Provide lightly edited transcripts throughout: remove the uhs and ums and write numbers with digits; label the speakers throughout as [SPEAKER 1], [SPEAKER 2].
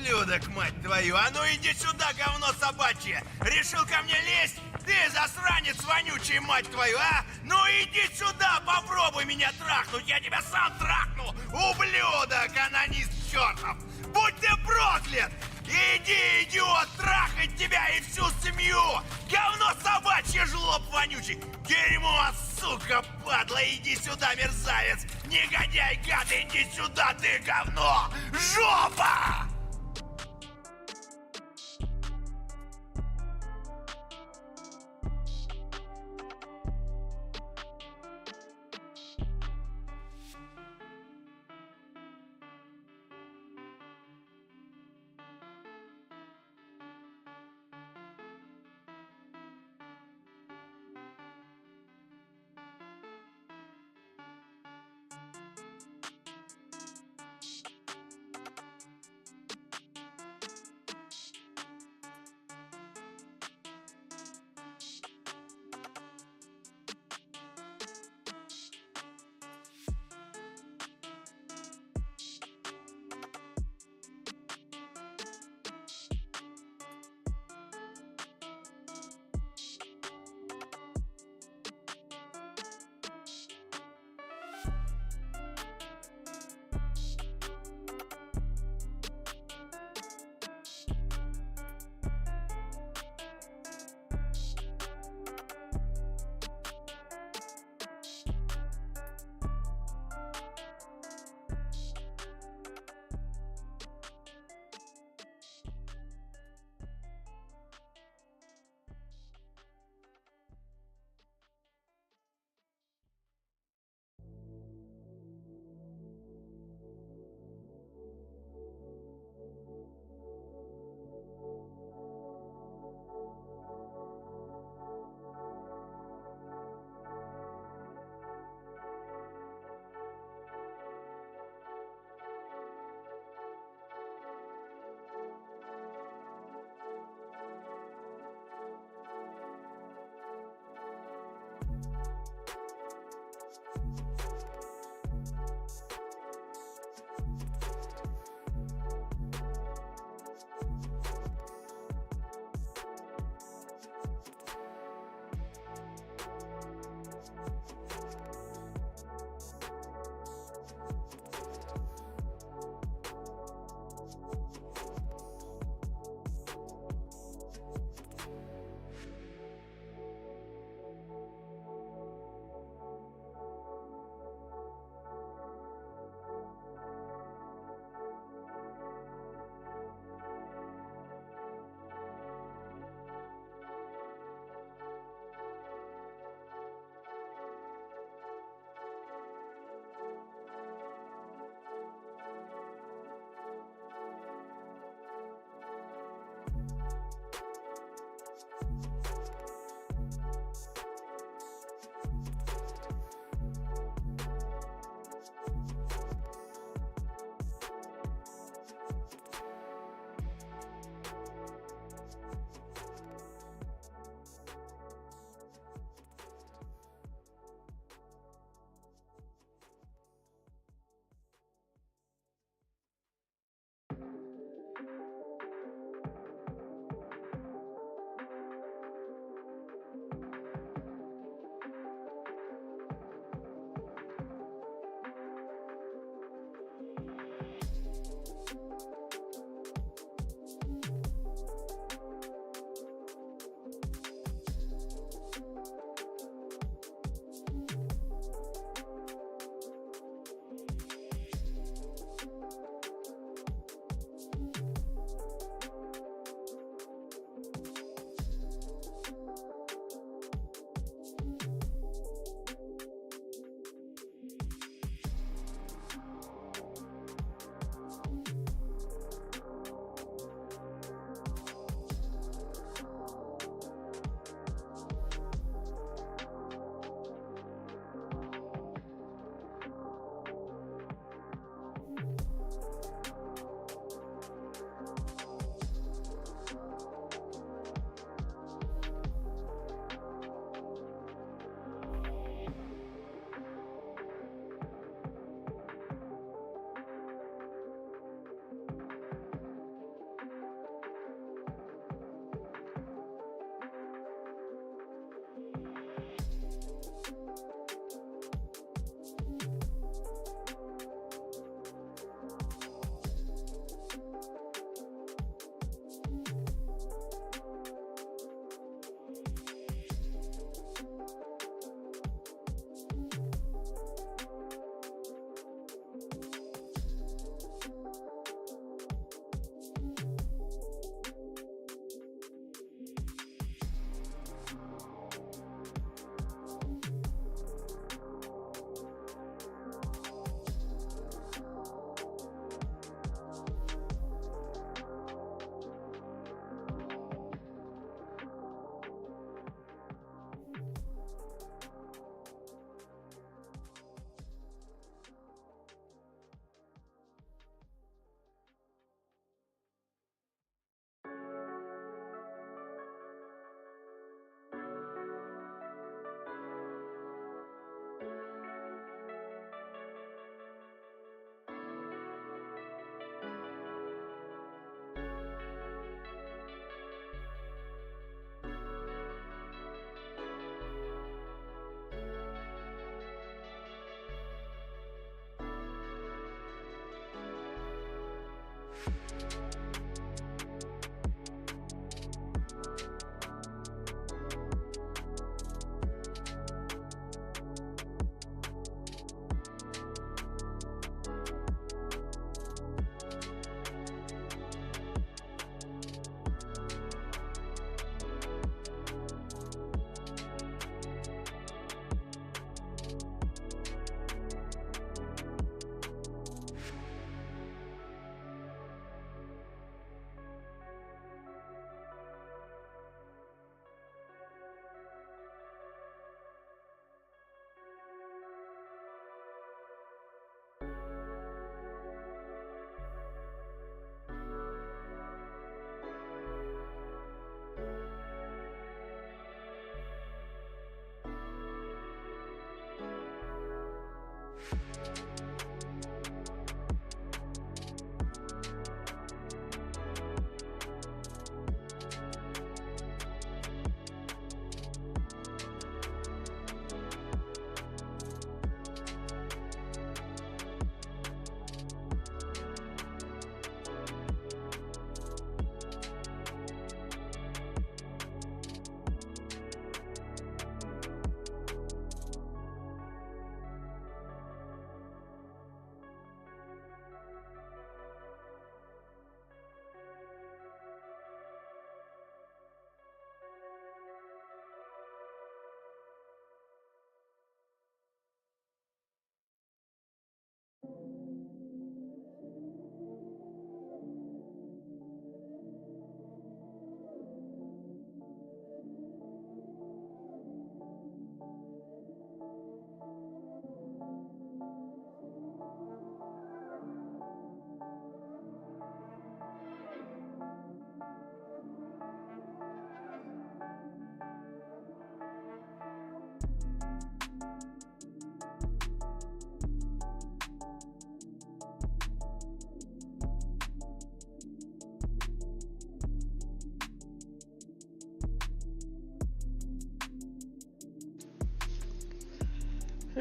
[SPEAKER 1] Ублюдок, мать твою! А ну иди сюда, говно собачье! Решил ко мне лезть? Ты засранец вонючий, мать твою, а? Ну иди сюда, попробуй меня трахнуть! Я тебя сам трахну! Ублюдок, анонист чертов! Будь ты проклят! Иди, идиот, трахать тебя и всю семью! Говно собачье, жлоб вонючий! Дерьмо, сука, падла, иди сюда, мерзавец! Негодяй, гад, иди сюда, ты говно! Жопа!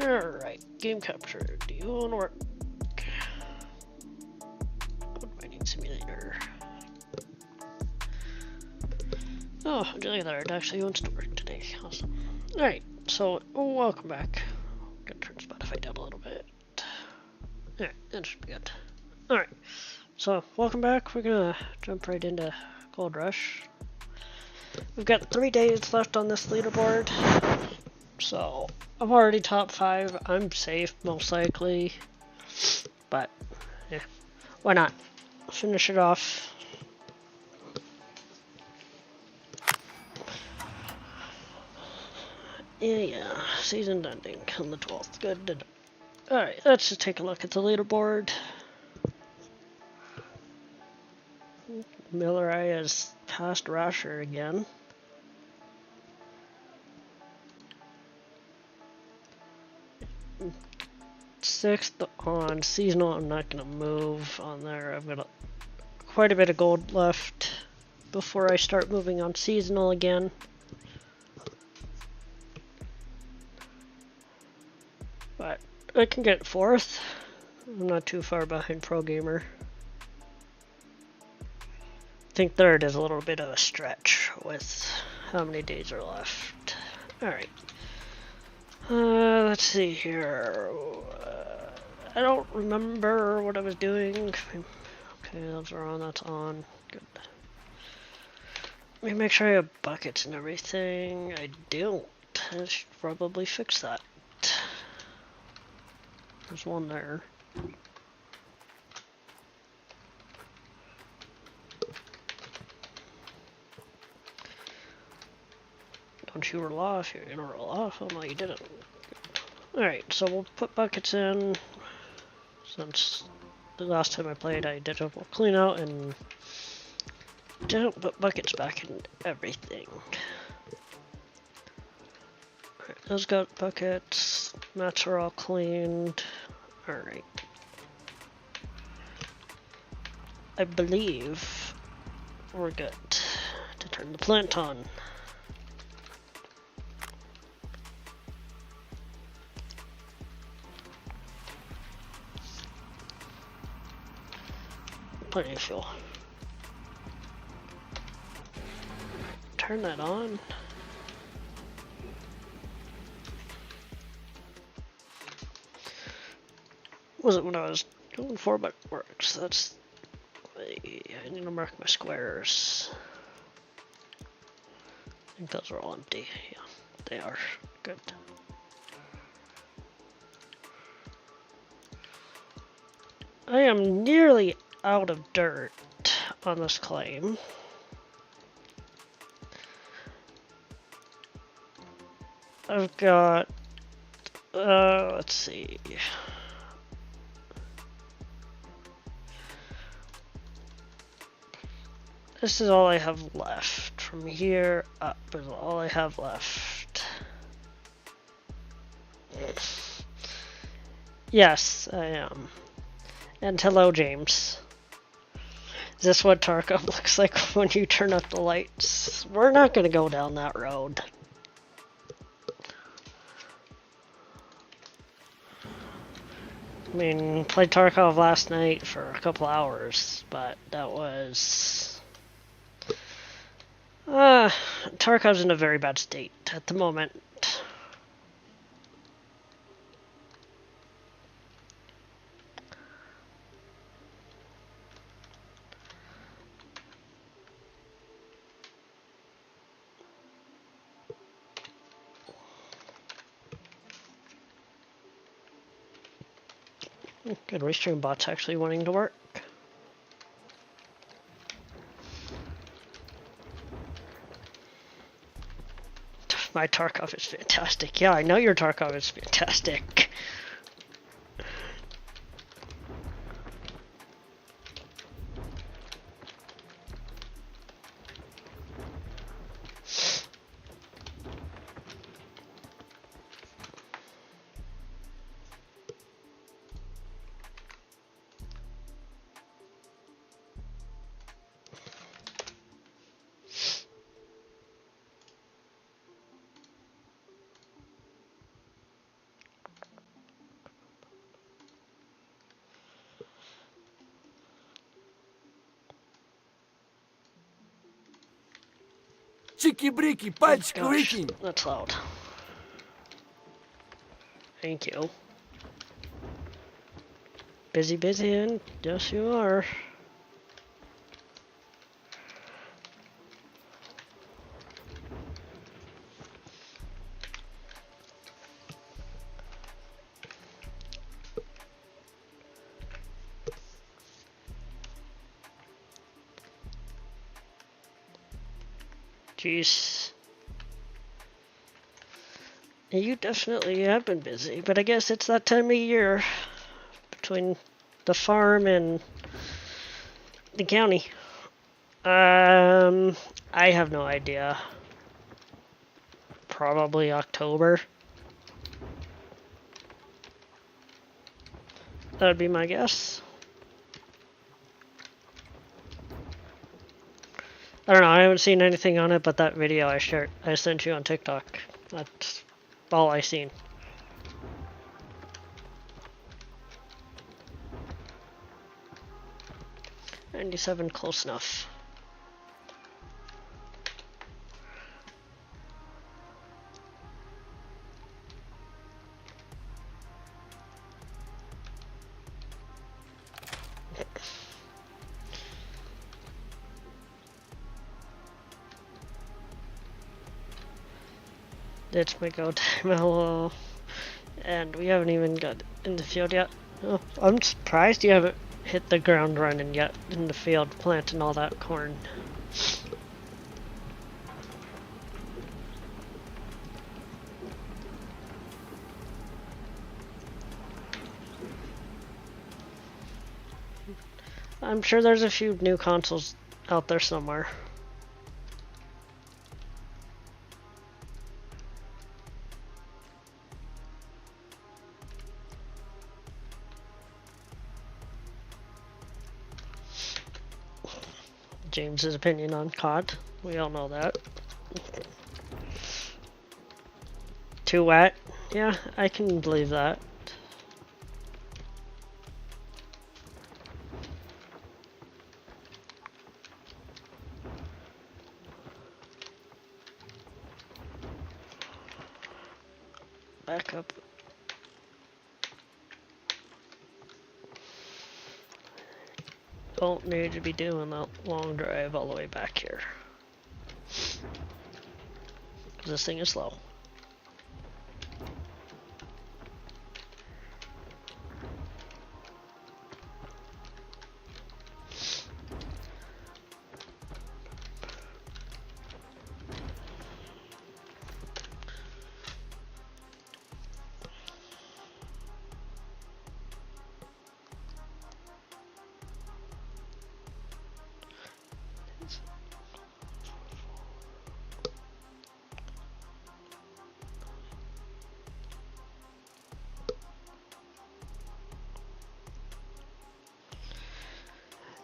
[SPEAKER 2] Alright, game capture. Do you want to work? Code mining simulator. Oh, look at that. It actually wants to work today. Awesome. Alright, so welcome back. I'm gonna turn Spotify down a little bit. Alright, that should be good. Alright, so welcome back. We're gonna jump right into Gold Rush. We've got 3 days left on this leaderboard. So, I'm already top 5. I'm safe, most likely. But, yeah, why not? Finish it off. Yeah, season ending on the 12th. Good. Alright, let's just take a look at the leaderboard. Miller has passed Rasher again. Sixth on seasonal. I'm not gonna move on there. I've got quite a bit of gold left before I start moving on seasonal again. But I can get fourth. I'm not too far behind Pro Gamer. I think third is a little bit of a stretch with how many days are left. Alright. Let's see here. I don't remember what I was doing. Okay, those are on, that's on. Good. Let me make sure I have buckets and everything. I don't. I should probably fix that. There's one there. Don't you roll off? You're gonna roll off? Oh no, you didn't. Alright, so we'll put buckets in. Since the last time I played, I did a clean out and didn't put buckets back in everything. Alright, those got buckets. Mats are all cleaned. Alright. I believe we're good to turn the plant on. Plenty of fuel. Turn that on. Wasn't what I was going for, but it works. That's. I need to mark my squares. I think those are all empty. Yeah, they are. Good. I am nearly out of dirt on this claim. I've got, let's see. This is all I have left. From here up is all I have left. Yes, I am. And hello, James. Is this what Tarkov looks like when you turn up the lights? We're not going to go down that road. I mean, played Tarkov last night for a couple hours, but that was... Tarkov's in a very bad state at the moment. Good, Restream bot's actually wanting to work. My Tarkov is fantastic. Yeah, I know your Tarkov is fantastic.
[SPEAKER 3] Чики-брики, пальчик
[SPEAKER 2] Gosh,
[SPEAKER 3] выкинь.
[SPEAKER 2] that's loud. Thank you. Busy, busy, and yes, you are. Jeez. You definitely have been busy, but I guess it's that time of year between the farm and the county. I have no idea. Probably October. That'd be my guess. I don't know, I haven't seen anything on it but that video I sent you on TikTok. That's all I seen. $97, close enough. It's my go time, hello. And we haven't even got in the field yet. Oh, I'm surprised you haven't hit the ground running yet in the field planting all that corn. I'm sure there's a few new consoles out there somewhere. James's opinion on COD. We all know that. Too wet? Yeah, I can believe that. Back up. Don't need to be doing that long drive all the way back here. This thing is slow.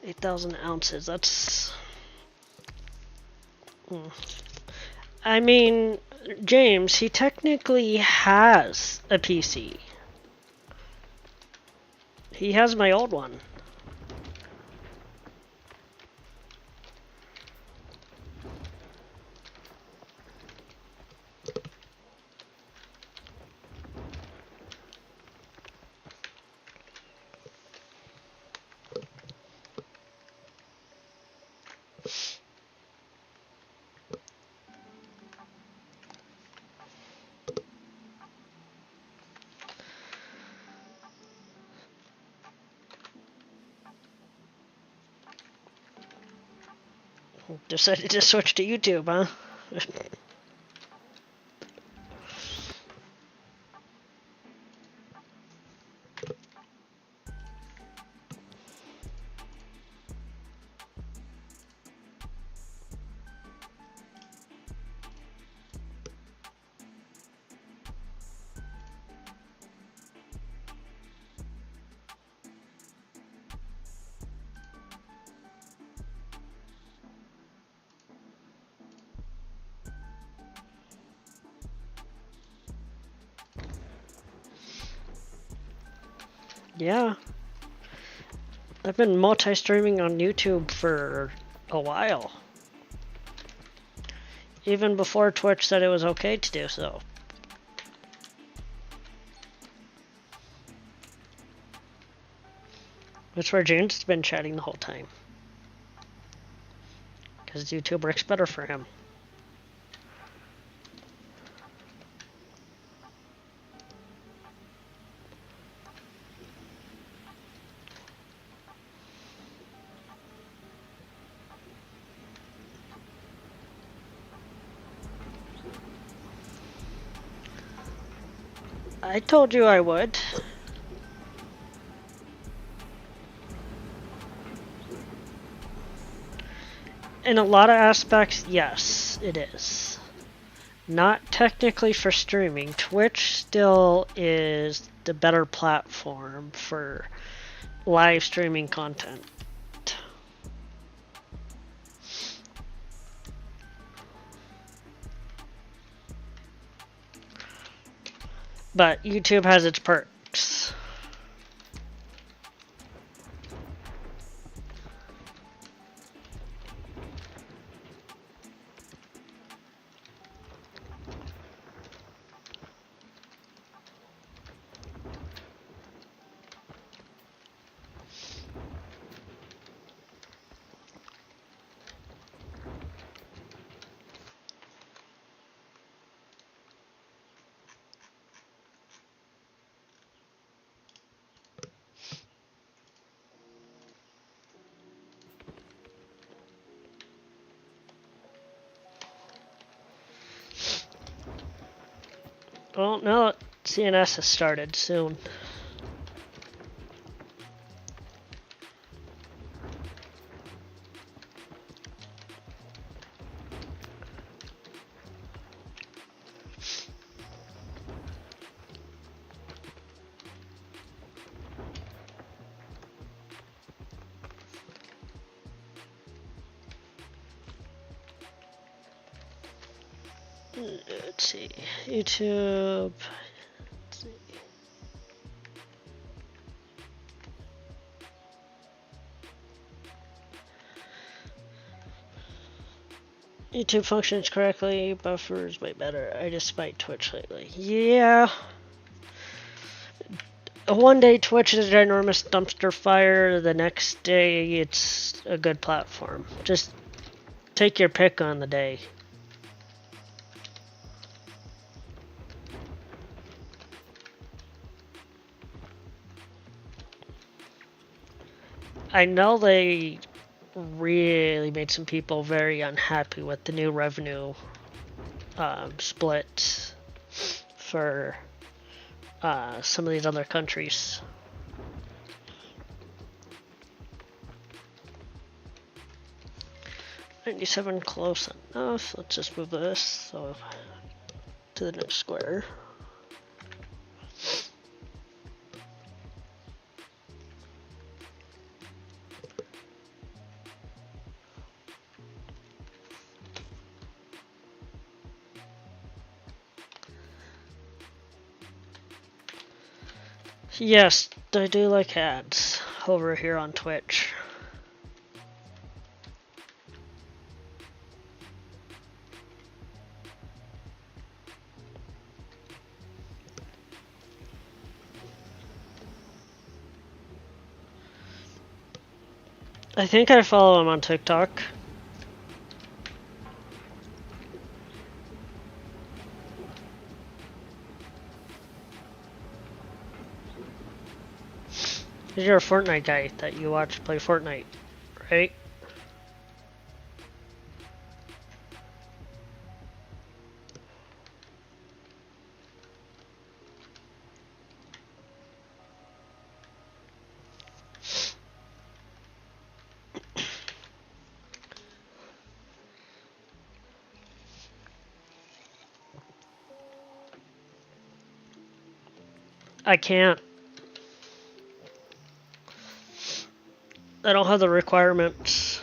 [SPEAKER 2] $8,000 ounces, that's... I mean, James, he technically has a PC. He has my old one. Decided to switch to YouTube, huh? Yeah. I've been multi-streaming on YouTube for a while. even before Twitch said it was okay to do so. That's where June's been chatting the whole time. Because YouTube works better for him. I told you I would. In a lot of aspects, yes, it is. Not technically for streaming. Twitch still is the better platform for live streaming content. But YouTube has its perks. Well, now CNS has started soon. Let's see, YouTube. Let's see. YouTube functions correctly, buffers way better. I just spiked Twitch lately. Yeah. One day Twitch is an enormous dumpster fire, the next day it's a good platform. Just take your pick on the day. I know they really made some people very unhappy with the new revenue split for some of these other countries. $97 close enough. Let's just move this so to the next square. Yes, I do like ads over here on Twitch. I think I follow him on TikTok. You're a Fortnite guy that you watch play Fortnite, right? I can't. I don't have the requirements.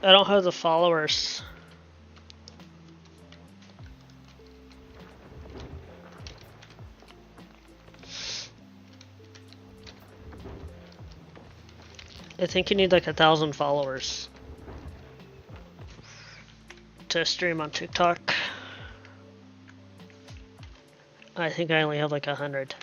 [SPEAKER 2] I don't have the followers. I think you need like 1,000 followers to stream on TikTok. I think I only have like 100.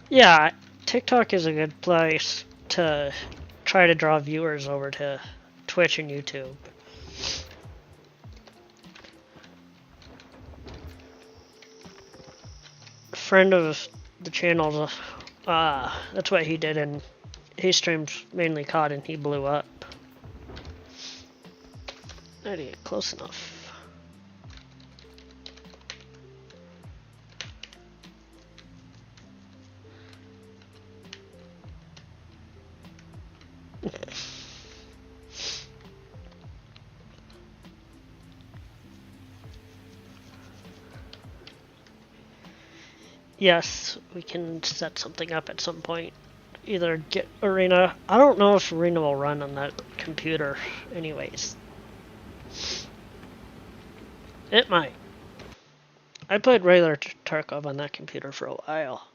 [SPEAKER 2] Yeah, TikTok is a good place to try to draw viewers over to Twitch and YouTube. A friend of the channel, that's what he did, and he streams mainly COD and he blew up. I didn't get close enough. Yes, we can set something up at some point. Either get Arena. I don't know if Arena will run on that computer anyways. It might. I played regular Tarkov on that computer for a while.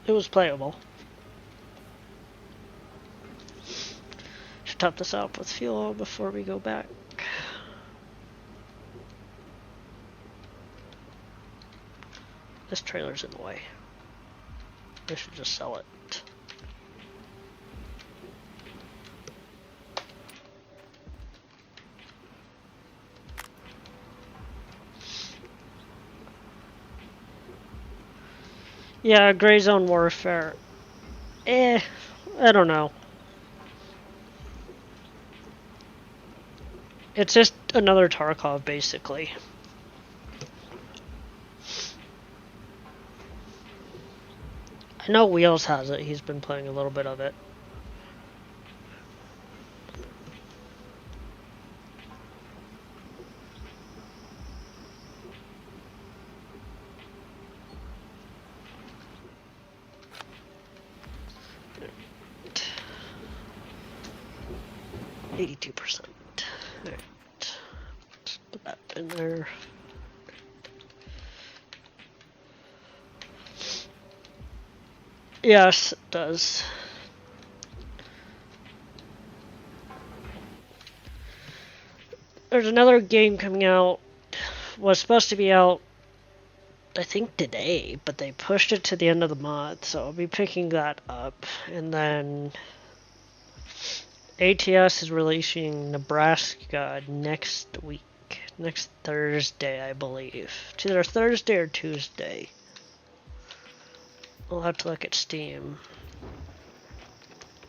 [SPEAKER 2] It was playable. Should top this out with fuel before we go back. This trailer's in the way. I should just sell it. Yeah, Gray Zone Warfare. I don't know. It's just another Tarkov, basically. I know Wheels has it. He's been playing a little bit of it. %. Alright. Let's put that in there. Yes, it does. There's another game coming out. Was supposed to be out, I think, today, but they pushed it to the end of the month, so I'll be picking that up. And then ATS is releasing Nebraska next week. Next Thursday, I believe. It's either Thursday or Tuesday. I'll have to look at Steam.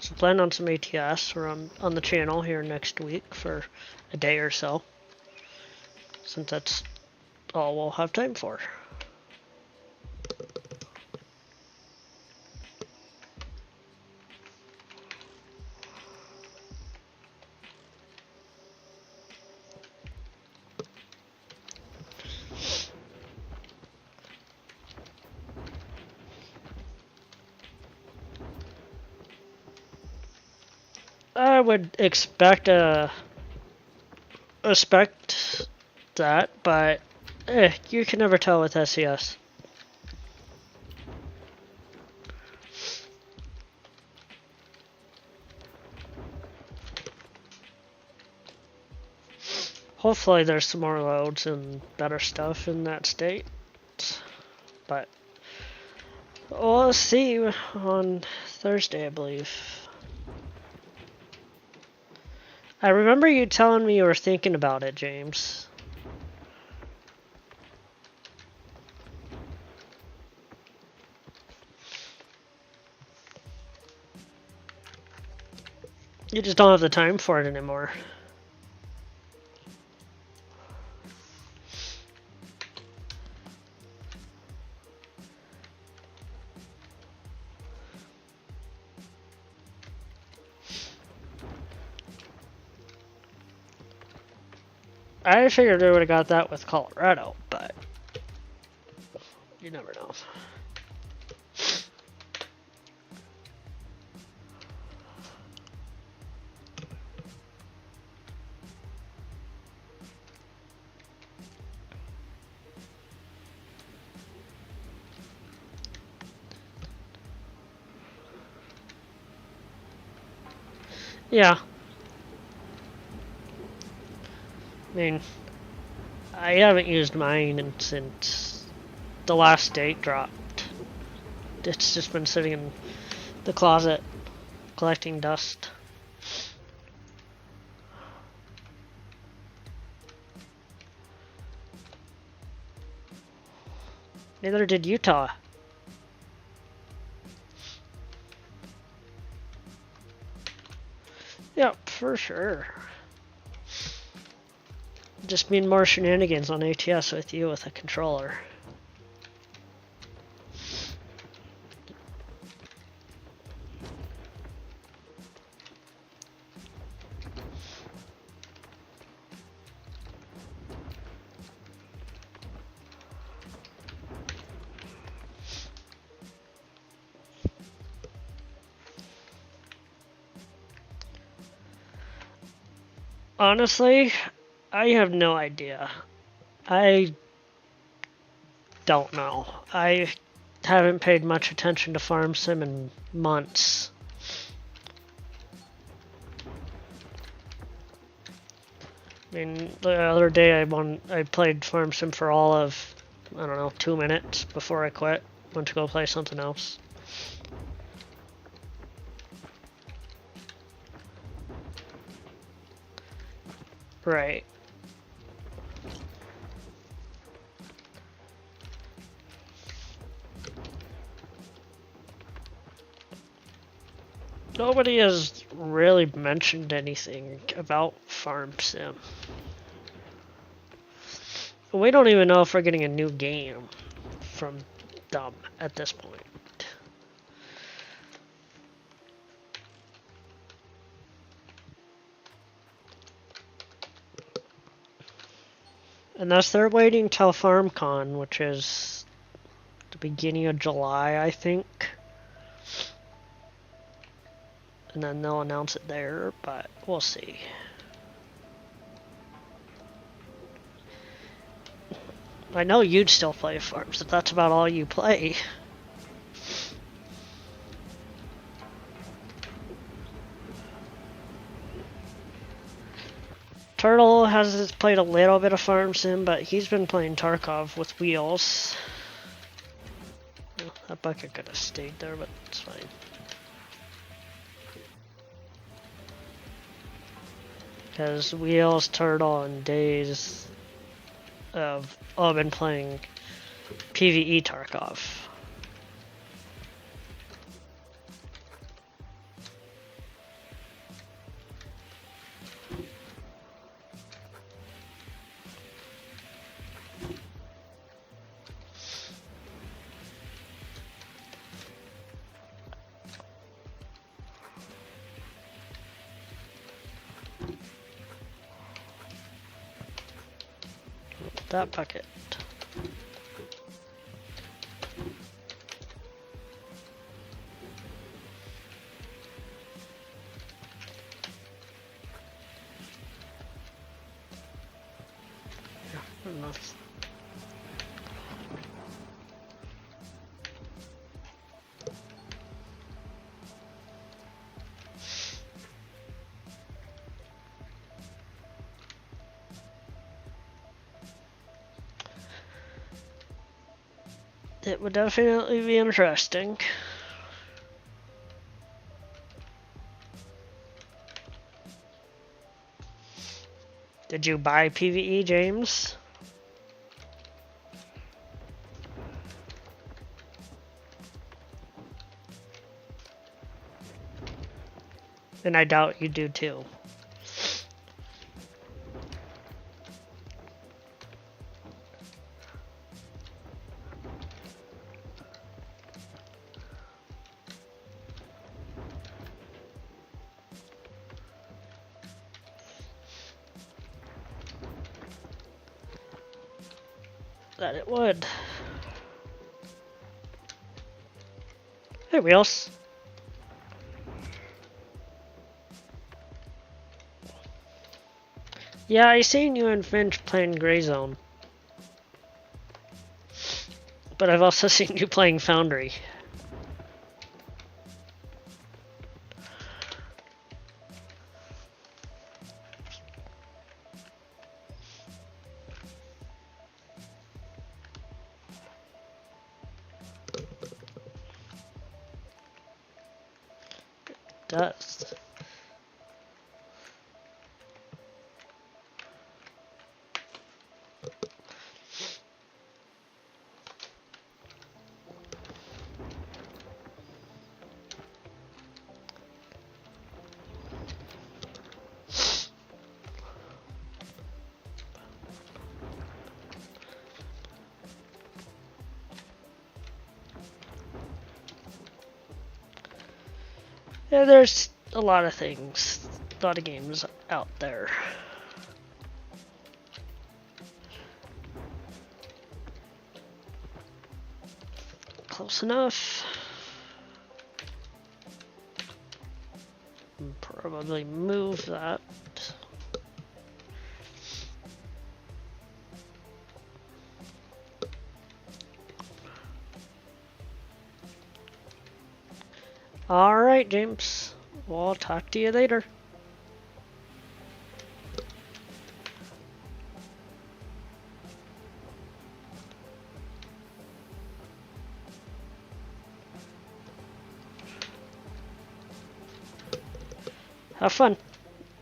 [SPEAKER 2] So plan on some ATS or on the channel here next week for a day or so. Since that's all we'll have time for. I would expect that, but you can never tell with SES. Hopefully there's some more loads and better stuff in that state, but we'll see on Thursday, I believe. I remember you telling me you were thinking about it, James. You just don't have the time for it anymore. I figured they would have got that with Colorado, but you never know. Yeah. I mean, I haven't used mine since the last date dropped. It's just been sitting in the closet collecting dust. Neither did Utah. Yep, for sure. Just mean more shenanigans on ATS with you with a controller. Honestly, I have no idea. I don't know. I haven't paid much attention to Farm Sim in months. I mean, the other day I played Farm Sim for all of, I don't know, 2 minutes before I quit. Went to go play something else. Right. Nobody has really mentioned anything about Farm Sim. We don't even know if we're getting a new game from them at this point. Unless they're waiting till FarmCon, which is the beginning of July, I think. And then they'll announce it there, but we'll see. I know you'd still play Farms if that's about all you play. Turtle has played a little bit of Farm Sim, but he's been playing Tarkov with wheels. Well, that bucket could have stayed there, but it's fine. Because Wheels, Turtle, and Days have all been playing PvE Tarkov. That bucket. Yeah, enough. It would definitely be interesting. Did you buy PvE, James? And I doubt you do too. That it would. Hey, Wheels. Yeah, I seen you and Finch playing Grey Zone. But I've also seen you playing Foundry. Does. Yeah, there's a lot of things, a lot of games out there. Close enough. Probably move that. Alright, James. We'll talk to you later. Have fun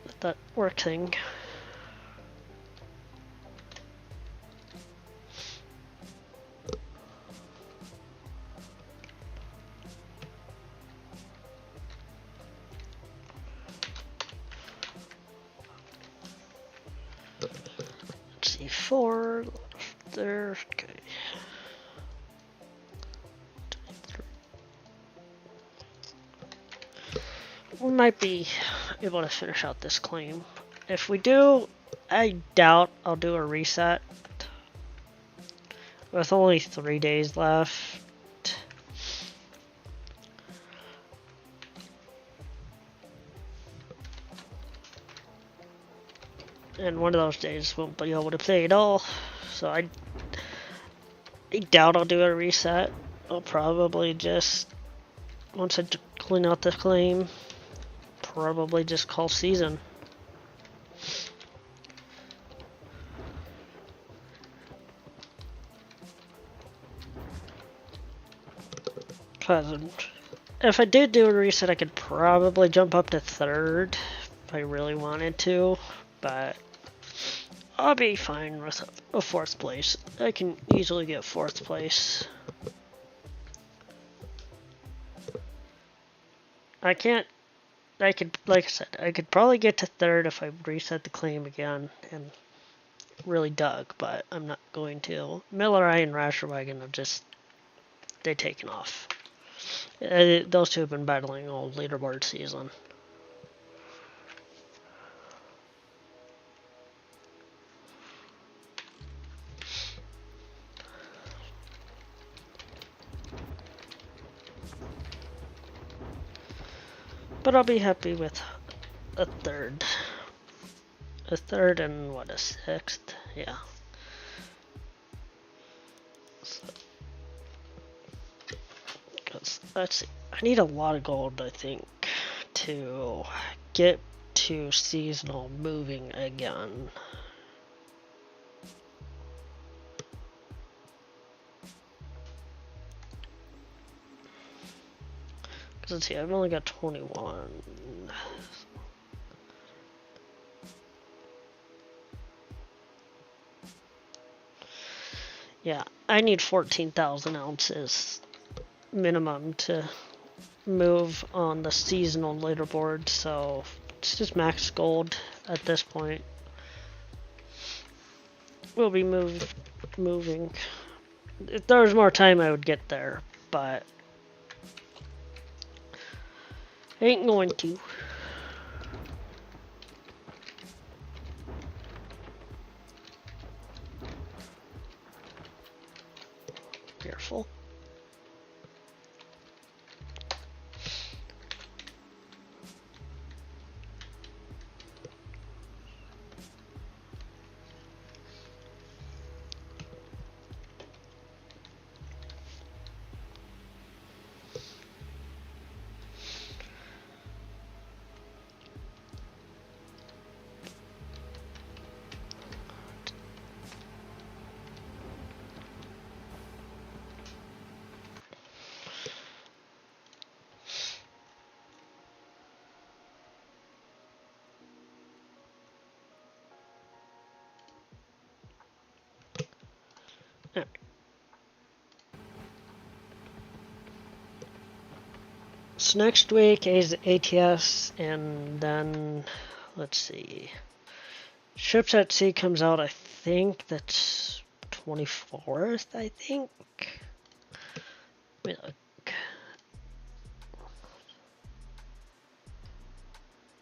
[SPEAKER 2] with that work thing. Let's see, 4 there. Okay. We might be able to finish out this claim. If we do, I doubt I'll do a reset. With only 3 days left. And one of those days won't be able to play at all. So I doubt I'll do a reset. I'll probably just, once I clean out the claim, probably just call season. Cause if I did do a reset, I could probably jump up to 3rd if I really wanted to, but I'll be fine with a 4th place. I can easily get 4th place. I could, like I said, I could probably get to 3rd if I reset the claim again and really dug, but I'm not going to. Miller Eye and Rasherwagon have just, they've taken off. Those two have been battling all leaderboard season. But I'll be happy with a 3rd. A 3rd and what, a 6th? Yeah. So, let's see. I need a lot of gold, I think, to get to seasonal moving again. Because let's see, I've only got 21. Yeah, I need 14,000 ounces minimum to move on the seasonal leaderboard, so it's just max gold at this point. We'll be moving. If there was more time, I would get there, but ain't going to. Careful. So next week is ATS, and then let's see. Ships at Sea comes out. I think that's 24th. I think. Let me look.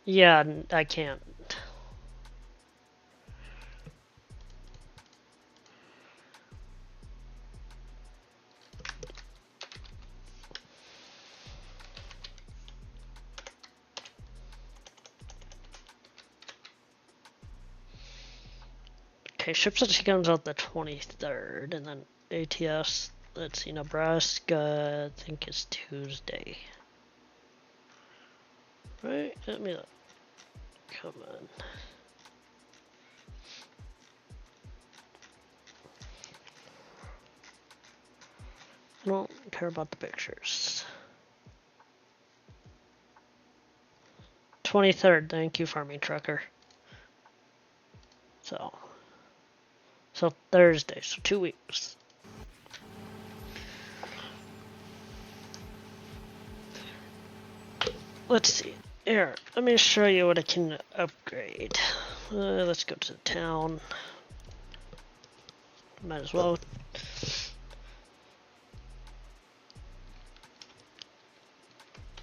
[SPEAKER 2] Yeah, I can't. Okay, Ships at Sea comes out the 23rd, and then ATS, let's see, Nebraska, I think is Tuesday. Right? Let me look. Come on. I don't care about the pictures. 23rd, thank you, Farming Trucker. So Thursday, so 2 weeks. Let's see. Here, let me show you what I can upgrade. Let's go to the town. Might as well.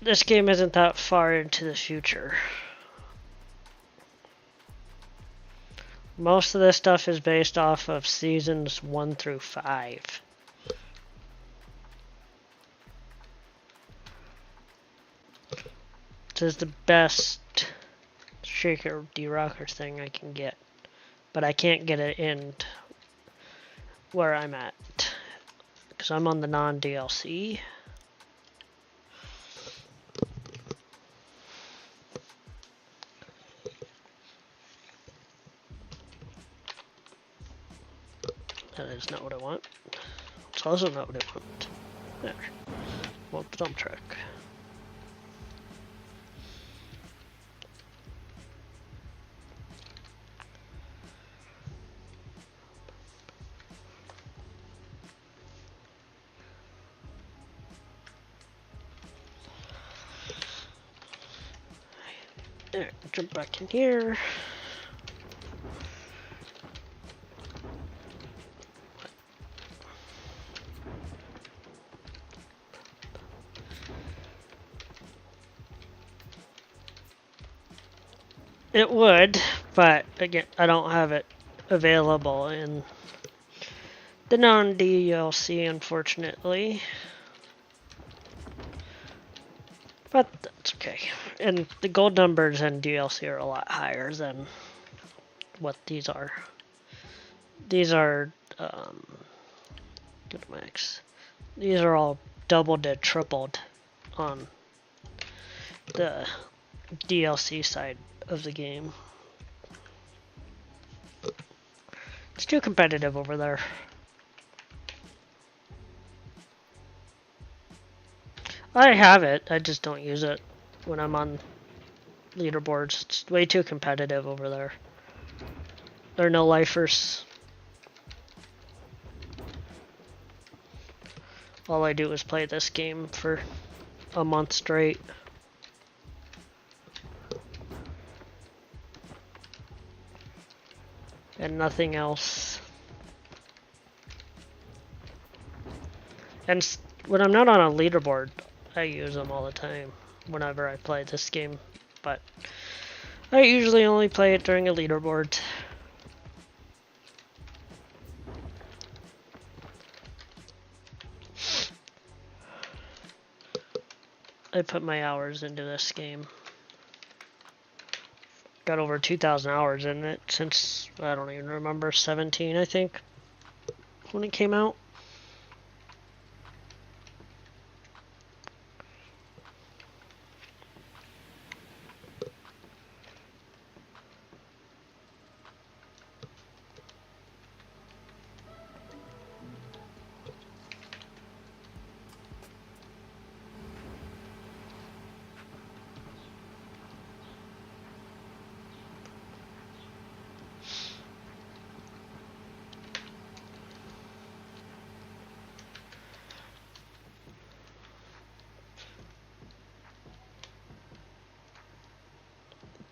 [SPEAKER 2] This game isn't that far into the future. Most of this stuff is based off of seasons 1 through 5. This is the best Shaker D-Rocker thing I can get. But I can't get it in where I'm at. Because I'm on the non-DLC. That is not what I want. It's also not what I want. There. Want the dump truck. There, jump back in here. It would, but again, I don't have it available in the non-DLC, unfortunately. But that's okay. And the gold numbers in DLC are a lot higher than what these are. These are, good max. These are all doubled to tripled on the DLC side of the game. It's too competitive over there. I have it, I just don't use it when I'm on leaderboards. It's way too competitive over there. There are no lifers. All I do is play this game for a month straight. And nothing else. And when I'm not on a leaderboard, I use them all the time whenever I play this game. But I usually only play it during a leaderboard. I put my hours into this game. Got over 2,000 hours in it since, I don't even remember, 17 I think, when it came out.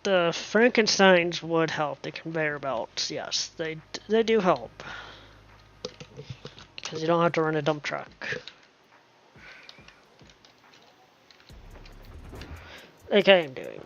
[SPEAKER 2] The Frankensteins would help. The conveyor belts, yes, they do help. Because you don't have to run a dump truck. Like I am doing.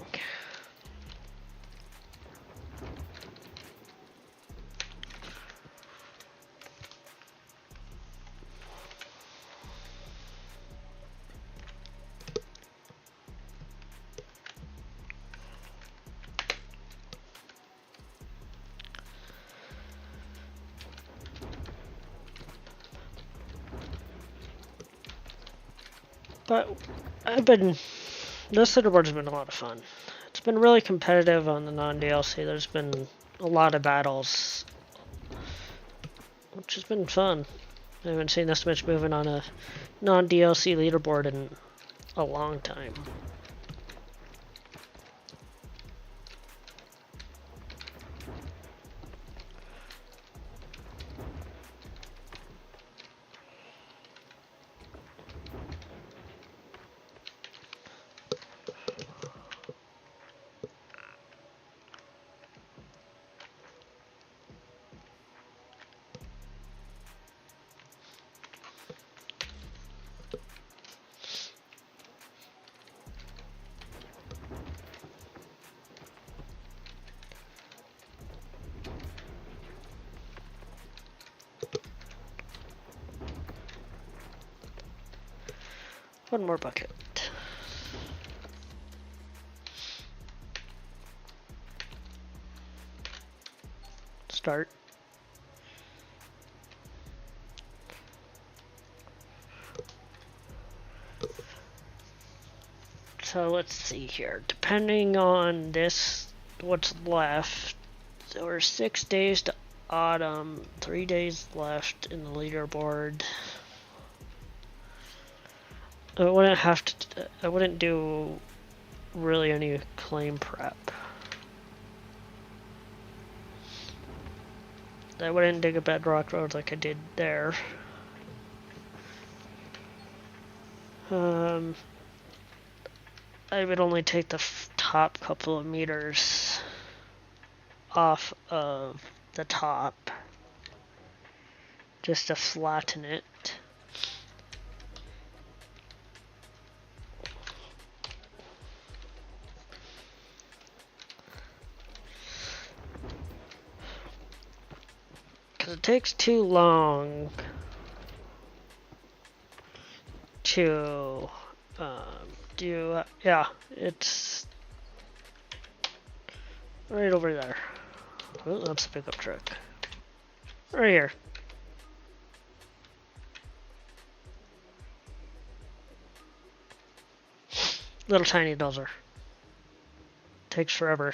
[SPEAKER 2] But this leaderboard's been a lot of fun. It's been really competitive on the non-DLC. There's been a lot of battles, which has been fun. I haven't seen this much movement on a non-DLC leaderboard in a long time. One more bucket. Start. So let's see here. Depending on this, what's left, there were 6 days to autumn, 3 days left in the leaderboard. I wouldn't do really any claim prep. I wouldn't dig a bedrock road like I did there. I would only take the top couple of meters off of the top just to flatten it. It takes too long to do, yeah, it's right over there. Oh, that's a pickup truck. Right here. Little tiny dozer. Takes forever.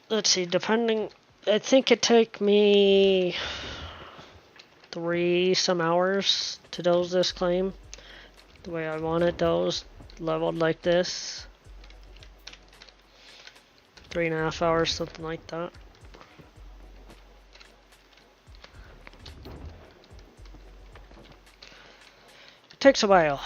[SPEAKER 2] Let's see, depending, I think it took me 3 some hours to doze this claim. The way I want it dozed, leveled like this. 3.5 hours, something like that. takes a while.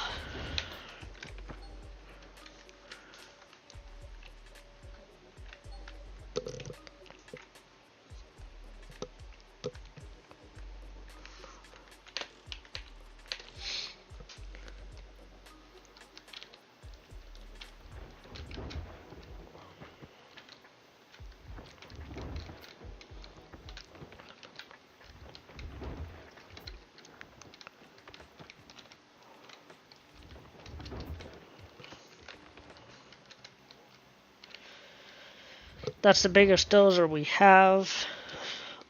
[SPEAKER 2] That's the biggest dozer we have.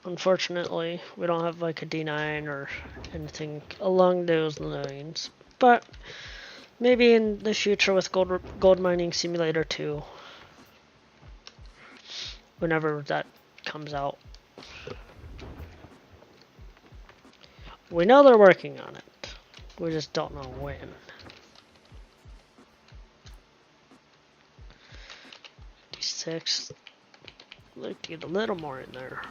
[SPEAKER 2] Unfortunately, we don't have like a D9 or anything along those lines. But maybe in the future with Gold Mining Simulator 2, whenever that comes out. We know they're working on it. We just don't know when. D6. I'd like to get a little more in there.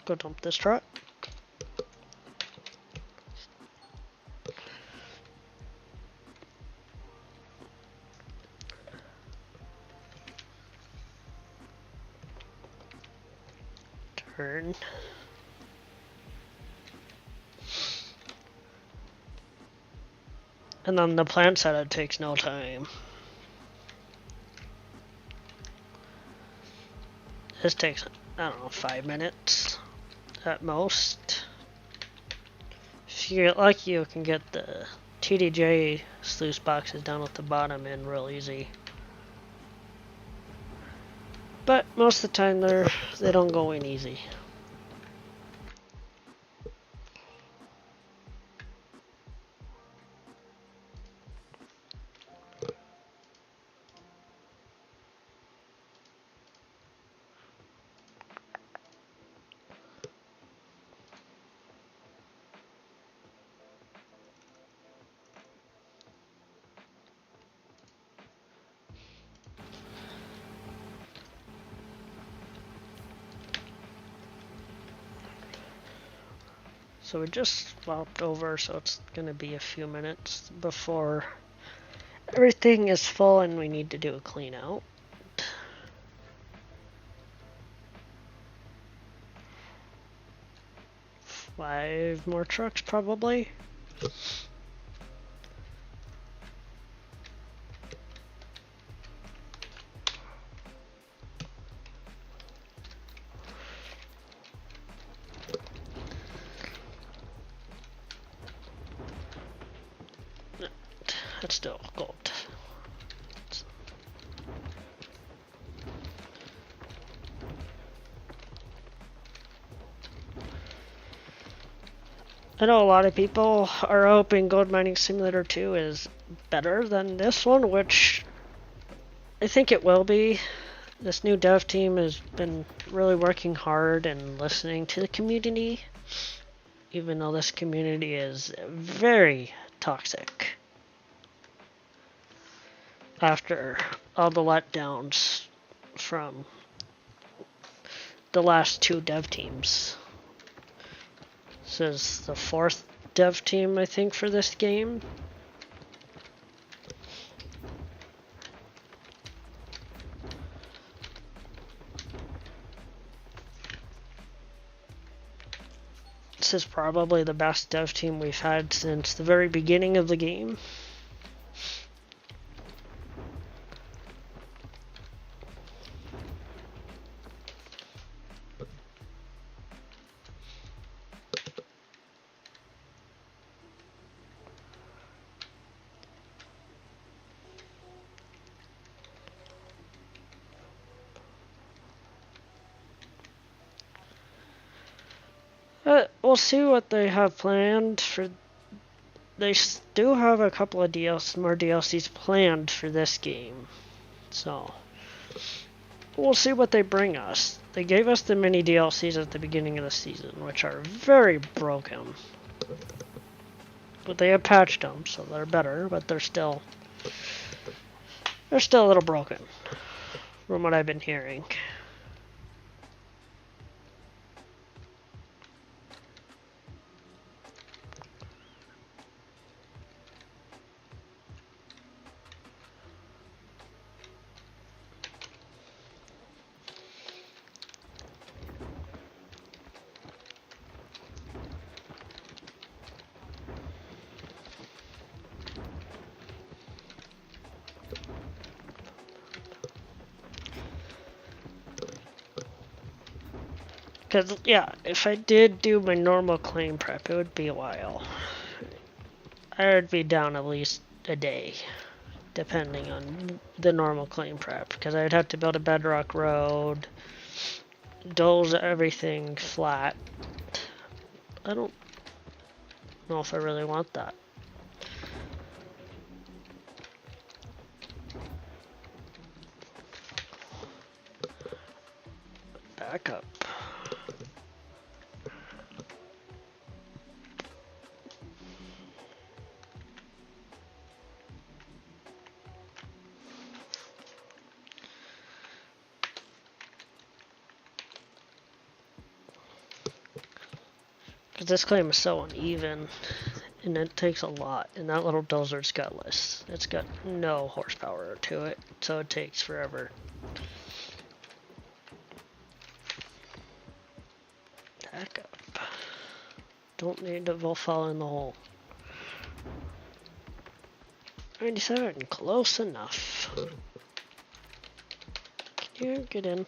[SPEAKER 2] Go dump this truck. Turn. And then the plant setup takes no time. This takes, I don't know, 5 minutes at most. If you get lucky, you can get the TDJ sluice boxes down at the bottom in real easy. But most of the time they don't go in easy. So we just swapped over, so it's gonna be a few minutes before everything is full and we need to do a clean out. Five more trucks probably. That's still gold. I know a lot of people are hoping Gold Mining Simulator 2 is better than this one, which I think it will be. This new dev team has been really working hard and listening to the community, even though this community is very toxic. After all the letdowns from the last two dev teams. This is the fourth dev team, I think, for this game. This is probably the best dev team we've had since the very beginning of the game. We'll see what they have planned for. They do have a couple of more DLCs planned for this game. So, we'll see what they bring us. They gave us the mini DLCs at the beginning of the season, which are very broken. But they have patched them, so they're better, but they're still a little broken, from what I've been hearing. Because, yeah, if I did do my normal claim prep, it would be a while. I would be down at least a day, depending on the normal claim prep. Because I'd have to build a bedrock road, doze everything flat. I don't know if I really want that. Back up. Because this claim is so uneven, and it takes a lot, and that little dozer's gutless. It's got no horsepower to it, so it takes forever. Back up. Don't need to fall in the hole. 97, close enough. Can you get in?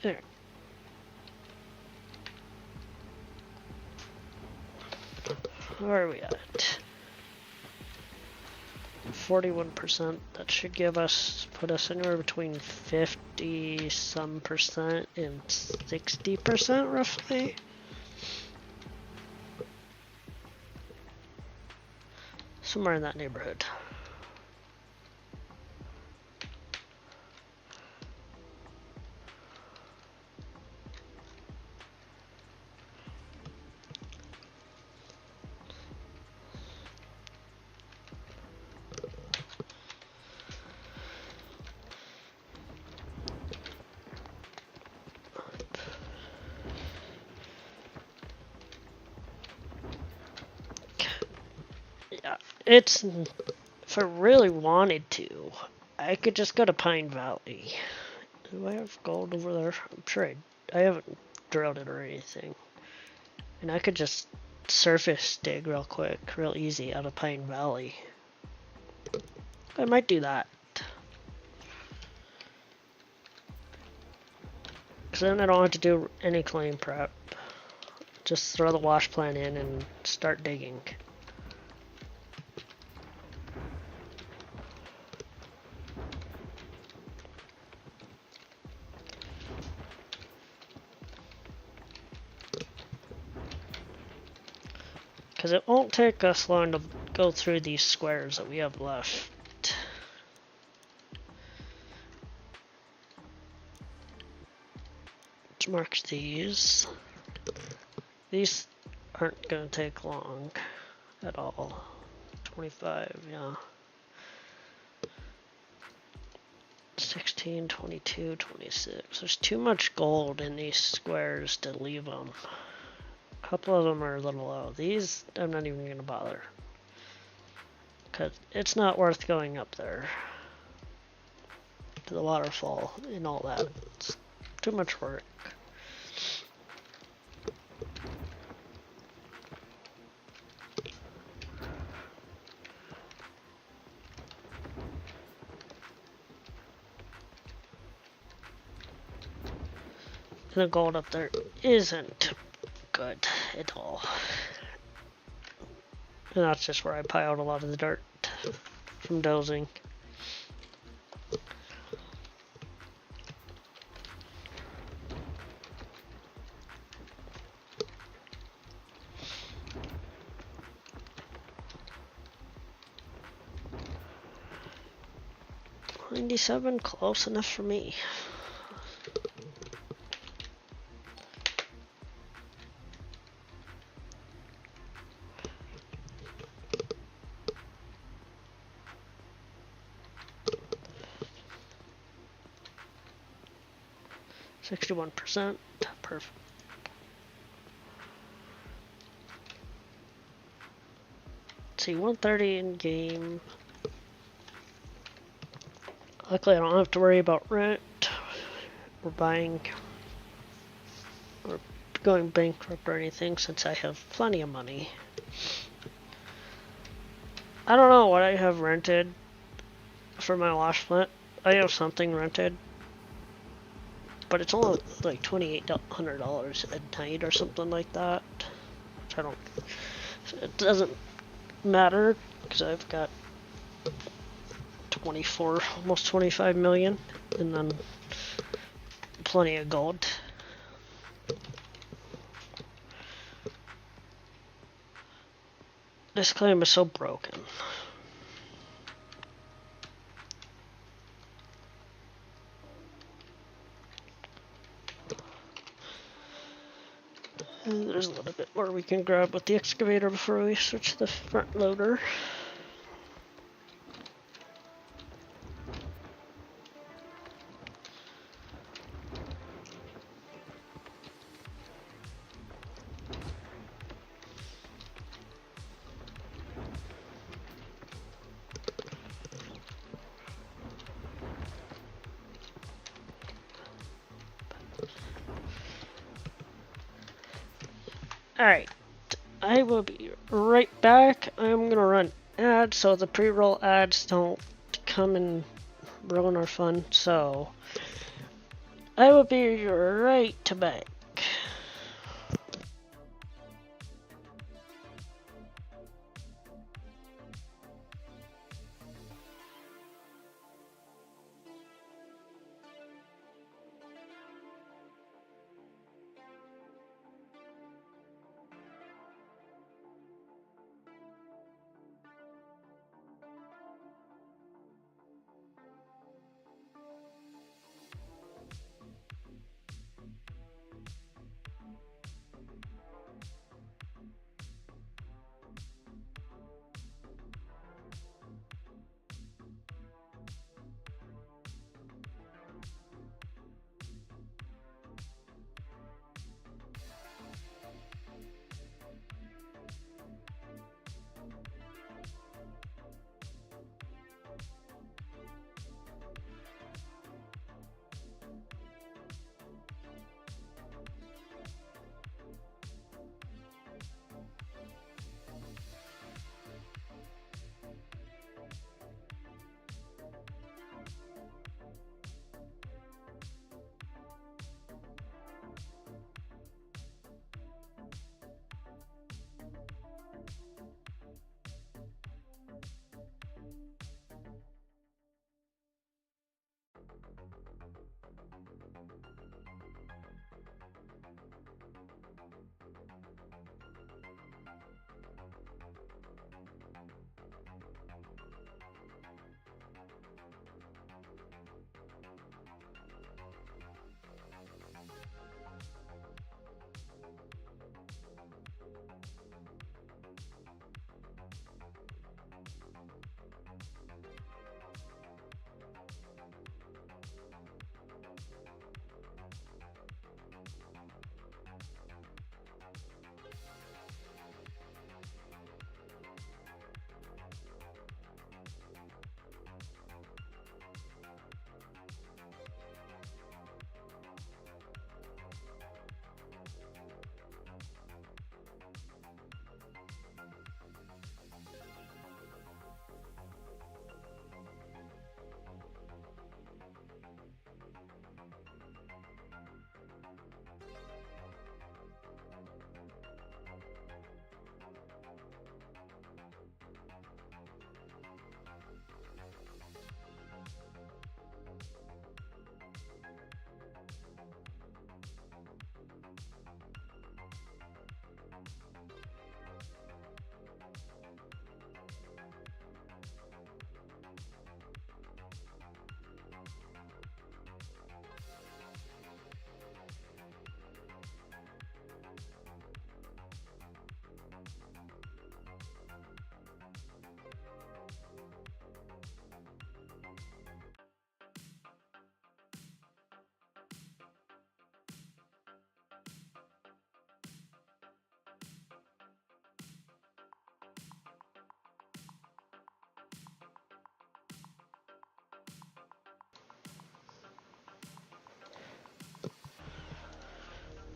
[SPEAKER 2] There. Where are we at? 41%. That should give us, put us anywhere between 50 some percent and 60% roughly. Somewhere in that neighborhood. It's, if I really wanted to, I could just go to Pine Valley. Do I have gold over there? I'm sure I haven't drilled it or anything. And I could just surface dig real quick, real easy out of Pine Valley. I might do that. Because then I don't have to do any claim prep. Just throw the wash plant in and start digging. Because it won't take us long to go through these squares that we have left. Let's mark these. These aren't going to take long at all. 25, yeah. 16, 22, 26. There's too much gold in these squares to leave them. A couple of them are a little low. These, I'm not even going to bother. Because it's not worth going up there. To the waterfall and all that. It's too much work. The gold up there isn't good at all. And that's just where I piled a lot of the dirt from dozing. $97, close enough for me. %61, perfect. Let's see, 130 in game. Luckily, I don't have to worry about rent or buying or going bankrupt or anything since I have plenty of money. I don't know what I have rented for my wash plant. I have something rented, but it's only like $2,800 a night or something like that. Which I don't. It doesn't matter because I've got 24, almost 25 million, and then plenty of gold. This claim is so broken. And there's a little bit more we can grab with the excavator before we switch to the front loader. Alright, I will be right back. I'm gonna run ads so the pre-roll ads don't come and ruin our fun. So, I will be right back.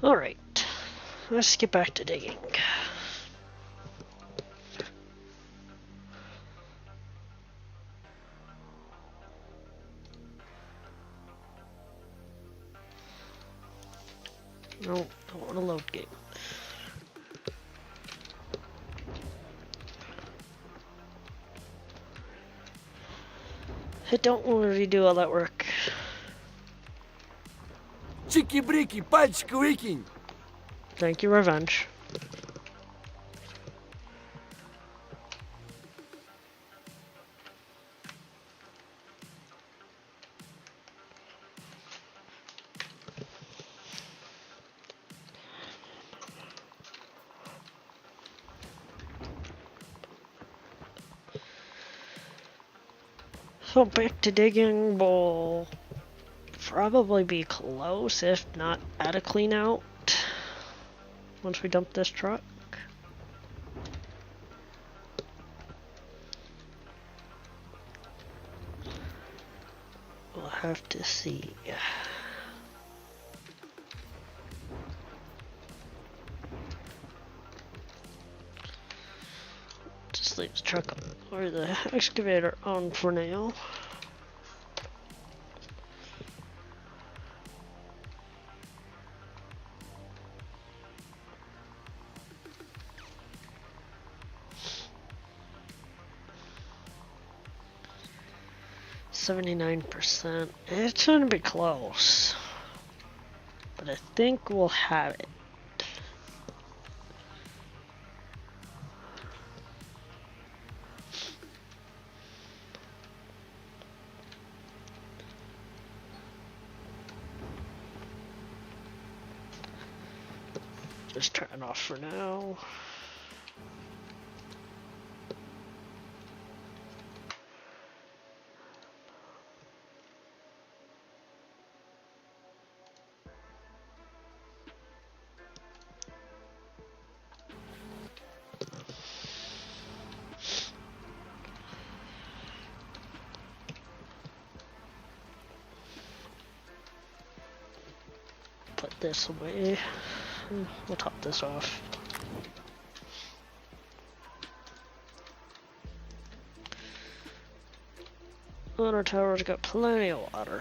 [SPEAKER 2] Alright, let's get back to digging. No, don't want to load game. I don't want to redo all that work.
[SPEAKER 3] Чики-брики, пальчик выкинь.
[SPEAKER 2] Thank you, Revenge. So back to digging will probably be close, if not at a clean out, once we dump this truck. We'll have to see. Just leave the truck or the excavator on for now. %79%. It's gonna be close, but I think we'll have it. Just turn it off for now. Put this away. We'll top this off. Water tower's got plenty of water.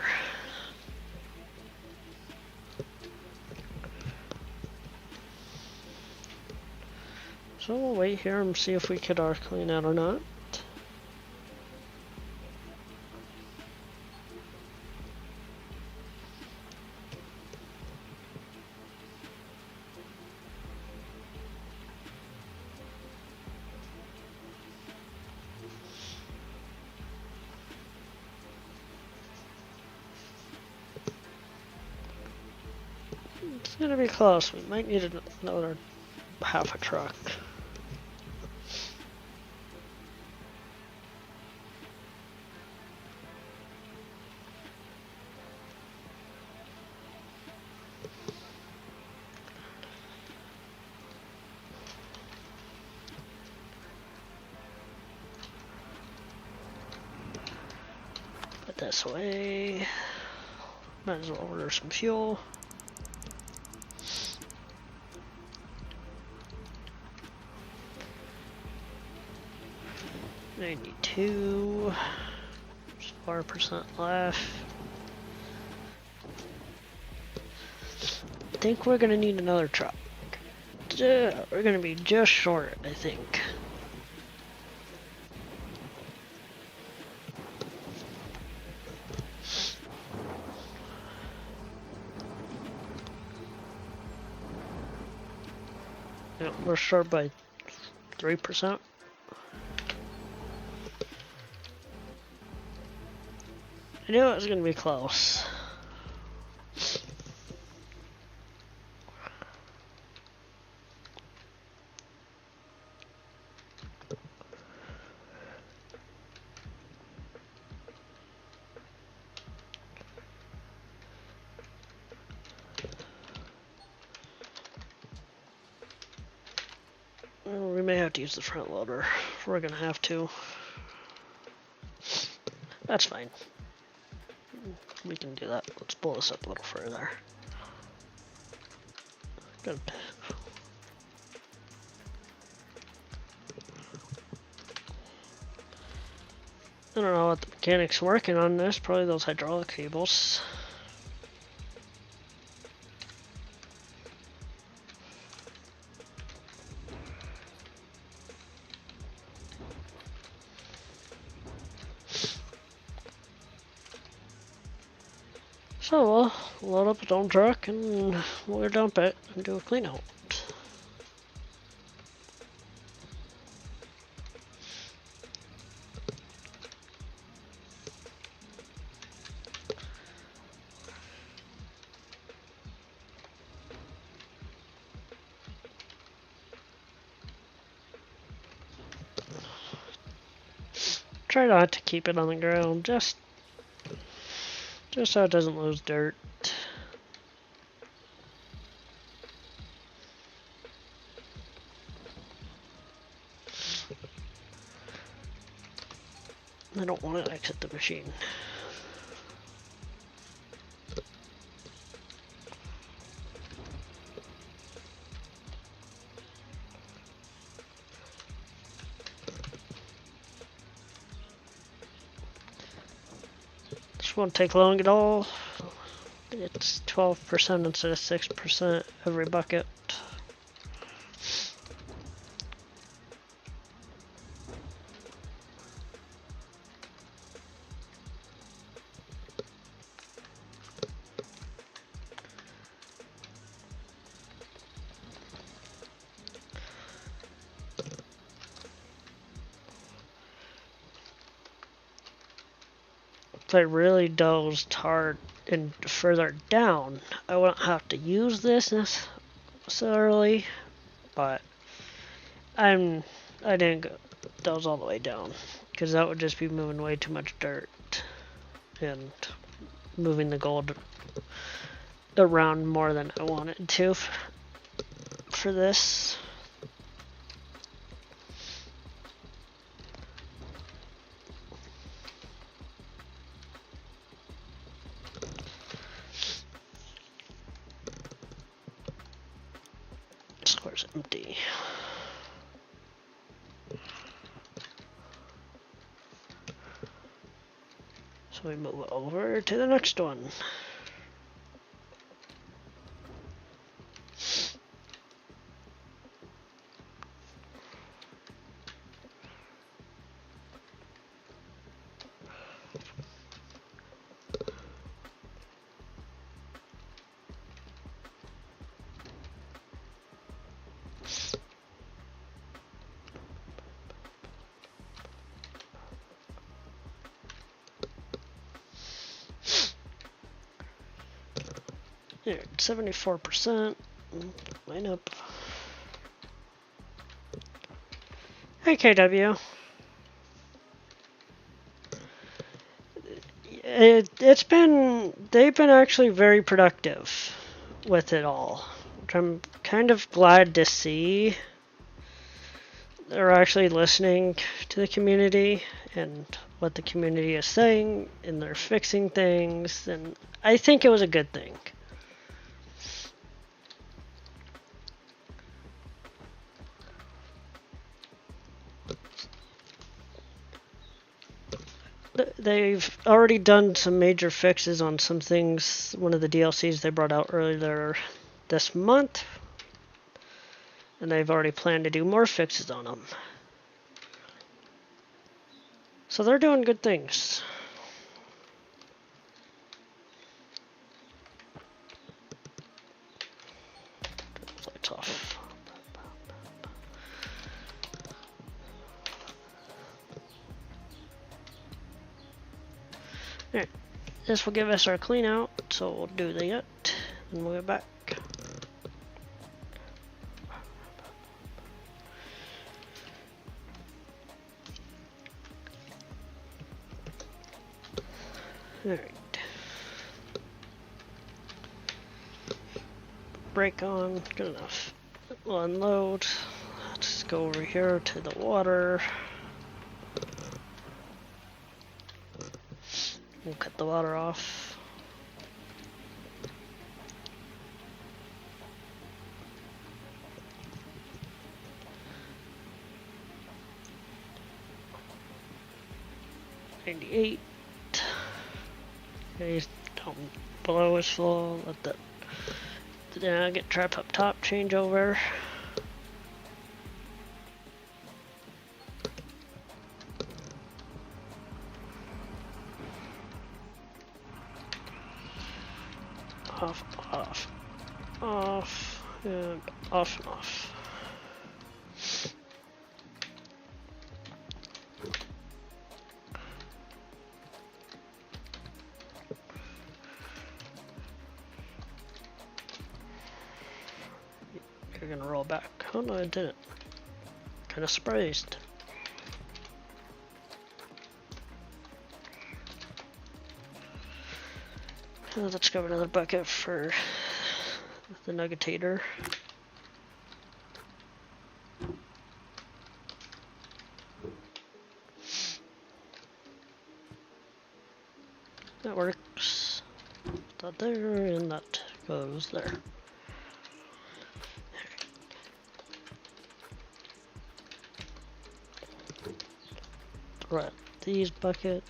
[SPEAKER 2] So we'll wait here and see if we could clean out or not. It's gonna be close. We might need another half a truck. Put this away. Might as well order some fuel. $92. Just 4% left. I think we're gonna need another truck. We're gonna be just short, I think. Yeah, we're short by 3%. I knew it was gonna be close. We may have to use the front loader. We're gonna have to. That's fine. We can do that. Let's pull this up a little further. Good. I don't know what the mechanics working on this. Probably those hydraulic cables. So we'll load up a dump truck and we'll dump it and do a clean out. Try not to keep it on the ground, just so it doesn't lose dirt. I don't want to exit the machine. This won't take long at all. It's 12% instead of 6% every bucket. If I really dozed hard and further down, I wouldn't have to use this necessarily, but I didn't go doze all the way down because that would just be moving way too much dirt and moving the gold around more than I wanted to for this. Square's empty. So we move over to the next one. Here, 74%. Line up. Hey, KW. They've been actually very productive with it all, which I'm kind of glad to see. They're actually listening to the community and what the community is saying, and they're fixing things, and I think it was a good thing. They've already done some major fixes on some things. One of the DLCs they brought out earlier this month, and they've already planned to do more fixes on them. So they're doing good things. Lights off. Alright, this will give us our clean out, so we'll do that, and we'll get back. Alright. Brake on, good enough. We'll unload. Let's go over here to the water. We'll cut the water off. 98. Okay, he's down below is full. Let that get trap up top, change over. Off, off, off, and off and off. You're gonna roll back. Oh no, I didn't. Kinda surprised. Let's grab another bucket for the nuggetator. That works. That there, and that goes there. Right, these buckets.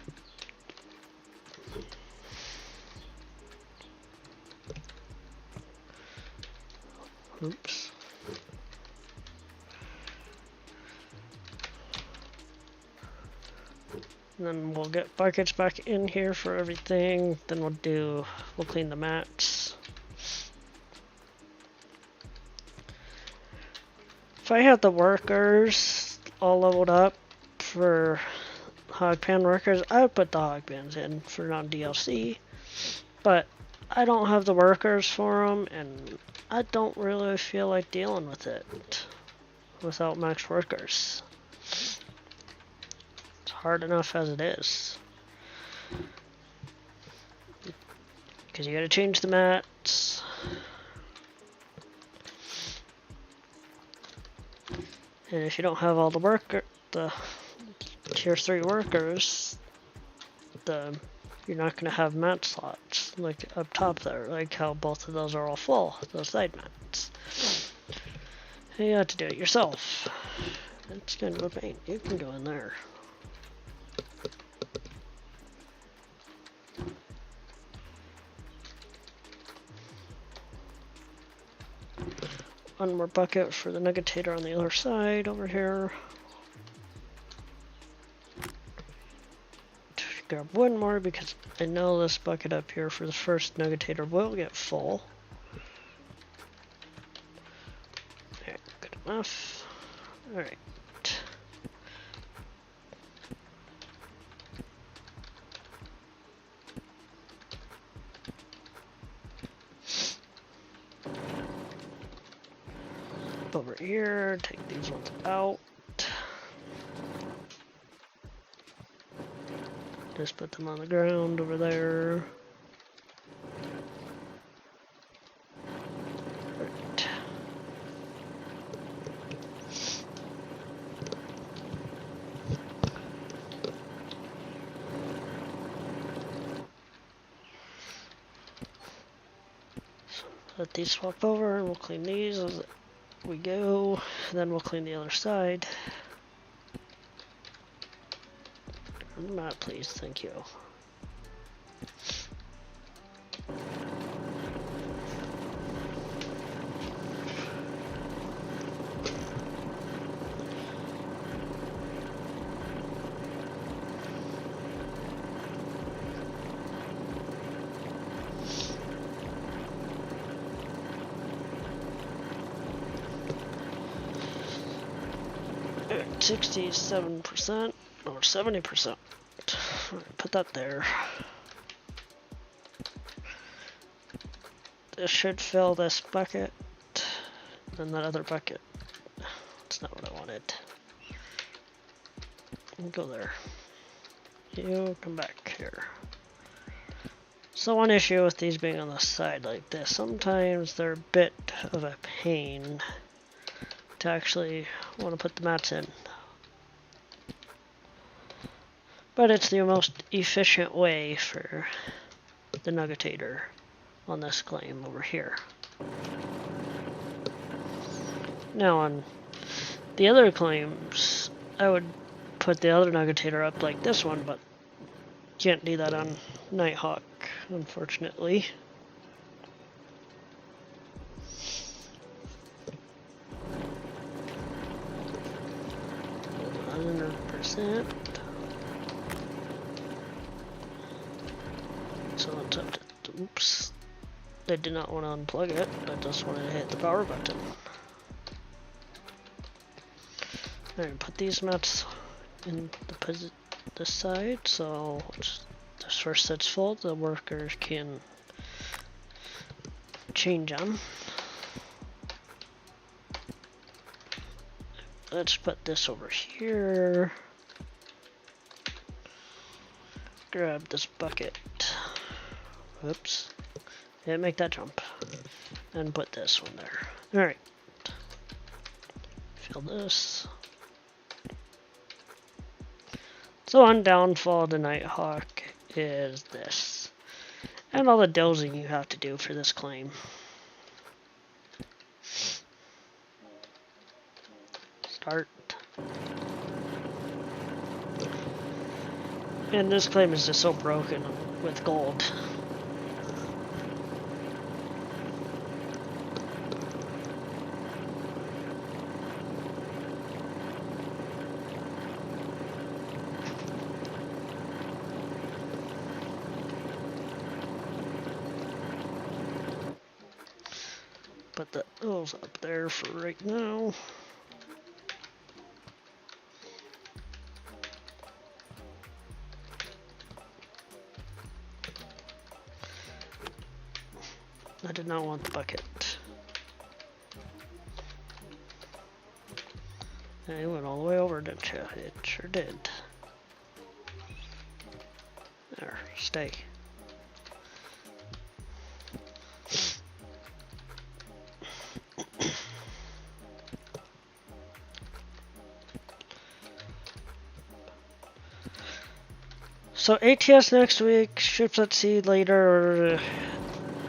[SPEAKER 2] Oops. And then we'll get buckets back in here for everything. Then we'll clean the mats. If I had the workers all leveled up for hog pan workers, I would put the hog pans in for non-DLC. But I don't have the workers for them, and I don't really feel like dealing with it without max workers. It's hard enough as it is. Because you gotta change the mats. And if you don't have all the tier 3 workers, you're not going to have mat slots like up top there, like how both of those are all full, those side mats. And you have to do it yourself. It's kind of a pain. You can go in there. One more bucket for the nuggetator on the other side over here. Grab one more because I know this bucket up here for the first nuggetator will get full. There, good enough. Alright. Over here, take these ones out. Just put them on the ground over there. Right. So let these swap over and we'll clean these as we go. Then we'll clean the other side. Not please, thank you. At 67% or 70%. Put that there. This should fill this bucket, and that other bucket. That's not what I wanted. Go there. You come back here. So one issue with these being on the side like this, sometimes they're a bit of a pain to actually want to put the mats in. But it's the most efficient way for the nuggetator on this claim over here. Now on the other claims, I would put the other nuggetator up like this one, but Can't do that on Nighthawk, unfortunately. 100%. So it's up to, oops. I did not want to unplug it, I just wanted to hit the power button. Alright, put these mats in the side, so this first set's full, the worker can change them. Let's put this over here. Grab this bucket. Whoops. Didn't make that jump. And put this one there. Alright. Fill this. So one downfall of the Nighthawk is this. And all the dozing you have to do for this claim. Start. And this claim is just so broken with gold. Put those up there for right now. I did not want the bucket. And it went all the way over, didn't you? It sure did. There, stay. So ATS next week, ships at sea later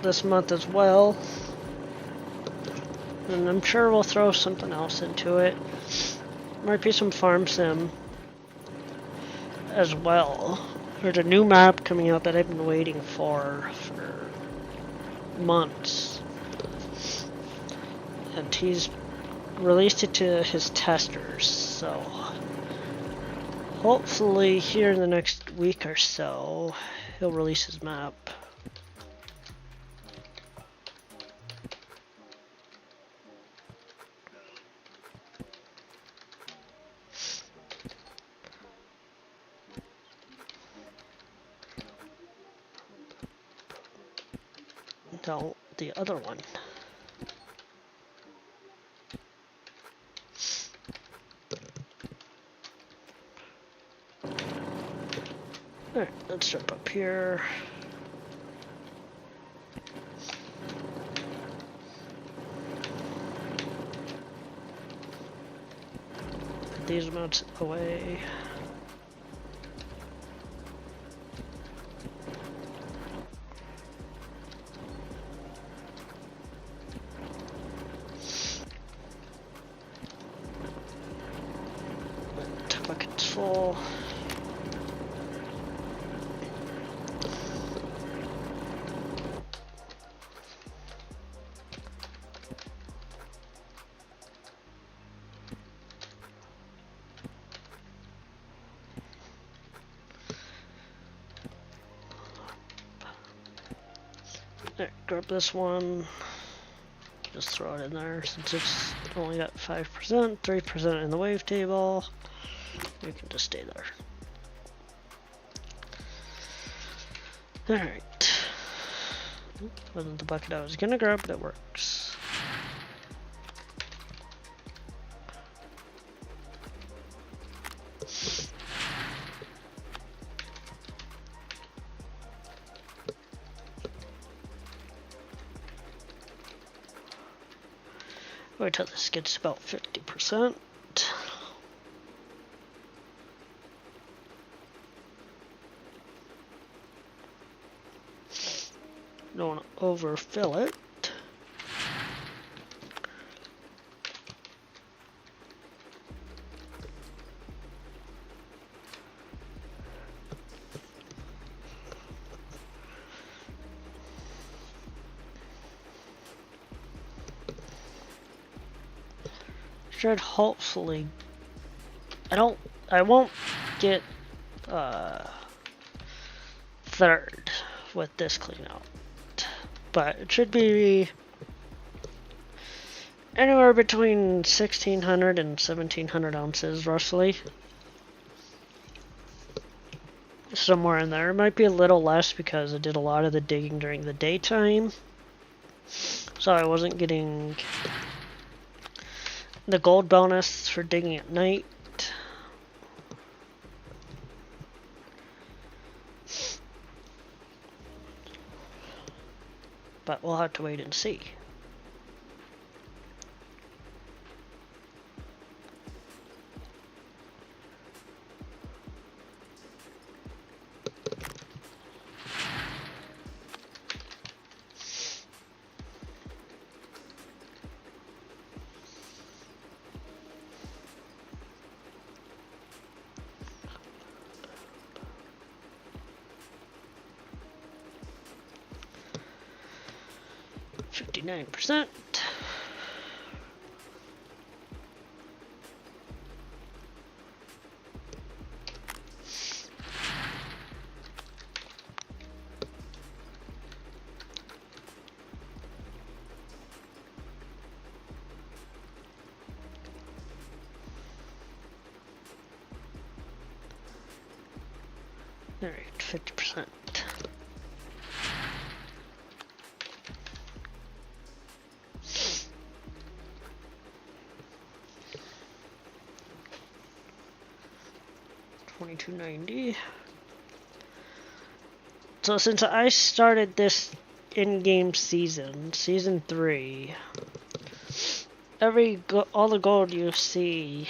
[SPEAKER 2] this month as well. And I'm sure we'll throw something else into it. Might be some farm sim as well. There's a new map coming out that I've been waiting for months. And he's released it to his testers, so hopefully here in the next week or so he'll release his map. No, the other one. Alright, let's jump up here. Put these mounts away. Bucket's full. There, grab this one. Just throw it in there since it's only got 5%, 3% in the wavetable. You can just stay there. Alright. Wasn't the bucket I was gonna grab, but it works. Wait till this gets about 50%. Don't want to overfill it. should hopefully... I won't get third with this clean out. But it should be anywhere between 1,600 and 1,700 ounces roughly. Somewhere in there. It might be a little less because I did a lot of the digging during the daytime. So I wasn't getting the gold bonus for digging at night. But we'll have to wait and see. %. All right, 50%. $22.90. So since I started this in-game season 3, all the gold you see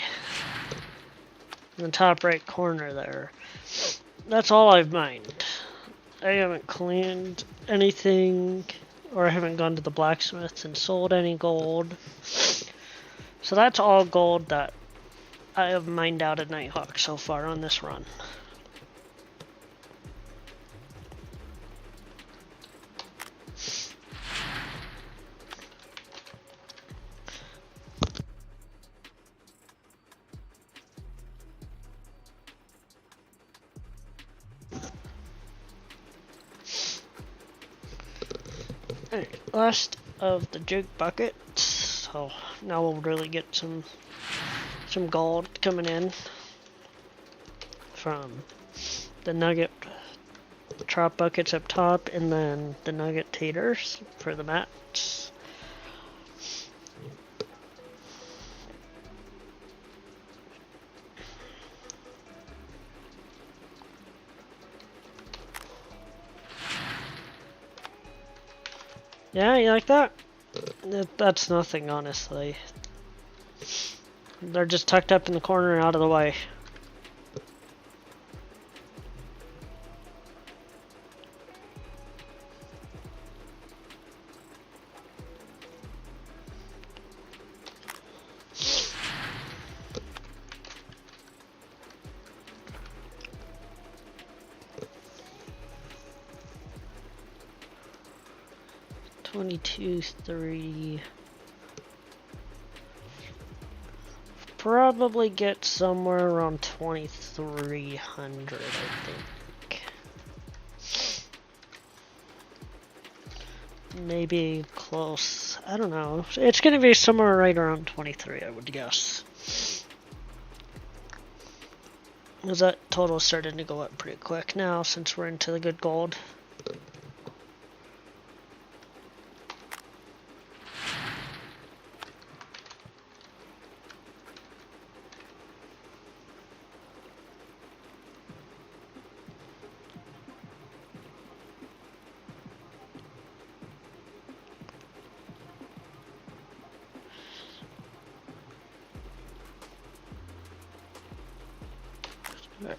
[SPEAKER 2] in the top right corner there, that's all I've mined. I haven't cleaned anything, or I haven't gone to the blacksmith and sold any gold. So that's all gold that I have mined out at Nighthawk so far on this run. Alright, last of the jig buckets. So now we'll really get some gold coming in from the nugget trap buckets up top, and then the nugget taters for the mats. Yeah, you like that? That's nothing, honestly. They're just tucked up in the corner and out of the way. $22.3. Probably get somewhere around 2,300, I think. Maybe close. I don't know. It's gonna be somewhere right around 23, I would guess. Because that total is starting to go up pretty quick now since we're into the good gold. Right.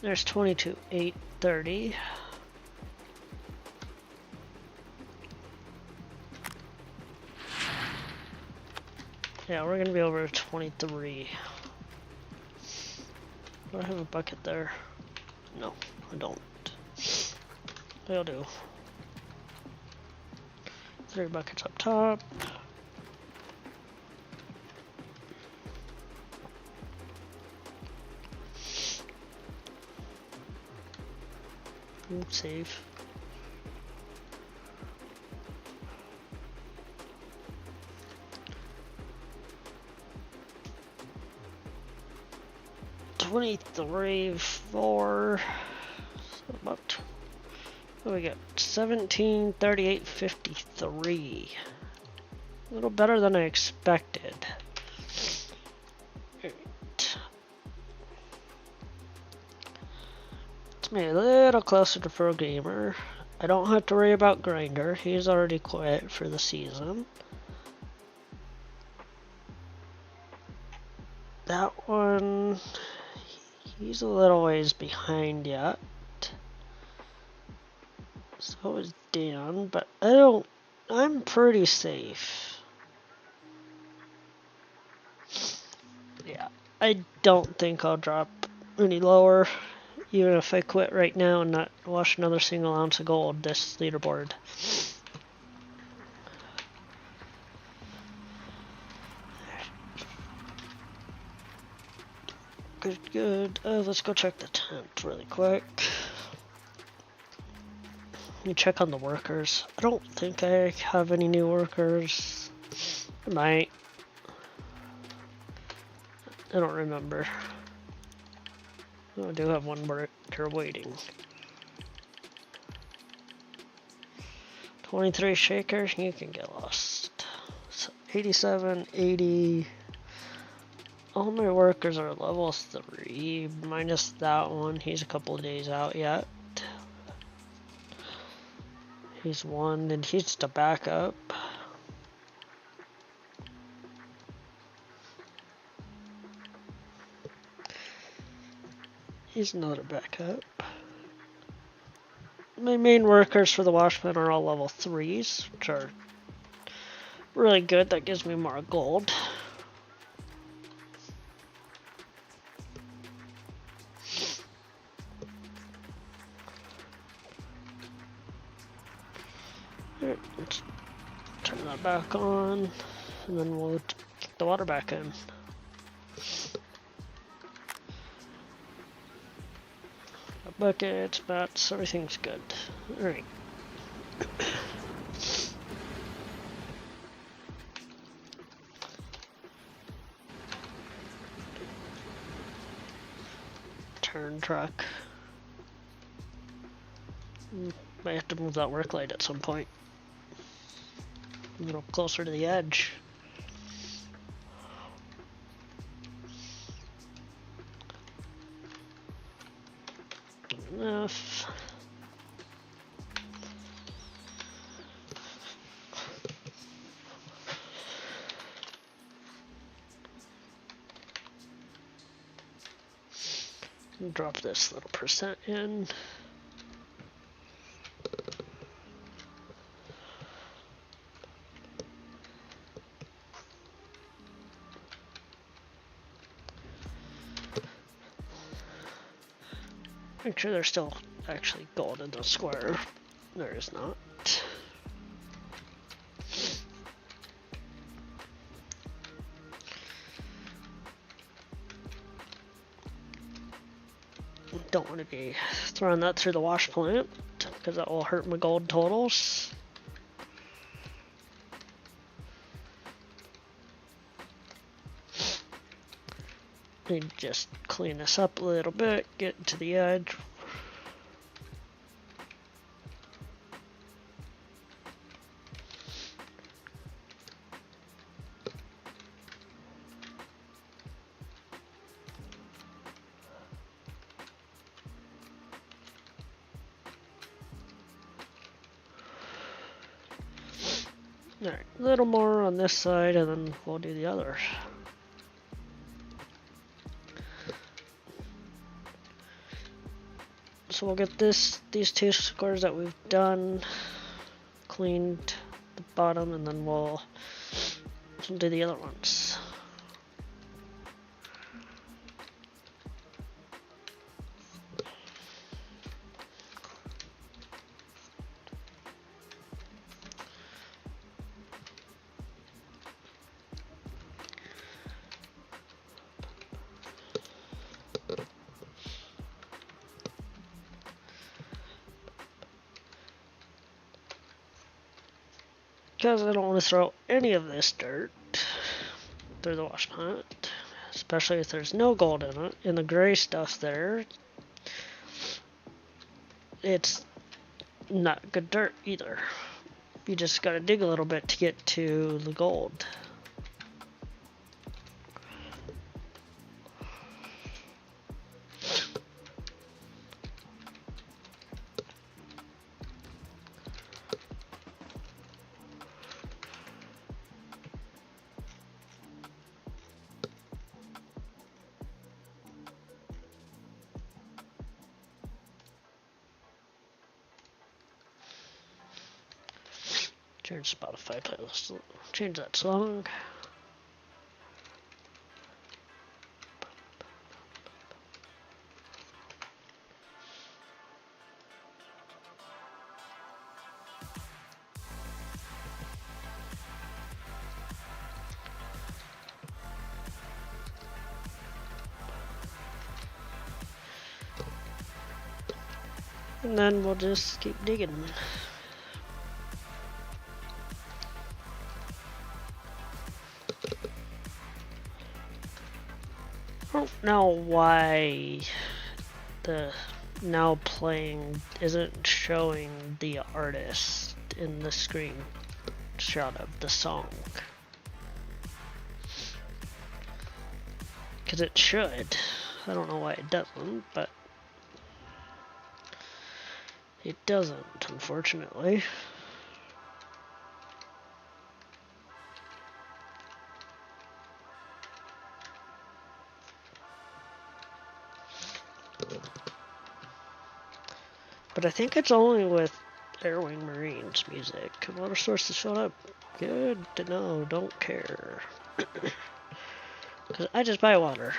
[SPEAKER 2] There's 22,830. Yeah, we're gonna be over 23. Do I have a bucket there? No, I don't. I'll do. 3 buckets up top. Save. $23, 4. So about. What do we got? 17, 38, 53. A little better than I expected. Alright. It's me a little closer to Pro Gamer. I don't have to worry about Grinder. He's already quit for the season. That one, he's a little ways behind yet. So is Dan, but I'm pretty safe. Yeah, I don't think I'll drop any lower, even if I quit right now and not wash another single ounce of gold this leaderboard. Good, good. Let's go check the tent really quick. Let me check on the workers. I don't think I have any new workers. I might. I don't remember. Oh, I do have one worker waiting. 23 shaker, you can get lost. So 87, 80. All my workers are level 3, minus that one. He's a couple of days out yet. He's 1, and he's the backup. He's not a backup. My main workers for the washman are all level 3s, which are really good. That gives me more gold. Alright, let's turn that back on, and then we'll kick the water back in. Buckets, mats, everything's good. Alright. Turn truck. Might have to move that work light at some point. A little closer to the edge. Enough. Drop this little percent in. Make sure there's still actually gold in the square. There is not. Don't want to be throwing that through the wash plant because that will hurt my gold totals. Need to just clean this up a little bit, get to the edge. Alright, a little more on this side and then we'll do the other. So we'll get these 2 squares that we've done cleaned the bottom, and then we'll do the other ones. Because I don't want to throw any of this dirt through the wash plant, especially if there's no gold in it. And the gray stuff there, it's not good dirt either. You just gotta dig a little bit to get to the gold. Change Spotify playlist. Change that song. And then we'll just keep digging. I don't know why the now playing isn't showing the artist in the screenshot of the song. Because it should. I don't know why it doesn't, but it doesn't, unfortunately. But I think it's only with Airwing Marine's music. Water sources showed up. Good to know, don't care. Because I just buy water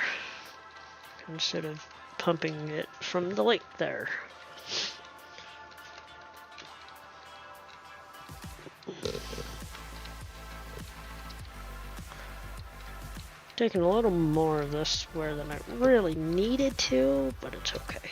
[SPEAKER 2] instead of pumping it from the lake there. Taking a little more of this where than I really needed to, but it's okay.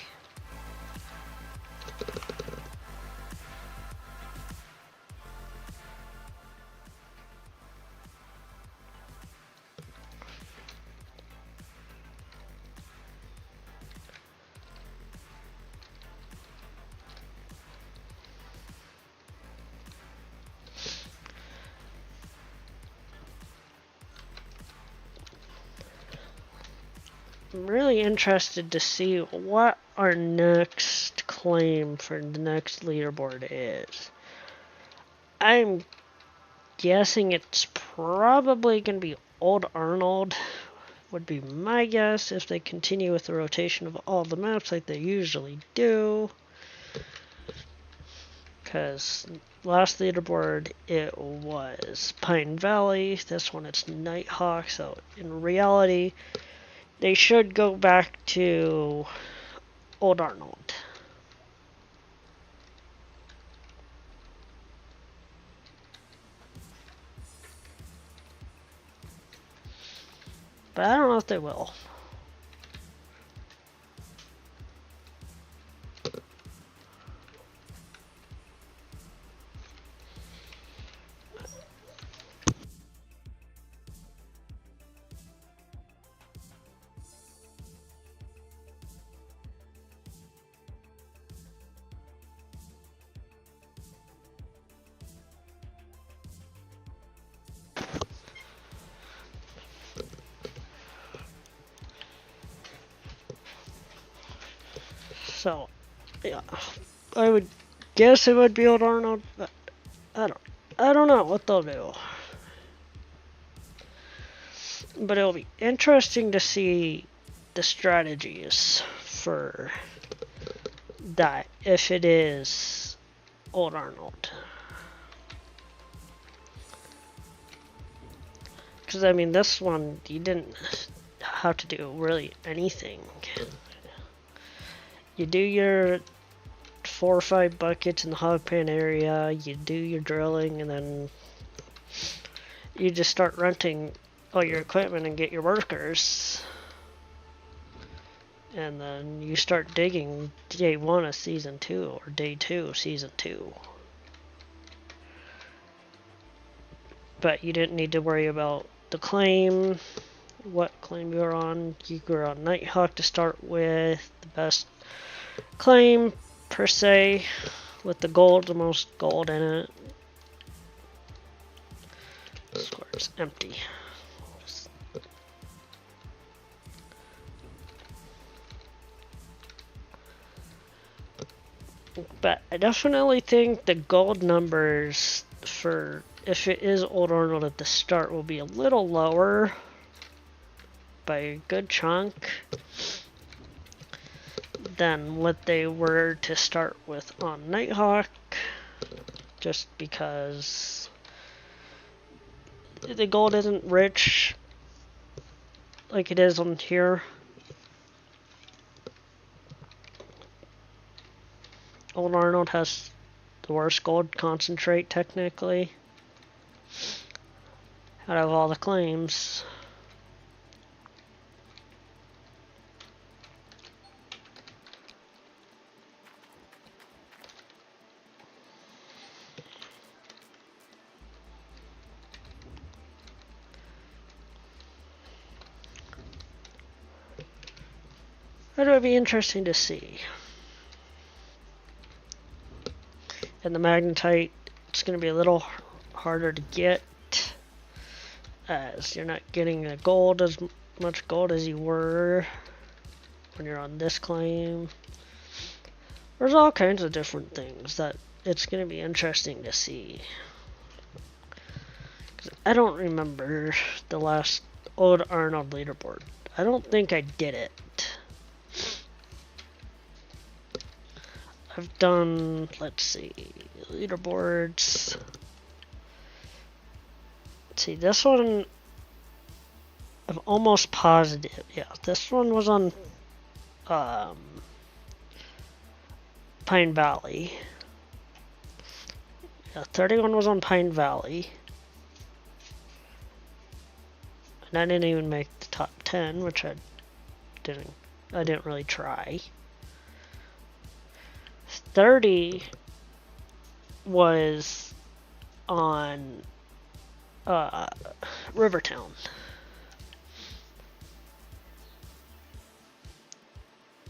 [SPEAKER 2] I'm really interested to see what our next claim for the next leaderboard is. I'm guessing it's probably going to be Old Arnold, would be my guess if they continue with the rotation of all the maps like they usually do. Because last leaderboard it was Pine Valley, this one it's Nighthawk, so in reality they should go back to Old Arnold. But I don't know if they will. So, yeah, I would guess it would be Old Arnold, but I don't know what they'll do. But it'll be interesting to see the strategies for that if it is Old Arnold. Because I mean, this one you didn't have to do really anything. You do your 4 or 5 buckets in the hog pen area, you do your drilling, and then you just start renting all your equipment and get your workers. And then you start digging day 1 of season 2 or day 2 of season 2. but you didn't need to worry about the claim, what claim you were on. You were on Nighthawk to start with, the best claim per se, with the gold, the most gold in it. Square's empty. But I definitely think the gold numbers for, if it is Old Arnold at the start, will be a little lower by a good chunk than what they were to start with on Nighthawk, just because the gold isn't rich like it is on here. Old Arnold has the worst gold concentrate technically out of all the claims. That would be interesting to see. And the magnetite, it's going to be a little harder to get, as you're not getting the gold, as much gold as you were when you're on this claim. There's all kinds of different things that it's going to be interesting to see. 'Cause I don't remember the last Old Arnold leaderboard. I don't think I did it. I've done, let's see, leaderboards. Let's see, this one, I'm almost positive. Yeah, this one was on Pine Valley. Yeah, 31 was on Pine Valley. And I didn't even make the top 10, which I didn't really try. 30 was on Rivertown.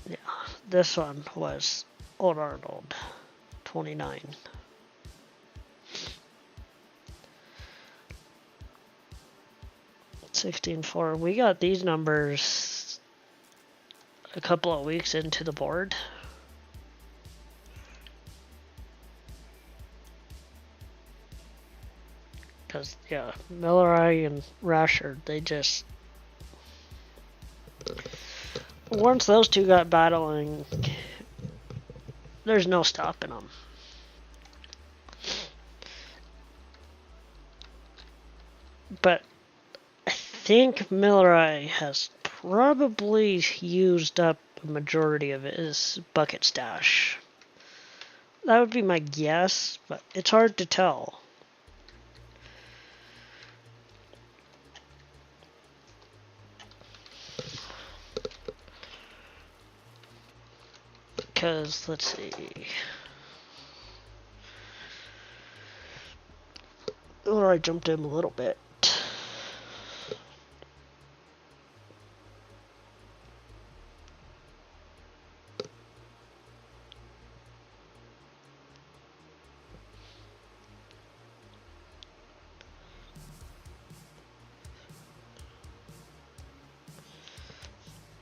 [SPEAKER 2] Yeah, this one was Old Arnold, 29. $16.4. We got these numbers a couple of weeks into the board. Because, yeah, Millerai and Rashard, they just... Once those two got battling, there's no stopping them. But I think Millerai has probably used up a majority of his bucket stash. That would be my guess, but it's hard to tell. Because, let's see. Or I jumped him a little bit.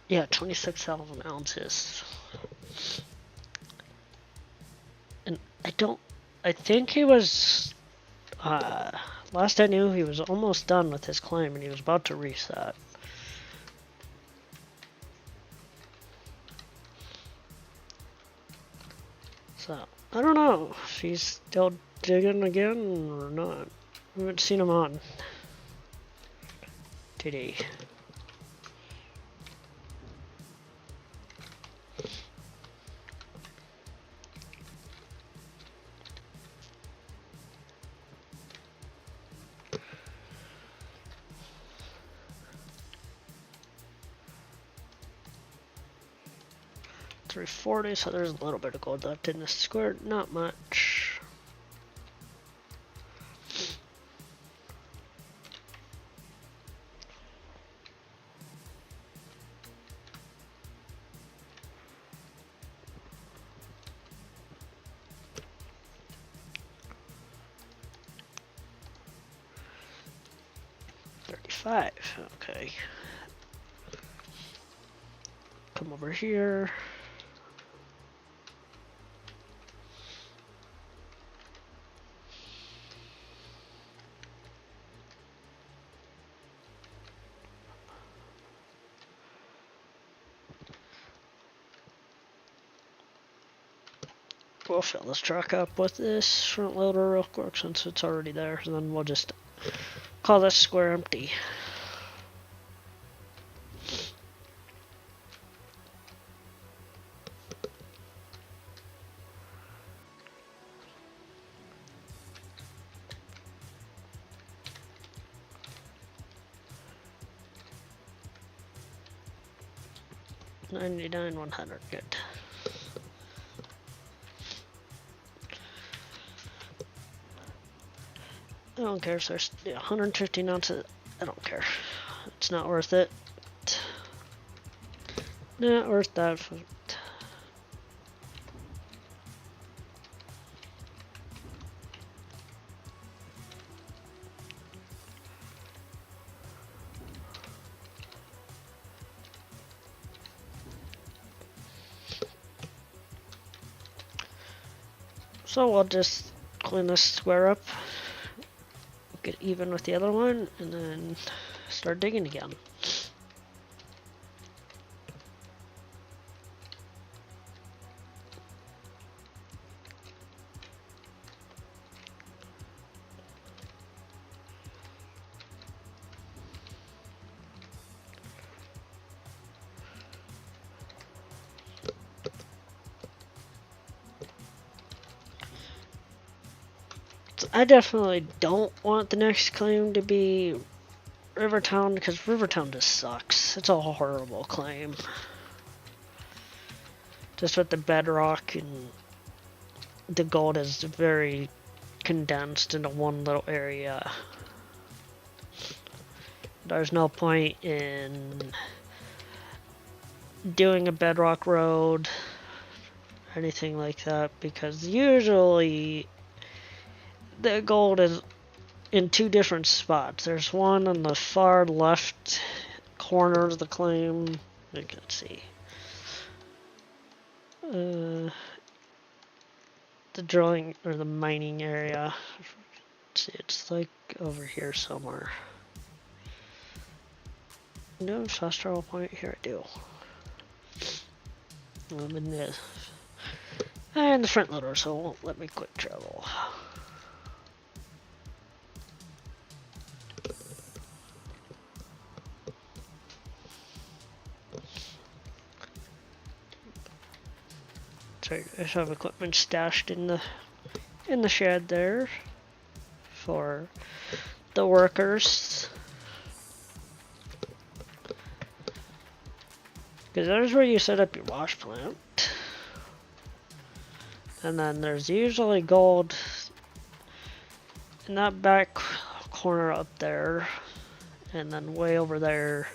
[SPEAKER 2] Yeah, 26,000 ounces. And I think he was, last I knew he was almost done with his claim and he was about to reset. So, I don't know if he's still digging again or not. I haven't seen him on today. $340, so there's a little bit of gold left in the square, not much. 5. Okay. Come over here. We'll fill this truck up with this front loader real quick since it's already there, and then we'll just call this square empty. $99, $100, good. I don't care if there's 115 ounces. I don't care. It's not worth it. Not worth that. So we'll just clean this square up, get even with the other one, and then start digging again. I definitely don't want the next claim to be Rivertown, because Rivertown just sucks. It's a horrible claim. Just with the bedrock, and the gold is very condensed into one little area. There's no point in doing a bedrock road, anything like that, because usually the gold is in 2 different spots. There's one on the far left corner of the claim. Let's see. The drilling or the mining area. Let's see, it's like over here somewhere. No fast travel point here. I do. I'm in this. And the front loader, so it won't let me quick travel. So I just have equipment stashed in the shed there for the workers. Because there's where you set up your wash plant. And then there's usually gold in that back corner up there. And then way over there,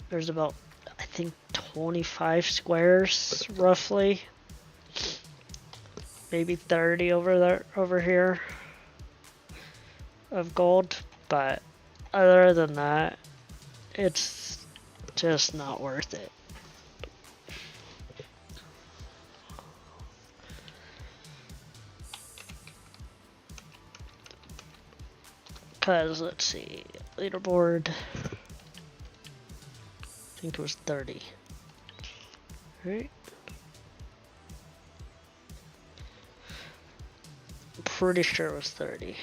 [SPEAKER 2] there's about, I think, 25 squares, roughly. Maybe 30 over here of gold. But other than that, it's just not worth it. Because, let's see, leaderboard, I think it was 30. Right? I'm pretty sure it was 30.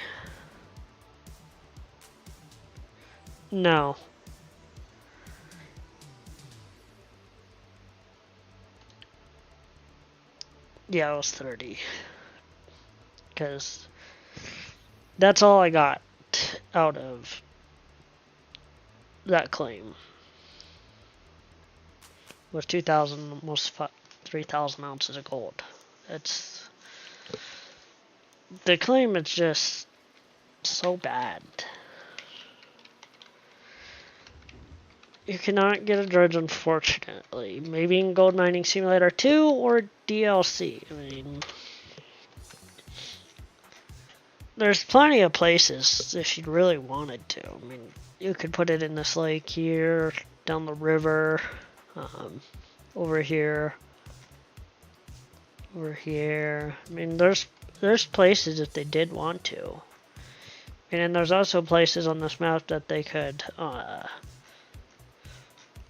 [SPEAKER 2] No. Yeah, it was 30. Because that's all I got out of that claim. Was 2,000, almost 3,000 ounces of gold. It's, the claim is just so bad. You cannot get a dredge, unfortunately. Maybe in Gold Mining Simulator 2 or DLC. I mean, there's plenty of places if you really wanted to. I mean, you could put it in this lake here, down the river, over here, over here. I mean, there's places if they did want to. And there's also places on this map that they could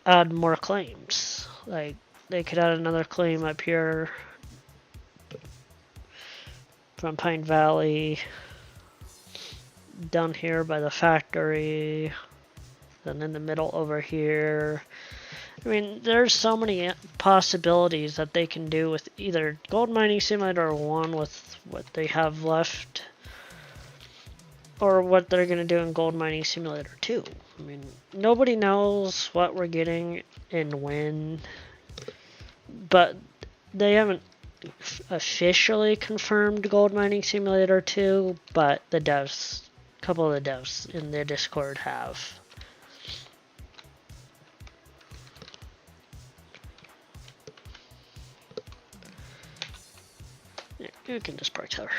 [SPEAKER 2] add more claims. Like, they could add another claim up here from Pine Valley, down here by the factory, then in the middle over here. I mean, there's so many possibilities that they can do with either Gold Mining Simulator 1 with what they have left, or what they're going to do in Gold Mining Simulator 2. I mean, nobody knows what we're getting and when, but they haven't officially confirmed Gold Mining Simulator 2, but the devs, a couple of the devs in their Discord have. Yeah, you can just park there.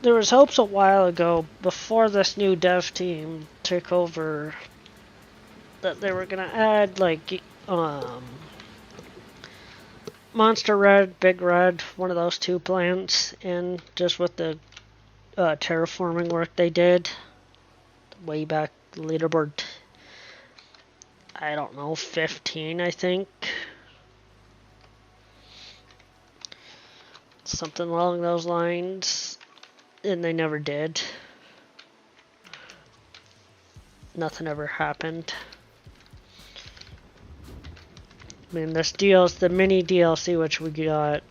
[SPEAKER 2] There was hopes a while ago, before this new dev team took over, that they were gonna add like Monster Red, Big Red, one of those two plants, in just with the terraforming work they did way back leaderboard. I don't know, 15, I think. Something along those lines. And they never did. Nothing ever happened. I mean, this the mini DLC which we got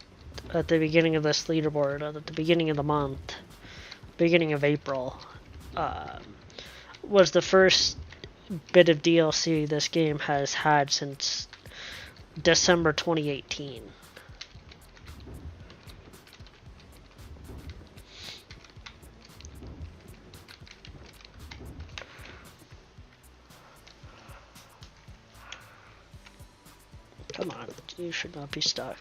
[SPEAKER 2] at the beginning of this leaderboard, at the beginning of the month, beginning of April, was the first bit of DLC this game has had since December 2018. Come on, you should not be stuck.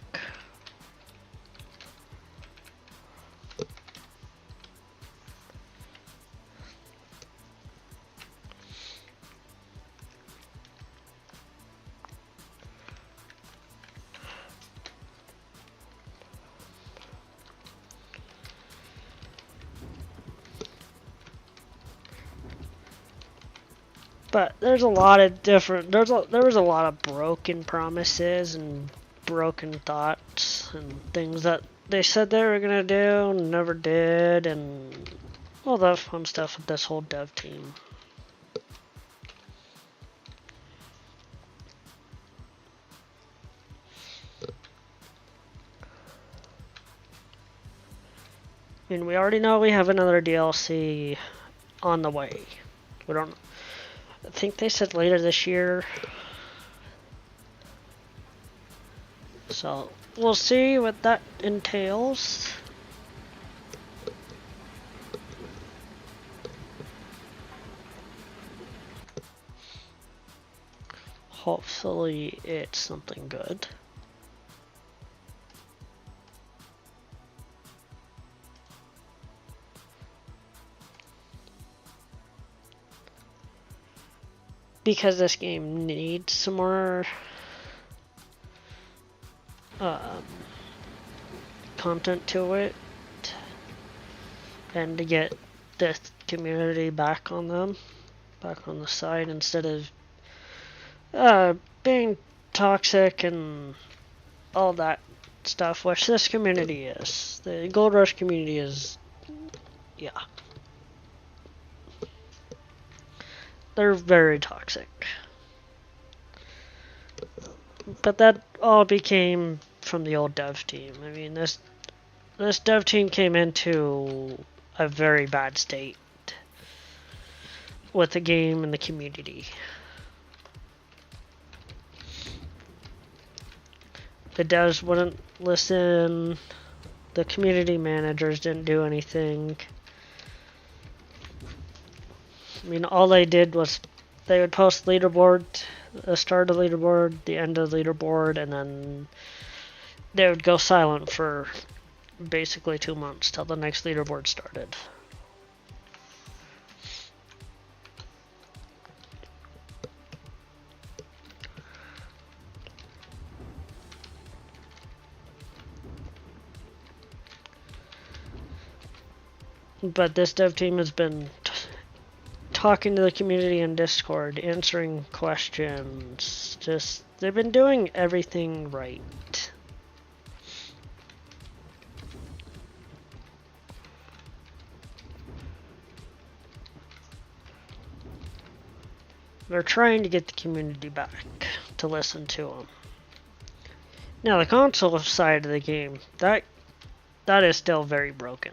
[SPEAKER 2] But there's a lot of different, there was a lot of broken promises and broken thoughts and things that they said they were gonna do and never did, and all that fun stuff with this whole dev team. And we already know we have another DLC on the way. We don't, I think they said later this year. So we'll see what that entails. Hopefully it's something good. Because this game needs some more content to it, and to get the community back on them, back on the side, instead of being toxic and all that stuff, which this community is. The Gold Rush community is, yeah. They're very toxic. But that all became from the old dev team. I mean, this dev team came into a very bad state with the game and the community. the devs wouldn't listen. The community managers didn't do anything. I mean, all they did was they would post leaderboard, the start of leaderboard, the end of leaderboard, and then they would go silent for basically 2 months till the next leaderboard started. But this dev team has been talking to the community in Discord, answering questions. Just, they've been doing everything right. They're trying to get the community back to listen to them. Now, the console side of the game, that is still very broken.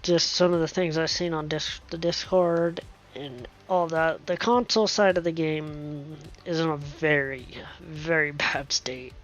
[SPEAKER 2] Just some of the things I've seen on the Discord and all that. The console side of the game is in a very, very bad state.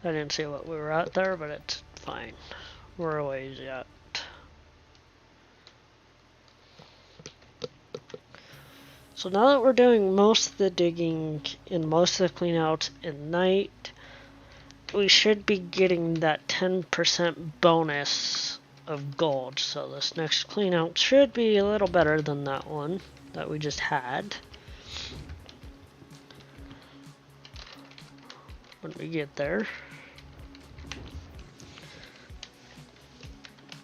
[SPEAKER 2] I didn't see what we were at there, but it's fine. We're a ways yet. So now that we're doing most of the digging and most of the cleanouts at night, we should be getting that 10% bonus of gold. So this next cleanout should be a little better than that one that we just had. When we get there.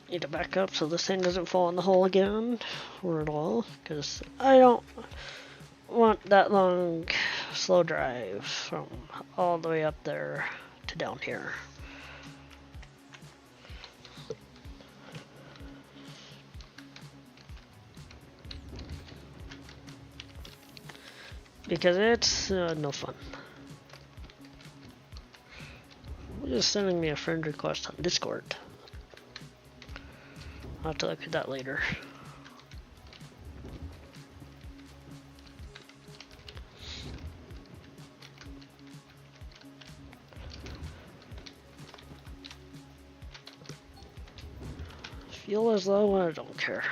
[SPEAKER 2] Need to back up so this thing doesn't fall in the hole again, or at all, because I don't want that long slow drive from all the way up there to down here. Because it's no fun. Just sending me a friend request on Discord. I'll have to look at that later. Fuel is low, I don't care.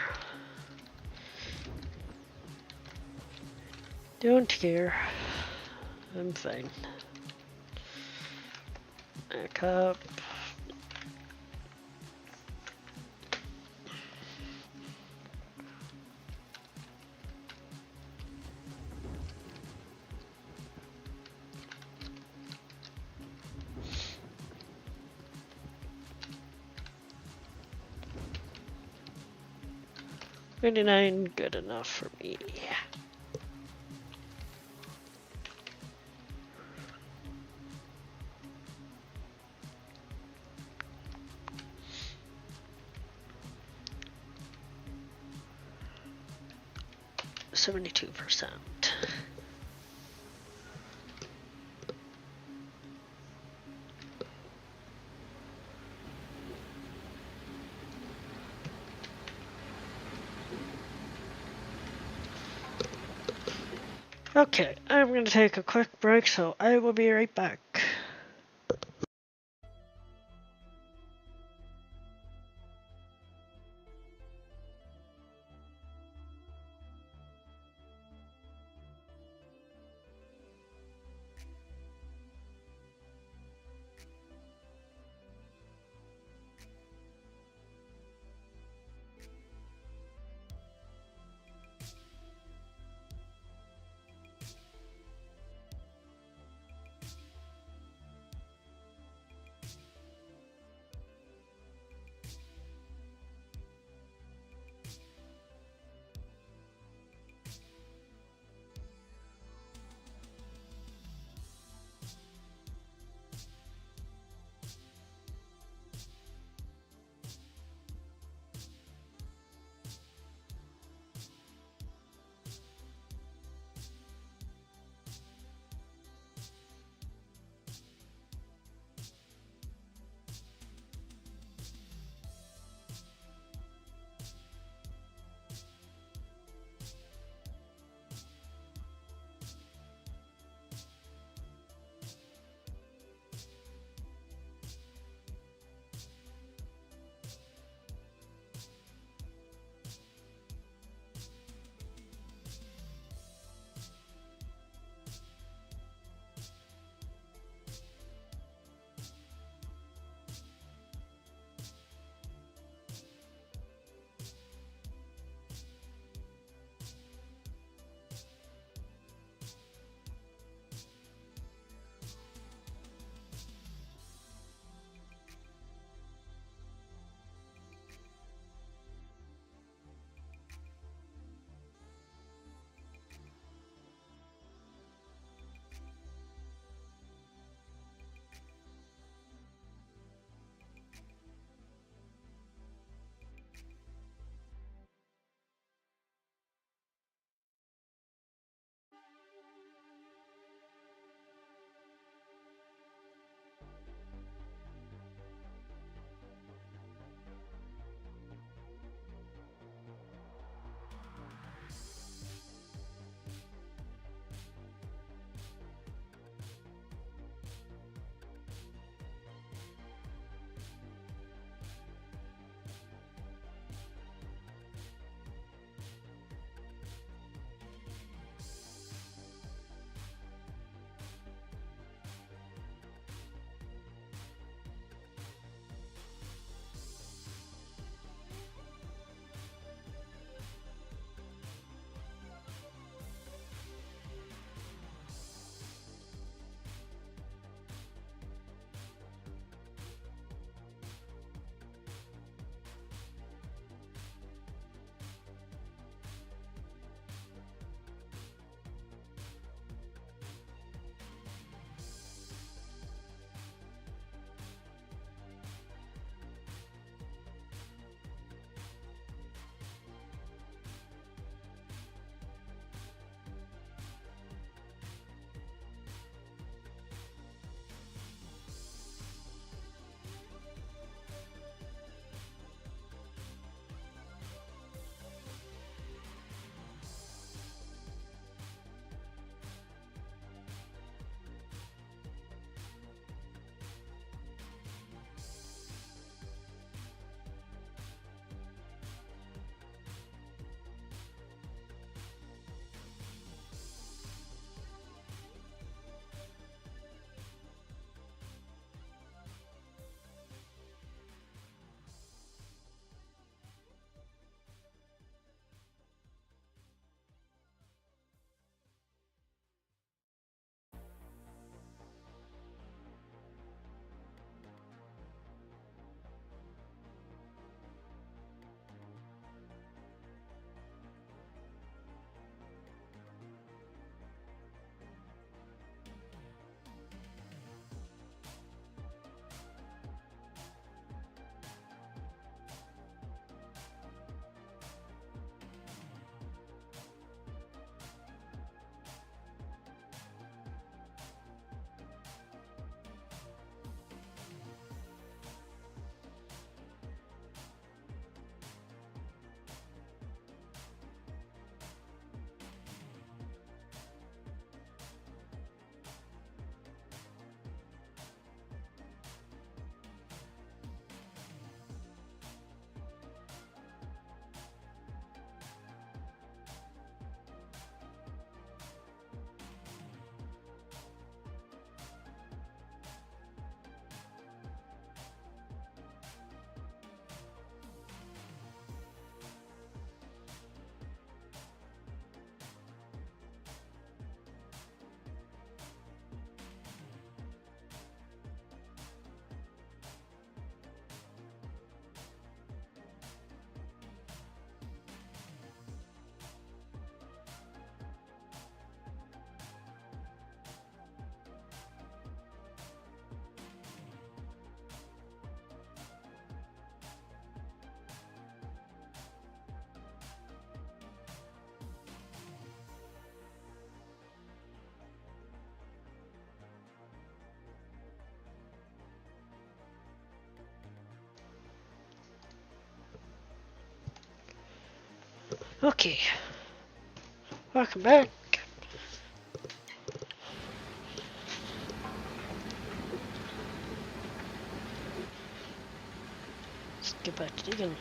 [SPEAKER 2] Don't care. I'm fine. Back up. $29, good enough for me. %. Okay, I'm going to take a quick break, so I will be right back. Okay, welcome back. Let's get back to digging.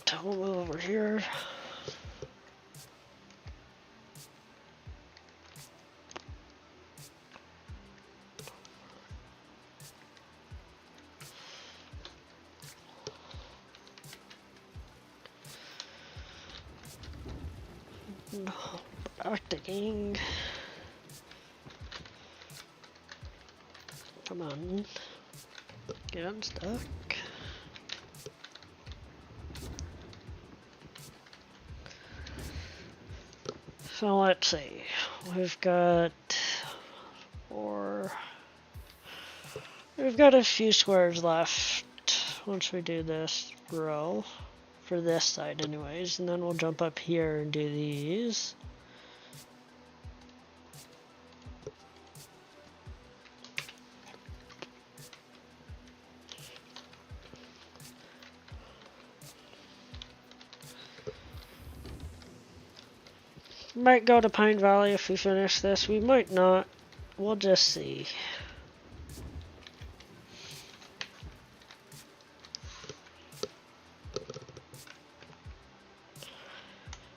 [SPEAKER 2] So we'll move over here. Back digging. Come on. Get unstuck. So let's see. We've got we've got a few squares left once we do this row. For this side anyways, and then we'll jump up here and do these. Might go to Pine Valley if we finish this. We might not. We'll just see.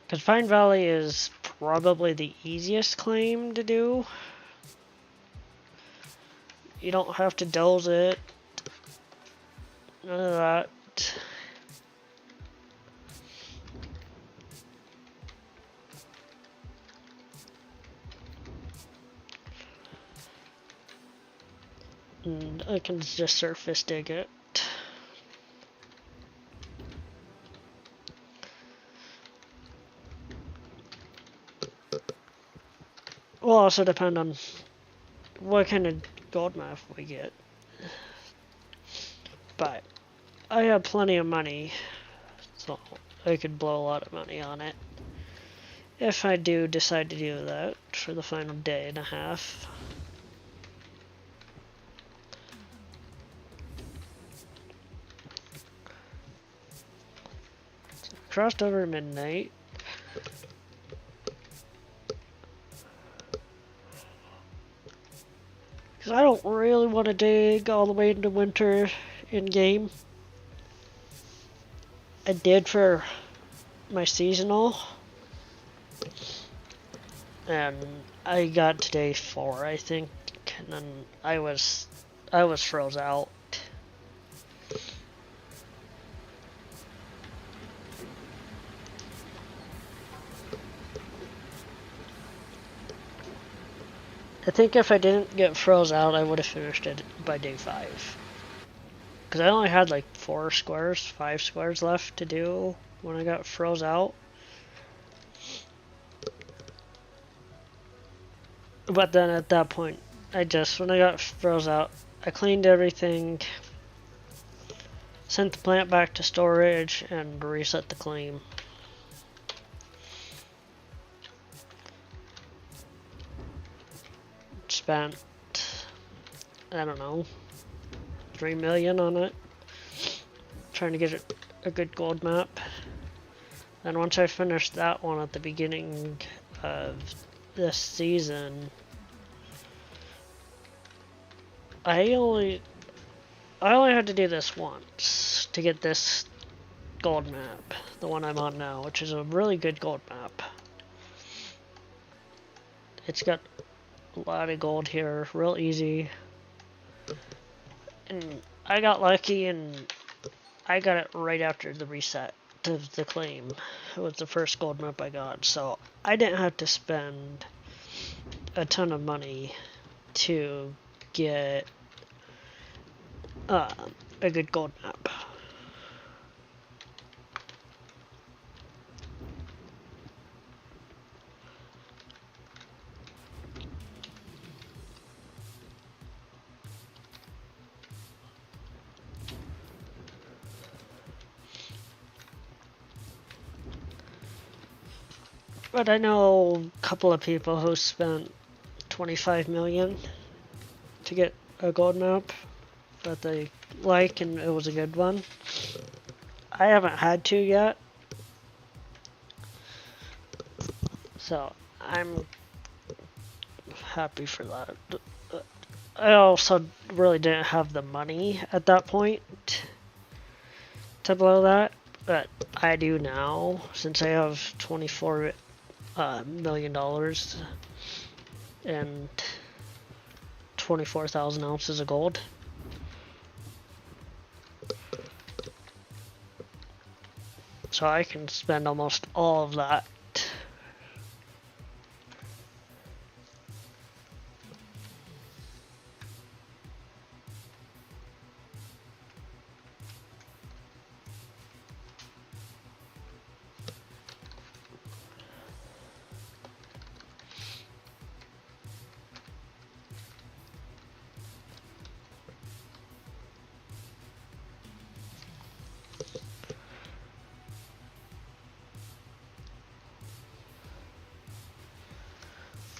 [SPEAKER 2] Because Pine Valley is probably the easiest claim to do. You don't have to doze it. None of that. And I can just surface dig it. Will also depend on what kind of gold map we get. But I have plenty of money, so I could blow a lot of money on it. If I do decide to do that for the final day and a half. So crossed over midnight. Because I don't really want to dig all the way into winter in game. I did for my seasonal. And I got to day 4, I think, and then I was froze out. I think if I didn't get froze out, I would have finished it by day 5. Because I only had like 5 squares left to do when I got froze out. But then at that point, when I got froze out, I cleaned everything, sent the plant back to storage, and reset the claim. Spent, I don't know, 3 million on it, trying to get it a good gold map. And once I finished that one at the beginning of this season, I only had to do this once to get this gold map, the one I'm on now, which is a really good gold map. It's got a lot of gold here, real easy. And I got lucky and I got it right after the reset of the claim. It was the first gold map I got, so I didn't have to spend a ton of money to get a good gold map. But I know a couple of people who spent 25 million to get a gold map that they like, and it was a good one. I haven't had to yet, so I'm happy for that. I also really didn't have the money at that point to blow that, but I do now since I have $24 million and 24,000 ounces of gold. So I can spend almost all of that.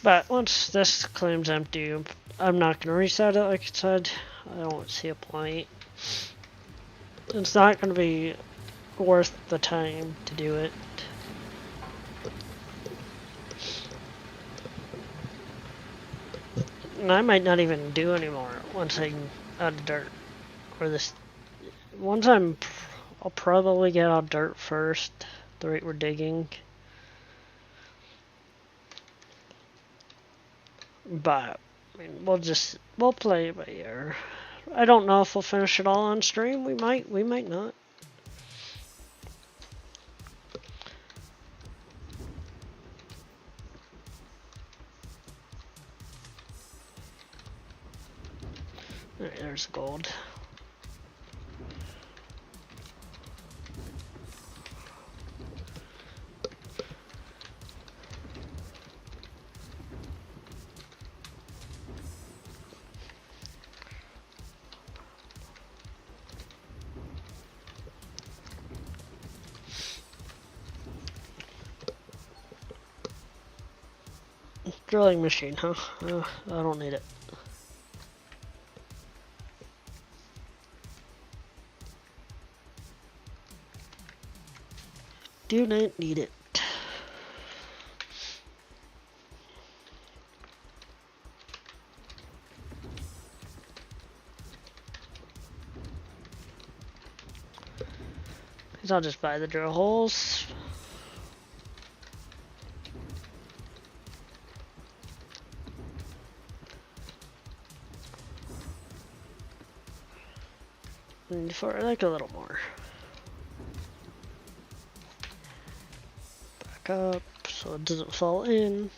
[SPEAKER 2] But once this claim's empty, I'm not going to reset it like I said. I don't see a point. It's not going to be worth the time to do it. And I might not even do anymore once I'm out of dirt. Or this, once I'll probably get out of dirt first, the rate we're digging. But, I mean, we'll play it by ear. I don't know if we'll finish it all on stream. We might not. Alright, there's gold. Drilling machine, huh? I don't need it. Do not need it. Because I'll just buy the drill holes. And for like a little more. Back up so it doesn't fall in.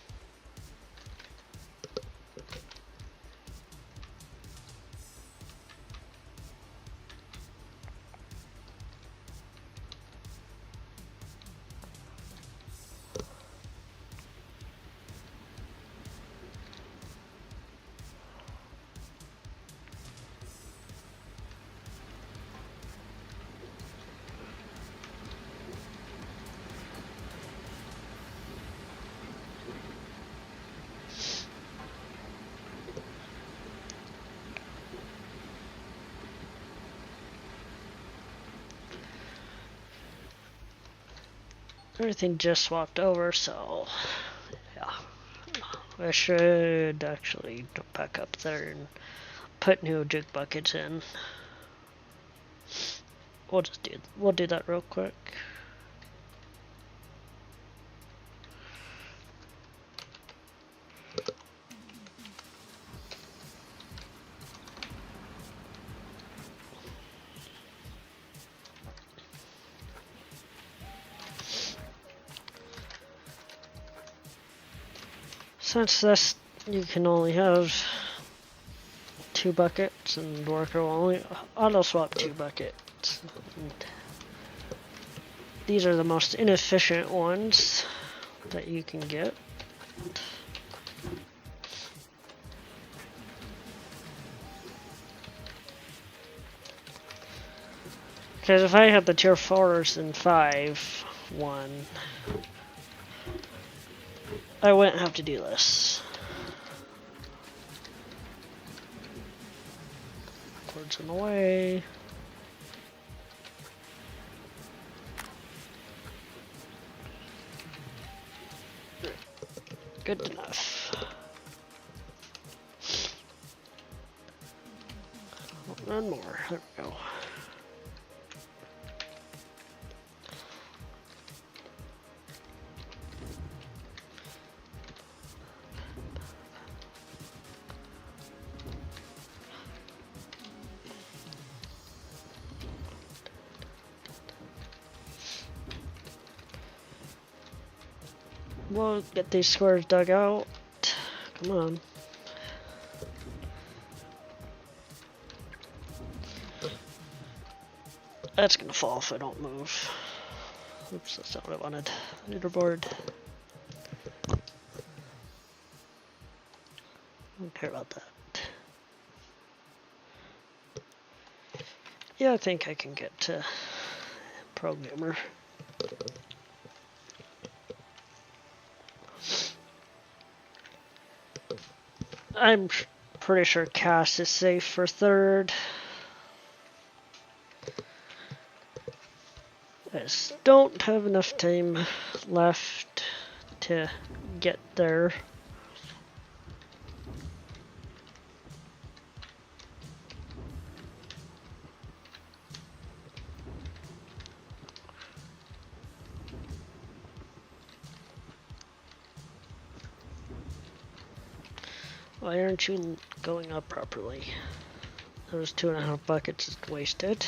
[SPEAKER 2] Everything just swapped over, so yeah. I should actually jump back up there and put new jig buckets in. We'll do that real quick. Since this, you can only have 2 buckets, and worker will only auto swap 2 buckets. And these are the most inefficient ones that you can get. Because if I had the tier 4s and 5, 1, I wouldn't have to do this. Cords in the way. Good enough. One more. There we go. We'll get these squares dug out. Come on. That's gonna fall if I don't move. Oops, that's not what I wanted. Leaderboard. Don't care about that. Yeah, I think I can get to programmer. I'm pretty sure Cass is safe for third. I just don't have enough time left to get there. Why aren't you going up properly? Those 2.5 buckets is wasted.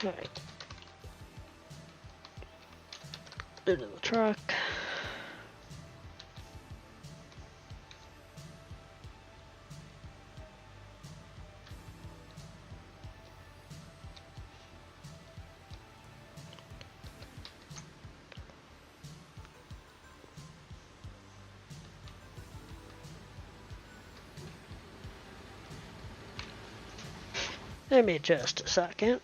[SPEAKER 2] Alright. Into the truck. Give me just a second.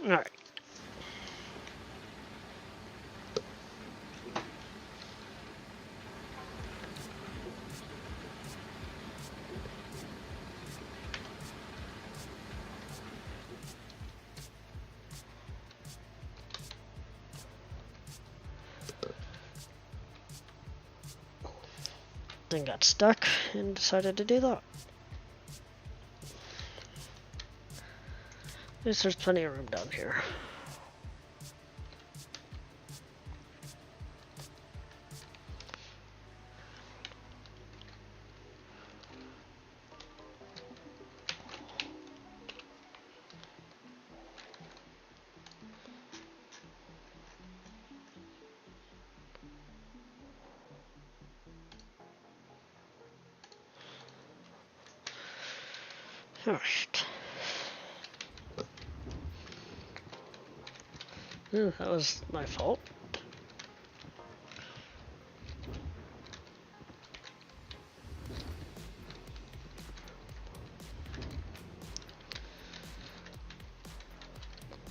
[SPEAKER 2] Alright. And got stuck and decided to do that. At least there's plenty of room down here. Alright. That was my fault.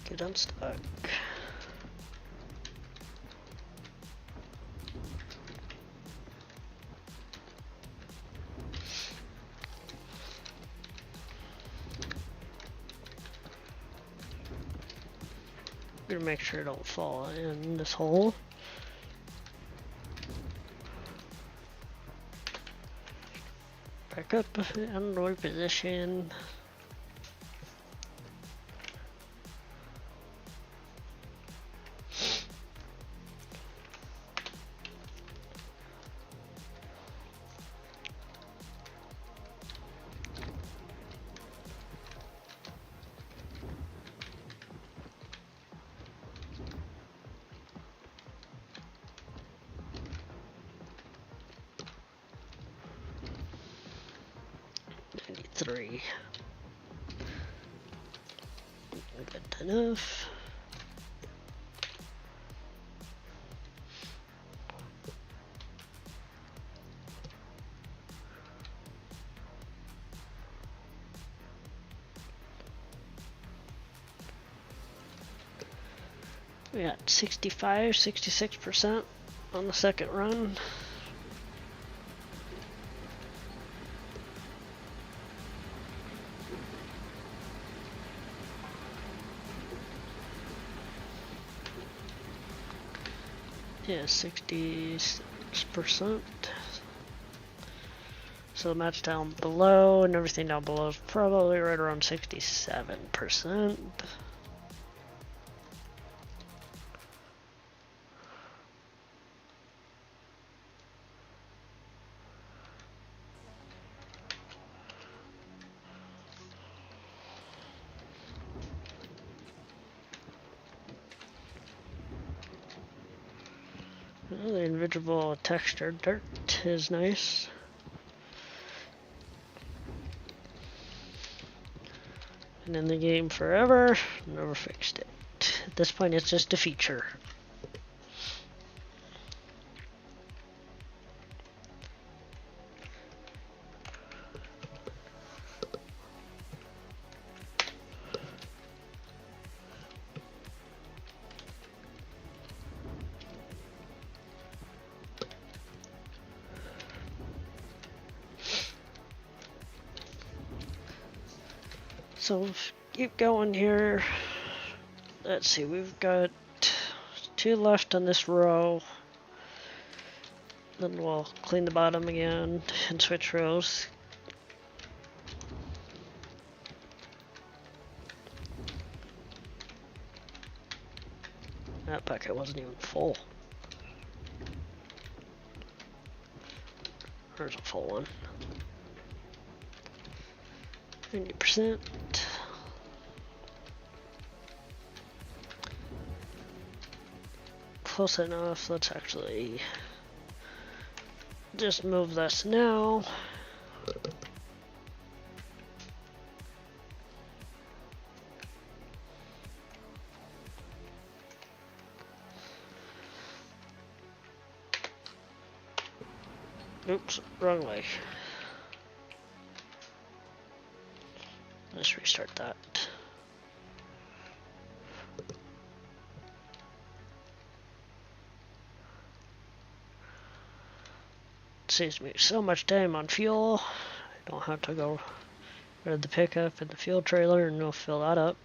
[SPEAKER 2] Get unstuck. gonna make sure I don't fall in this hole. Back up and reposition. Three. Good enough. We got 65, 66% on the second run. Yeah, 66%. So the match down below and everything down below is probably right around 67%. Well, the invisible textured dirt is nice. And in the game forever, never fixed it. At this point, it's just a feature. So keep going here. Let's see, we've got 2 left on this row. Then we'll clean the bottom again and switch rows. That bucket wasn't even full. There's a full one. 90%. Close enough. Let's actually just move this now. Oops, wrong way. Let's restart that. Saves me so much time on fuel. I don't have to go rid of the pickup and the fuel trailer and we'll fill that up.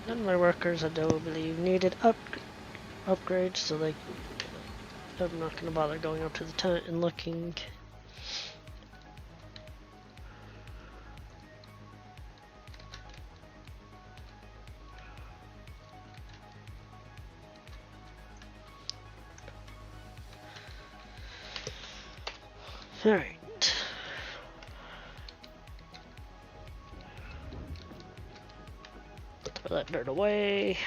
[SPEAKER 2] And my workers, I don't believe, needed upgrades, so I'm not going to bother going up to the tent and looking. Alright. Throw that dirt away.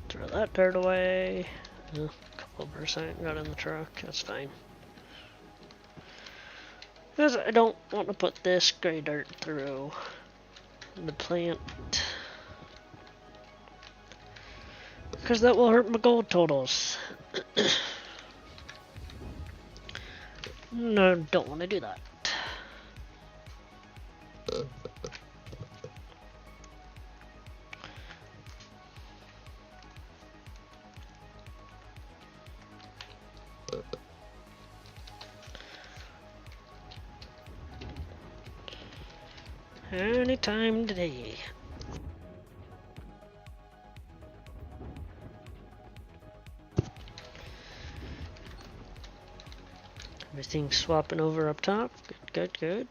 [SPEAKER 2] Throw that dirt away. A couple of percent got in the truck, that's fine. Because I don't want to put this gray dirt through the plant. Because that will hurt my gold totals. No, don't want to do that. Anytime today. Everything's swapping over up top. Good, good, good.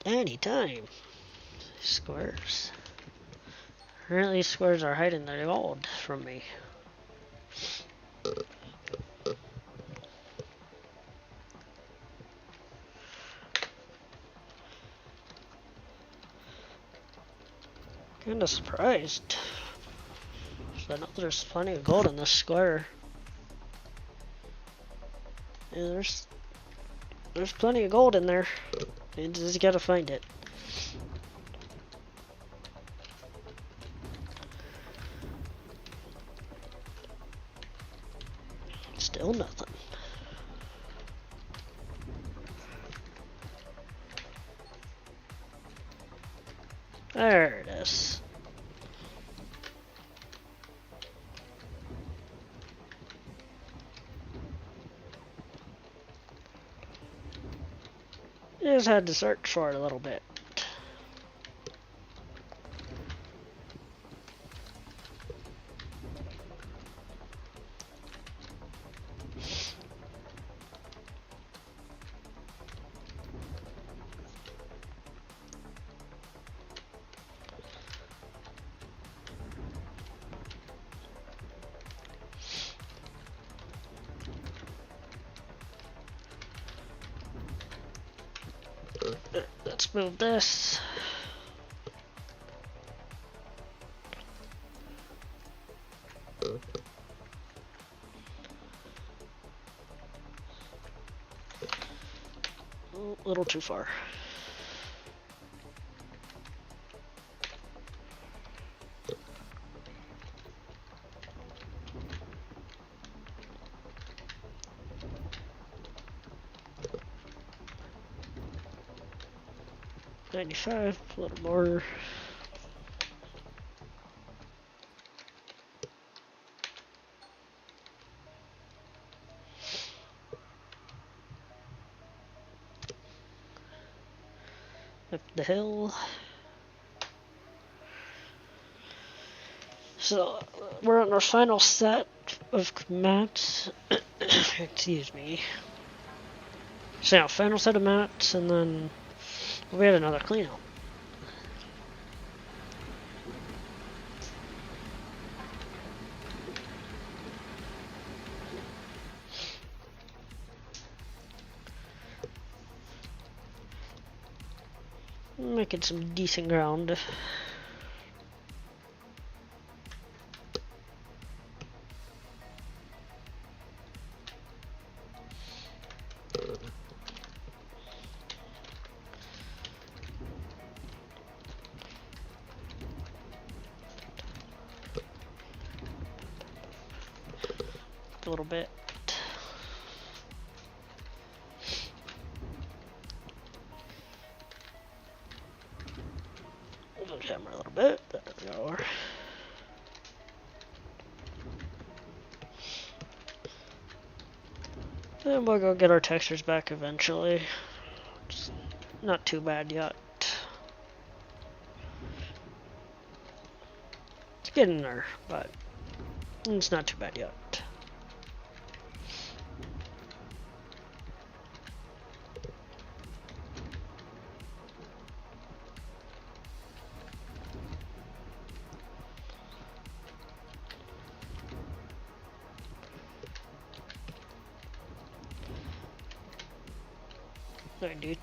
[SPEAKER 2] Anytime. Squares. Apparently these squares are hiding their gold from me. Kinda surprised. So I know there's plenty of gold in this square. Yeah, there's plenty of gold in there. You just gotta find it. Still nothing. There it is. Just had to search for it a little bit. Let's move this. A little too far. $95, a little more. Up the hill. So we're on our final set of mats. Excuse me. So yeah, final set of mats, and then we had another cleanup. Making some decent ground. A little bit. Move the camera a little bit. There we go. And we'll go get our textures back eventually. It's not too bad yet. It's getting there, but it's not too bad yet. I do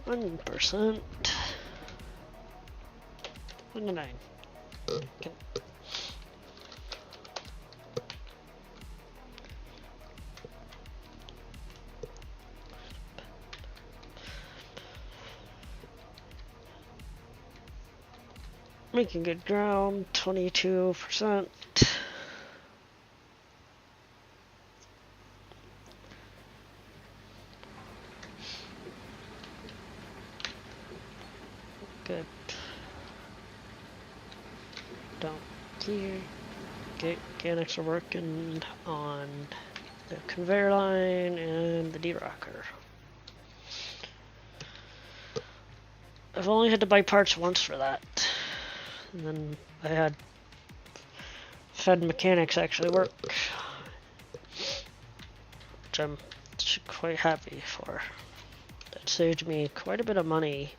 [SPEAKER 2] 1%. 29. Okay. Making good ground, 22%. Good. Don't clear. mechanics are working on the conveyor line and the D-rocker. I've only had to buy parts once for that. And then I had Fed mechanics actually work. Which I'm quite happy for. That saved me quite a bit of money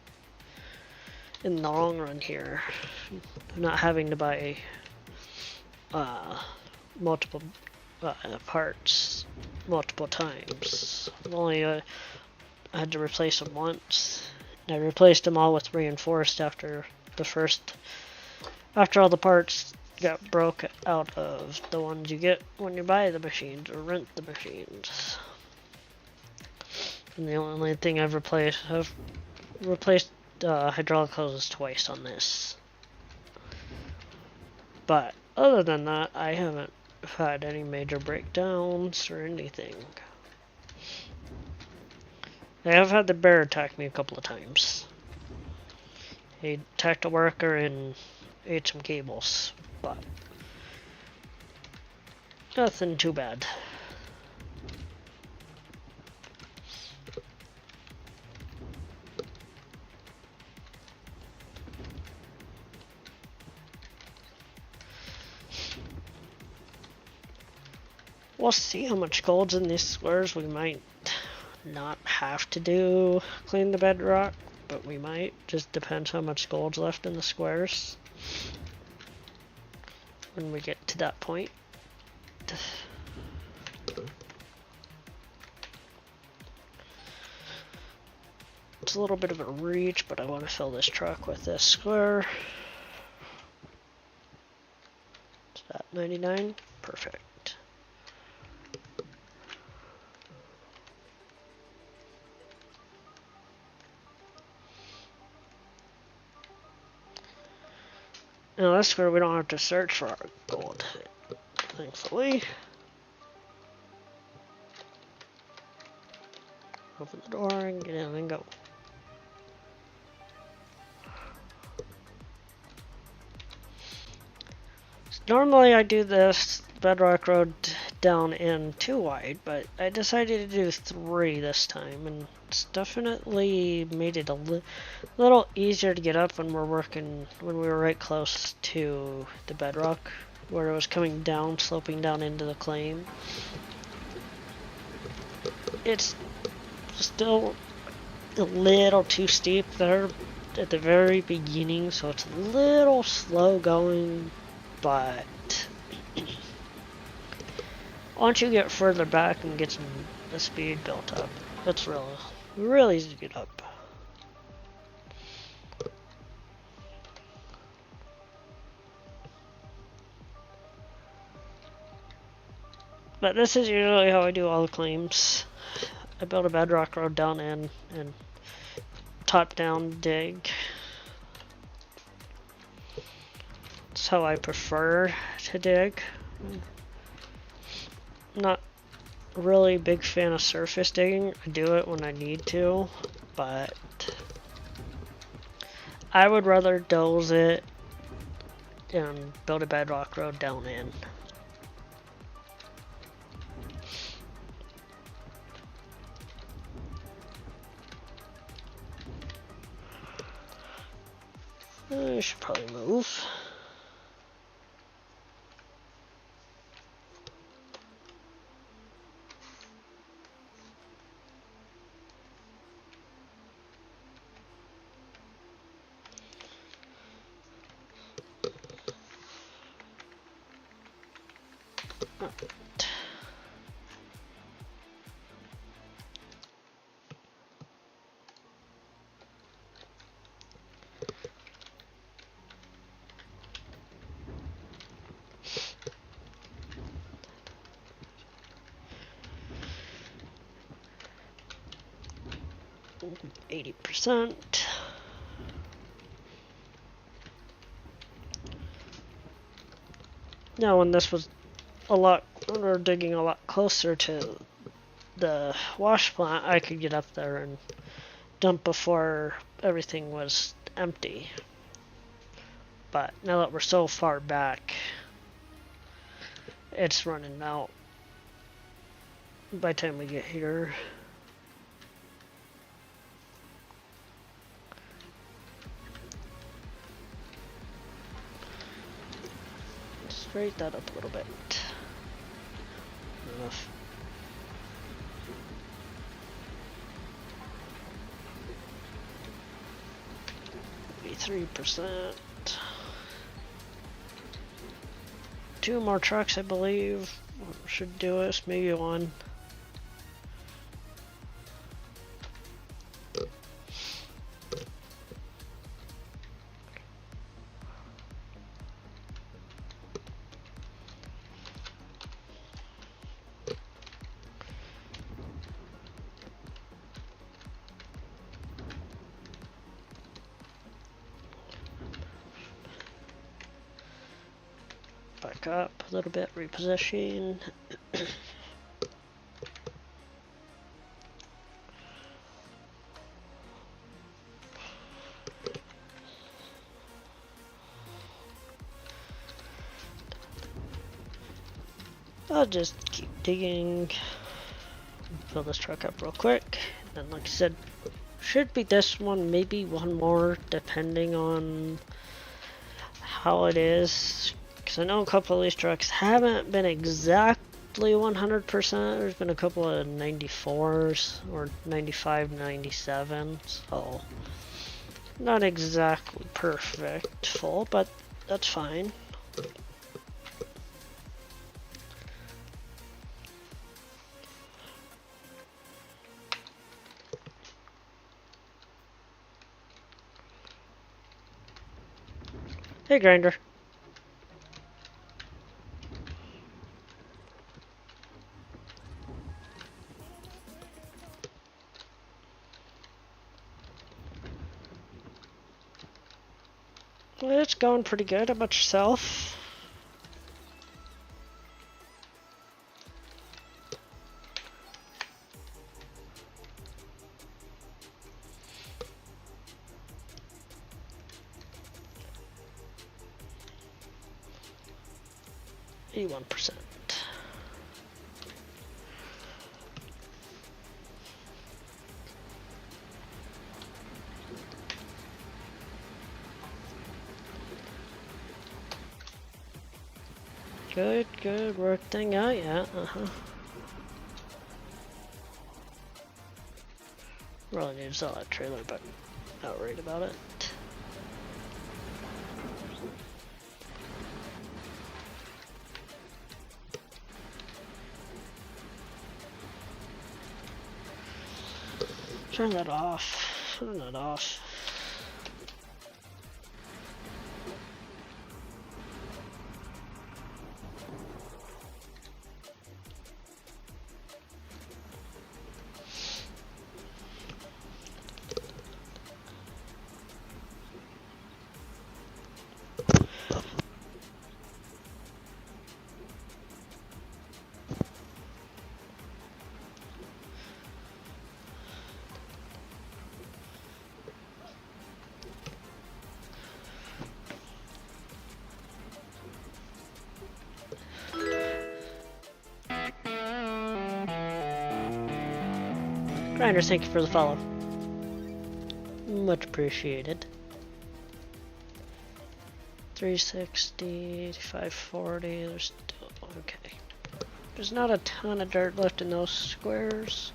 [SPEAKER 2] in the long run here. Not having to buy multiple parts multiple times. I had to replace them once. And I replaced them all with reinforced after all the parts got broke out of the ones you get when you buy the machines or rent the machines. And the only thing I've replaced hydraulic hoses twice on this. But other than that, I haven't had any major breakdowns or anything. I have had the bear attack me a couple of times. He attacked a worker and ate some cables, but nothing too bad. We'll see how much gold's in these squares. We might not have to clean the bedrock, but we might. Just depends how much gold's left in the squares when we get to that point. It's a little bit of a reach, but I want to fill this truck with this square. Is that 99? Perfect. Now that's where we don't have to search for our gold, thankfully. Open the door and get in and go. Normally I do this bedrock road down in 2 wide, but I decided to do 3 this time, and it's definitely made it a little easier to get up when we were right close to the bedrock, where it was coming down, sloping down into the claim. It's still a little too steep there at the very beginning, so it's a little slow going, but once you get further back and get the speed built up, it's really easy to get up. But this is usually how I do all the claims. I build a bedrock road down in and top down dig. That's how I prefer to dig. Not really big fan of surface digging. I do it when I need to, but I would rather doze it and build a bedrock road down in. I should probably move. Right. 80%. Now when this was when we were digging a lot closer to the wash plant, I could get up there and dump before everything was empty. But now that we're so far back, it's running out by the time we get here. Straighten that up a little bit. Enough. Maybe 3%. 2 more trucks, I believe, should do us. Maybe 1. Back up a little bit, reposition. I'll just keep digging. Fill this truck up real quick. And like I said, should be this one, maybe 1 more, depending on how it is. Because I know a couple of these trucks haven't been exactly 100%. There's been a couple of 94s or 95, 97. So not exactly perfect full, but that's fine. Hey, Grinder. Well, it's going pretty good. How about yourself? %. Good work thing out, yeah, Really need to sell that trailer, but not worried about it. Turn that off. Turn that off. Grinders, thank you for the follow. Much appreciated. 360, 540, there's still, okay. There's not a ton of dirt left in those squares.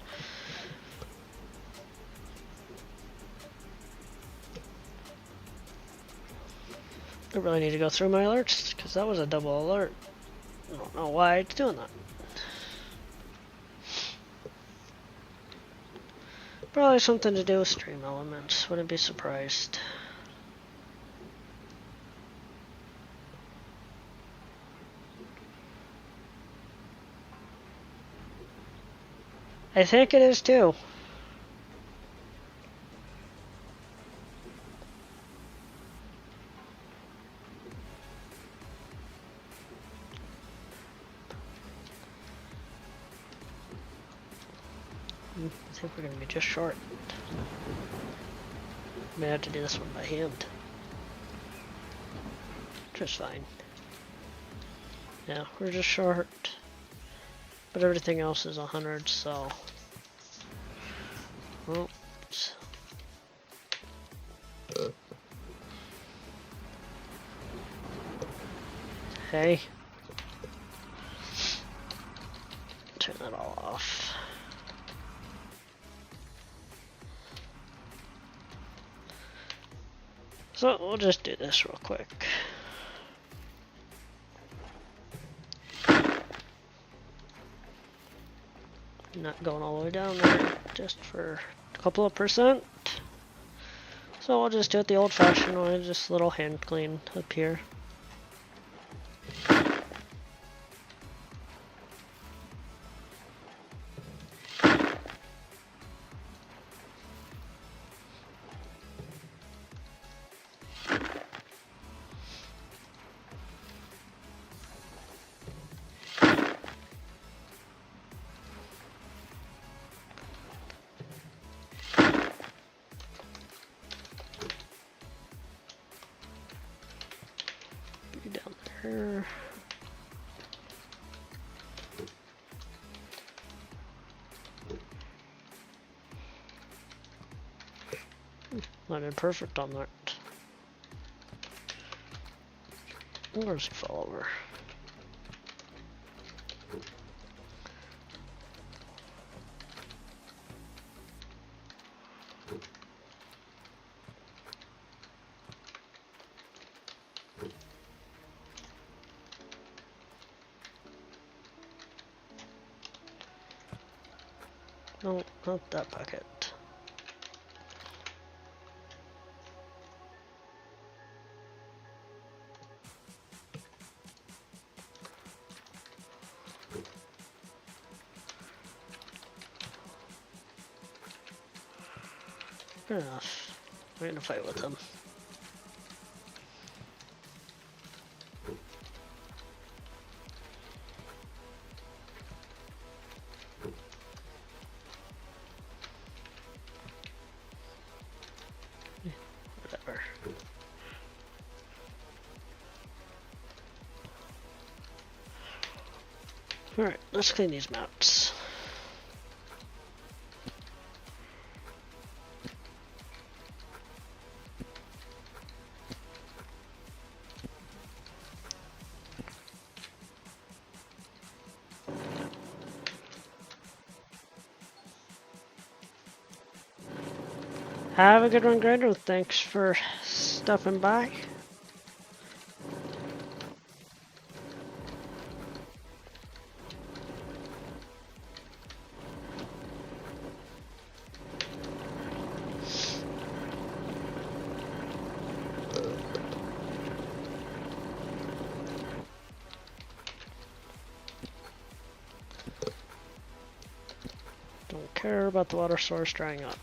[SPEAKER 2] I really need to go through my alerts, because that was a double alert. I don't know why it's doing that. Probably something to do with stream elements, wouldn't be surprised. I think it is too. I think we're going to be just short. May have to do this one by hand. Just fine. Yeah, we're just short. But everything else is 100, so... Oops. Hey. Turn that all off. So we'll just do this real quick. Not going all the way down there, just for a couple of percent. So we'll just do it the old-fashioned way, just a little hand clean up here. Down there. Landed perfect on that. Where's he fall over? No, not that bucket. Fair enough. We're gonna fight with him. Whatever. Alright, let's clean these maps. Have a good one, Grado. Thanks for stopping by. Don't care about the water source drying up.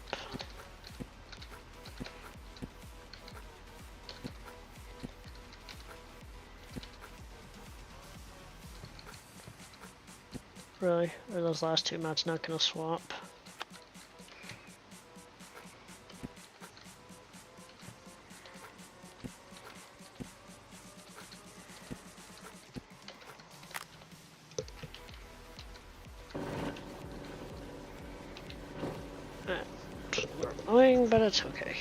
[SPEAKER 2] Really? Are those last two mats not gonna swap? We're annoying, but it's okay.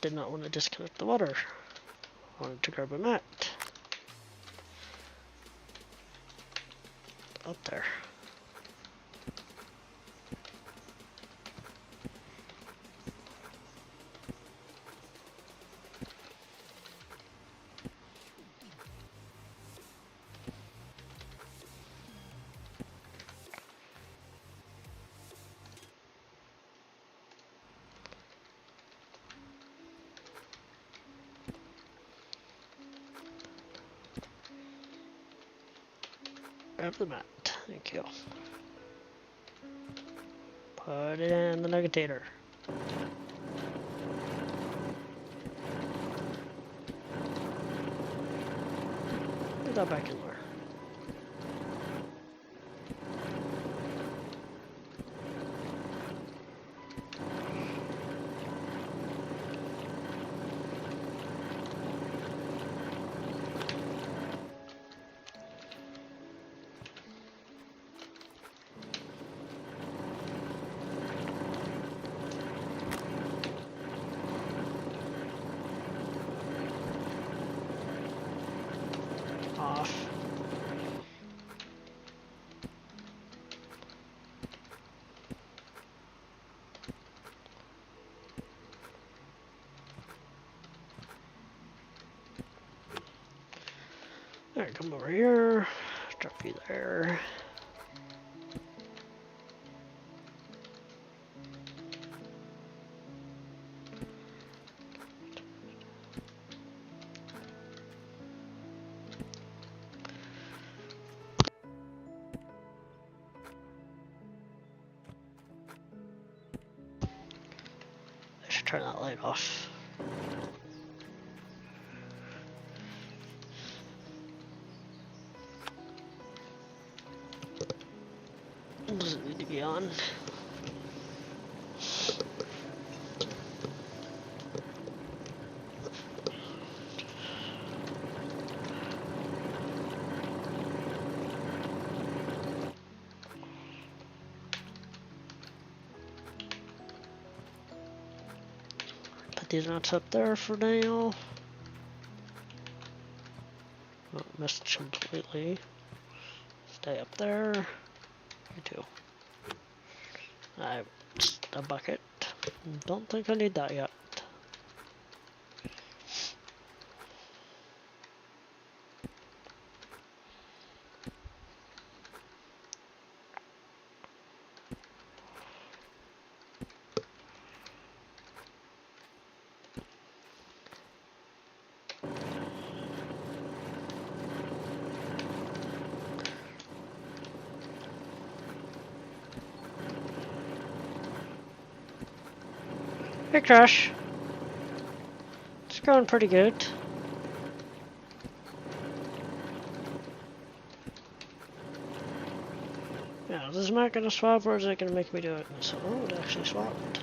[SPEAKER 2] Did not want to disconnect the water. Wanted to grab a mat. Up there. Grab the mat. Thank you. Put it in the negator. Put that back in there. Off. Alright, come over here. Drop you there. I should turn that light off. Doesn't need to be on. Put these nuts up there for now. Oh, missed completely. Stay up there. You too. A bucket. Don't think I need that yet. Hey Crash. It's going pretty good. Yeah, is this map gonna swap or is it gonna make me do it? So, oh, it actually swapped.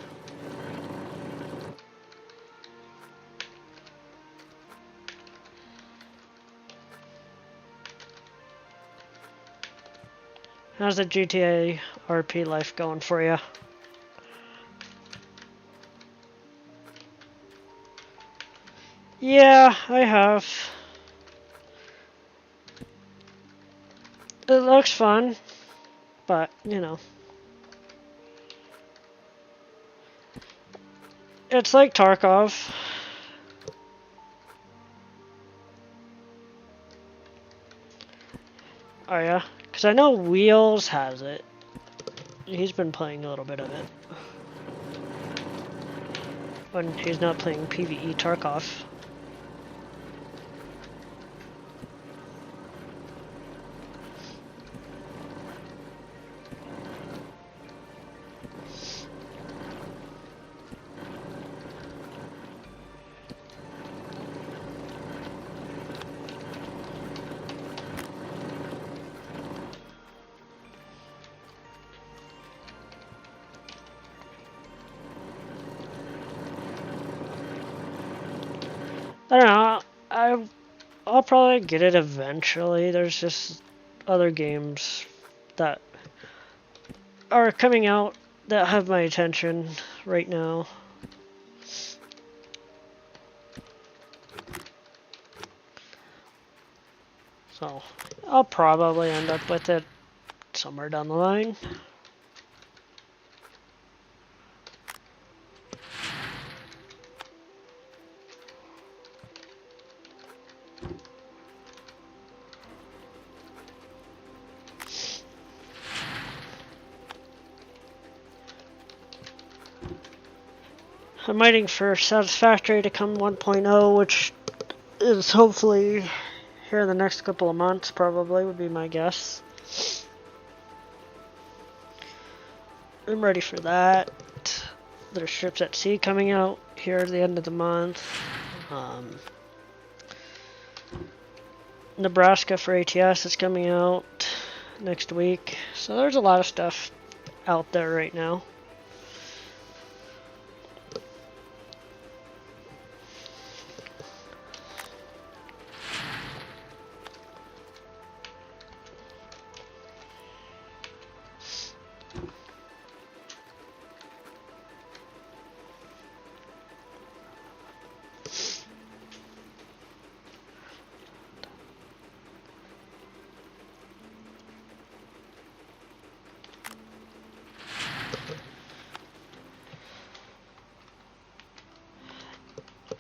[SPEAKER 2] How's the GTA RP life going for you? Yeah, I have. It looks fun, but, you know. It's like Tarkov. Oh yeah? Because I know Wheels has it. He's been playing a little bit of it. When he's not playing PvE Tarkov. I don't know, I'll probably get it eventually. There's just other games that are coming out that have my attention right now. So, I'll probably end up with it somewhere down the line. I'm waiting for Satisfactory to come 1.0, which is hopefully here in the next couple of months, probably, would be my guess. I'm ready for that. There's Ships at Sea coming out here at the end of the month. Nebraska for ATS is coming out next week. So there's a lot of stuff out there right now.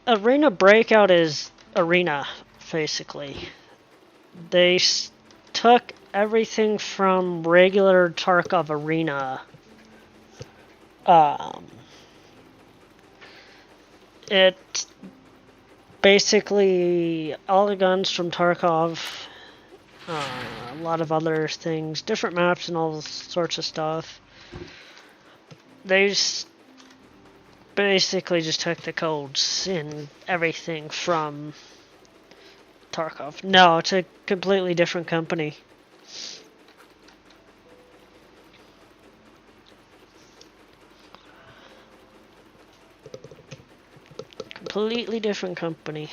[SPEAKER 2] Arena Breakout is Arena, basically. They took everything from regular Tarkov Arena. It basically all the guns from Tarkov, a lot of other things, different maps and all sorts of stuff. They basically just took the codes and everything from Tarkov. No, it's a completely different company. Completely different company.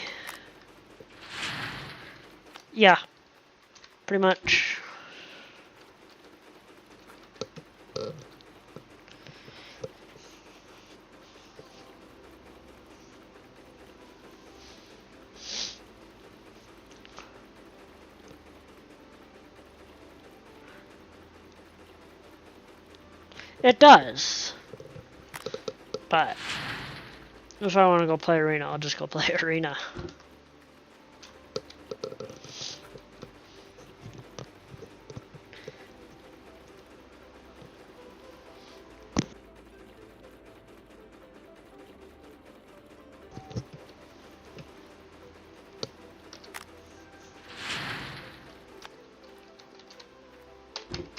[SPEAKER 2] Yeah, pretty much. It does. But if I want to go play Arena, I'll just go play Arena.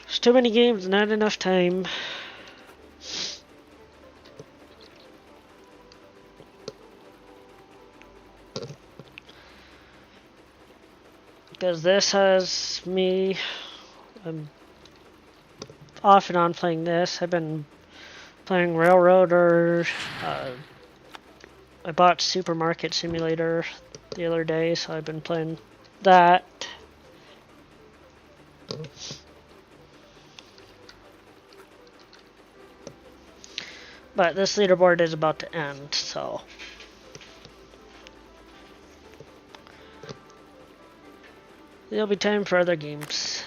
[SPEAKER 2] There's too many games, not enough time. Because this has me, I'm off and on playing this. I've been playing Railroader. I bought Supermarket Simulator the other day, so I've been playing that. But this leaderboard is about to end, so there'll be time for other games.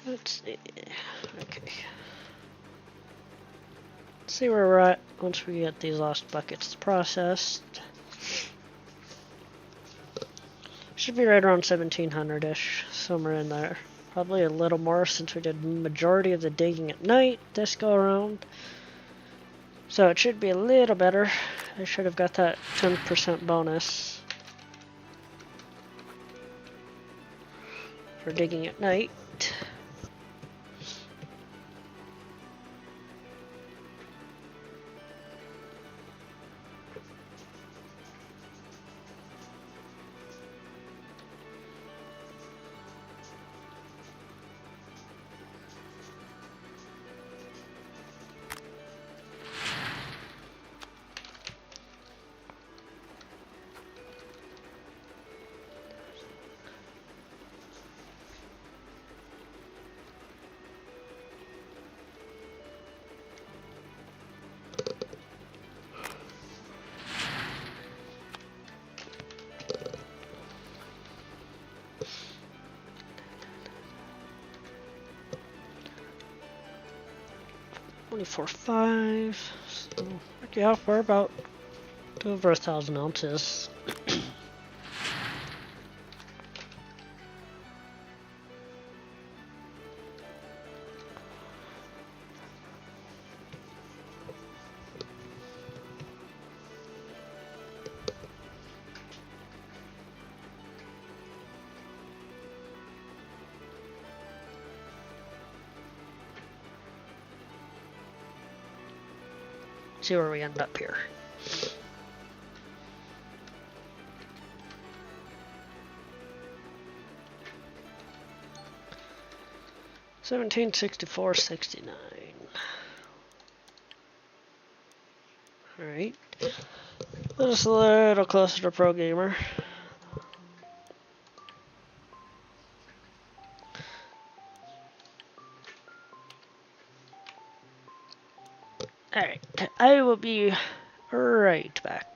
[SPEAKER 2] Let's see. Okay. Let's see where we're at once we get these last buckets processed. Should be right around 1700-ish, somewhere in there. Probably a little more since we did majority of the digging at night this go around. So it should be a little better. I should have got that 10% bonus for digging at night. 24.5. So, yeah, we're about over 1,000 ounces. See where we end up here. $1764.69. Alright. Just a little closer to Pro Gamer. Alright, I will be right back.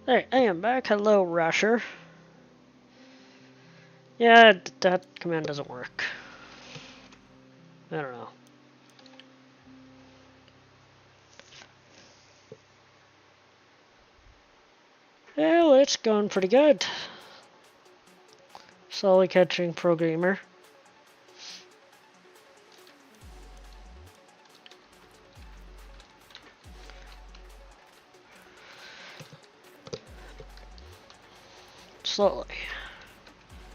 [SPEAKER 2] Alright, I am back. Hello, Rasher. Yeah, that command doesn't work. I don't know. Well, it's going pretty good. Slowly catching programmer. Slowly.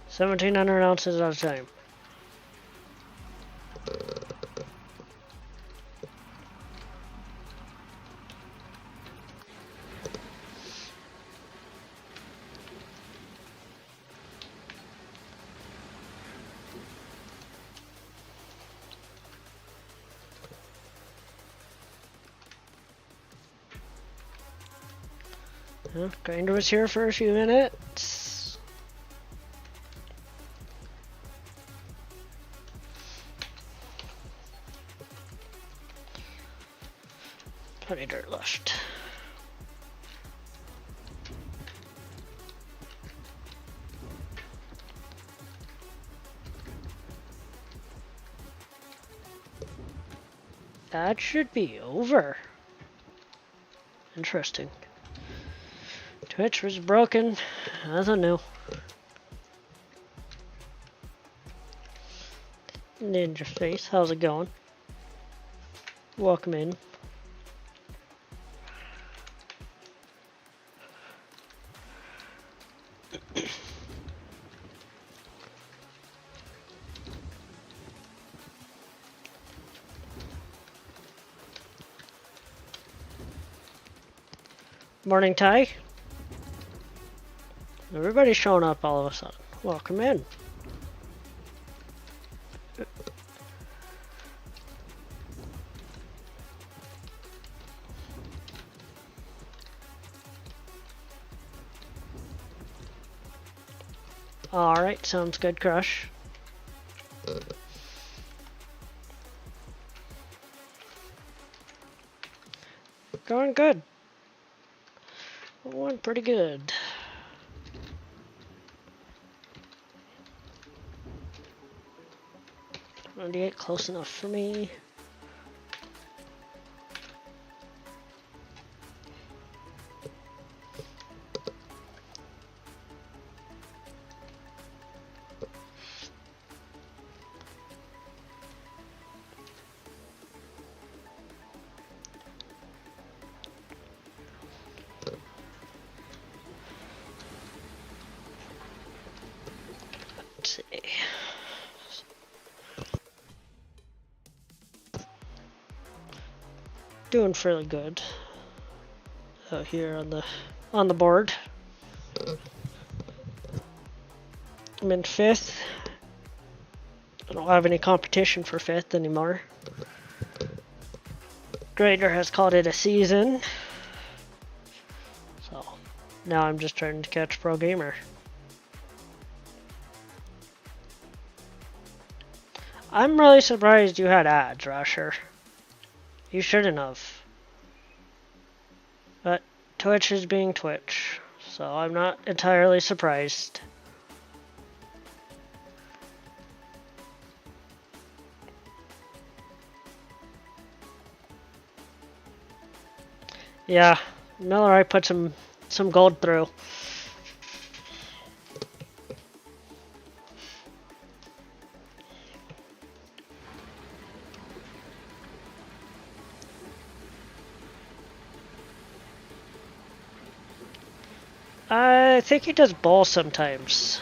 [SPEAKER 2] 1,700 ounces at a time. Well, Grinder was here for a few minutes. Plenty of dirt left. That should be over. Interesting. Twitch was broken. Nothing new. Ninja Face, how's it going? Welcome in. Morning, Ty. Everybody's showing up all of a sudden. Welcome in. Alright, sounds good, Crush. Going good. Going pretty good. 98, close enough for me. Let's see. Doing fairly good out here on the board. I'm in 5th. I don't have any competition for 5th anymore. Grader has called it a season. So now I'm just trying to catch Pro Gamer. I'm really surprised you had ads, Rasher. You shouldn't have. But Twitch is being Twitch, so I'm not entirely surprised. Yeah, Miller, I put some gold through. I think he does both sometimes.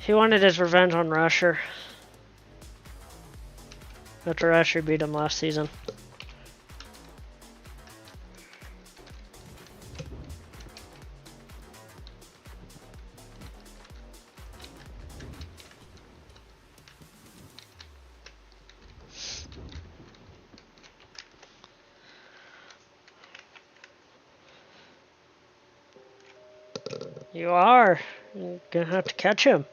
[SPEAKER 2] He wanted his revenge on Rasher. After Rasher beat him last season. You are. You're gonna have to catch him.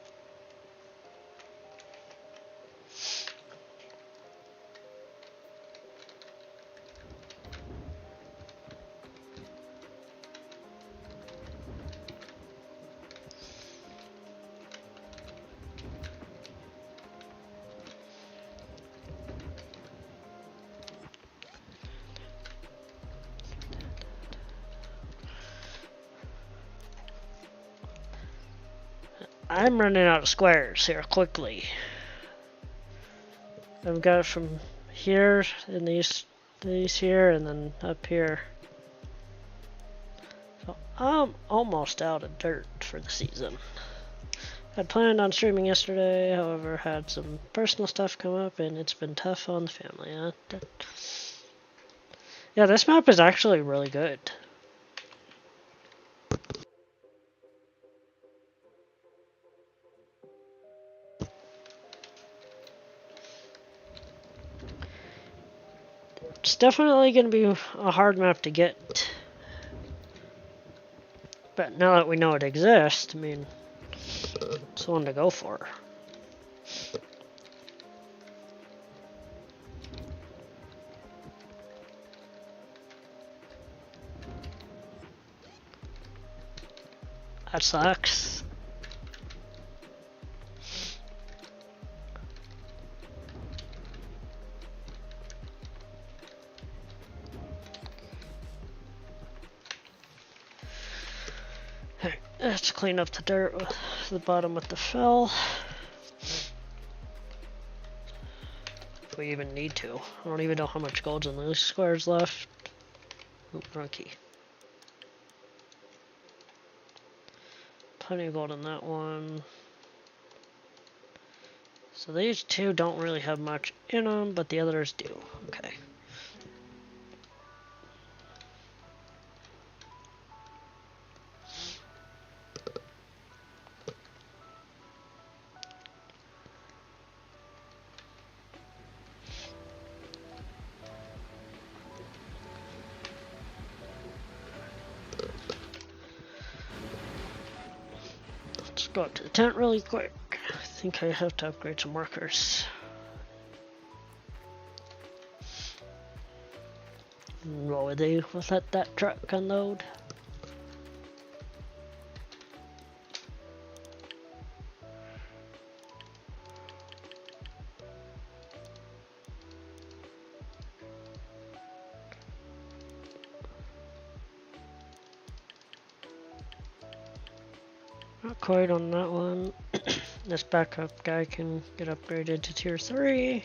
[SPEAKER 2] I'm running out of squares here quickly. I've got it from here and these here and then up here. So I'm almost out of dirt for the season. I'd planned on streaming yesterday, however had some personal stuff come up and it's been tough on the family. Yeah, this map is actually really good. It's definitely going to be a hard map to get. But now that we know it exists, I mean, it's one to go for. That sucks. Alright, let's clean up the dirt with the bottom with the fill. If we even need to. I don't even know how much gold's in those squares left. Oop, rookie. Plenty of gold in that one. So these two don't really have much in them, but the others do. Okay. Let's go up to the tent really quick. I think I have to upgrade some workers. What would they let that truck unload? Not quite on that one. This backup guy can get upgraded to tier 3.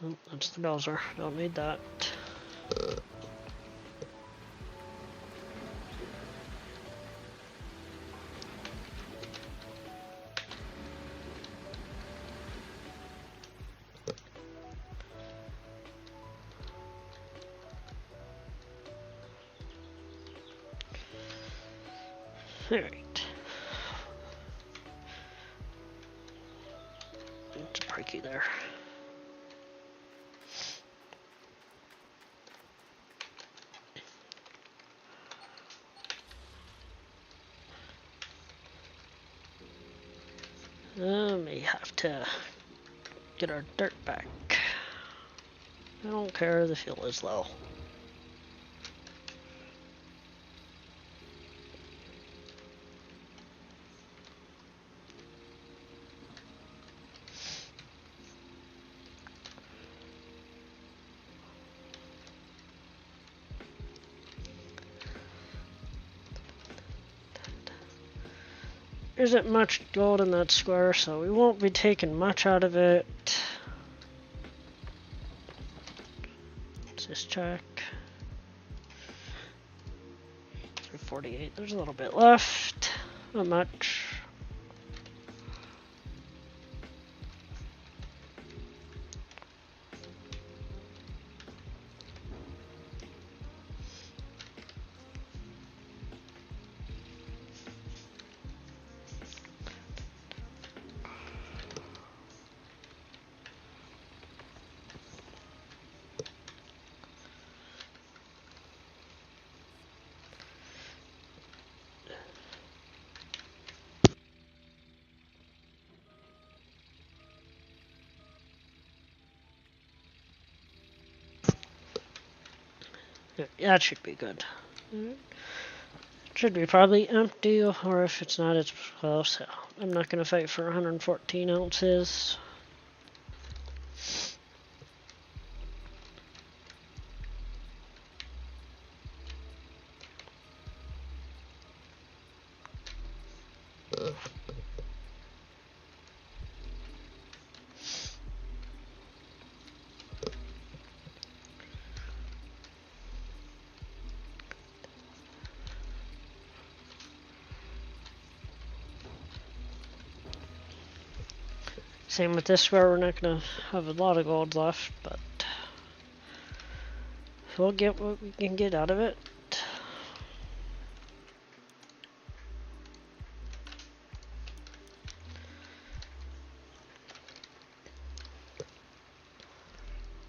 [SPEAKER 2] Oh, that's the Bowser. Don't need that. Alright. It's a breaky there. May have to get our dirt back. I don't care, the fuel is low. There isn't much gold in that square, so we won't be taking much out of it. Let's just check. 348, there's a little bit left. Not much. Yeah, that should be good. Should be probably empty, or if it's not, it's close. I'm not gonna fight for 114 ounces. Same with this square, we're not gonna have a lot of gold left, but we'll get what we can get out of it.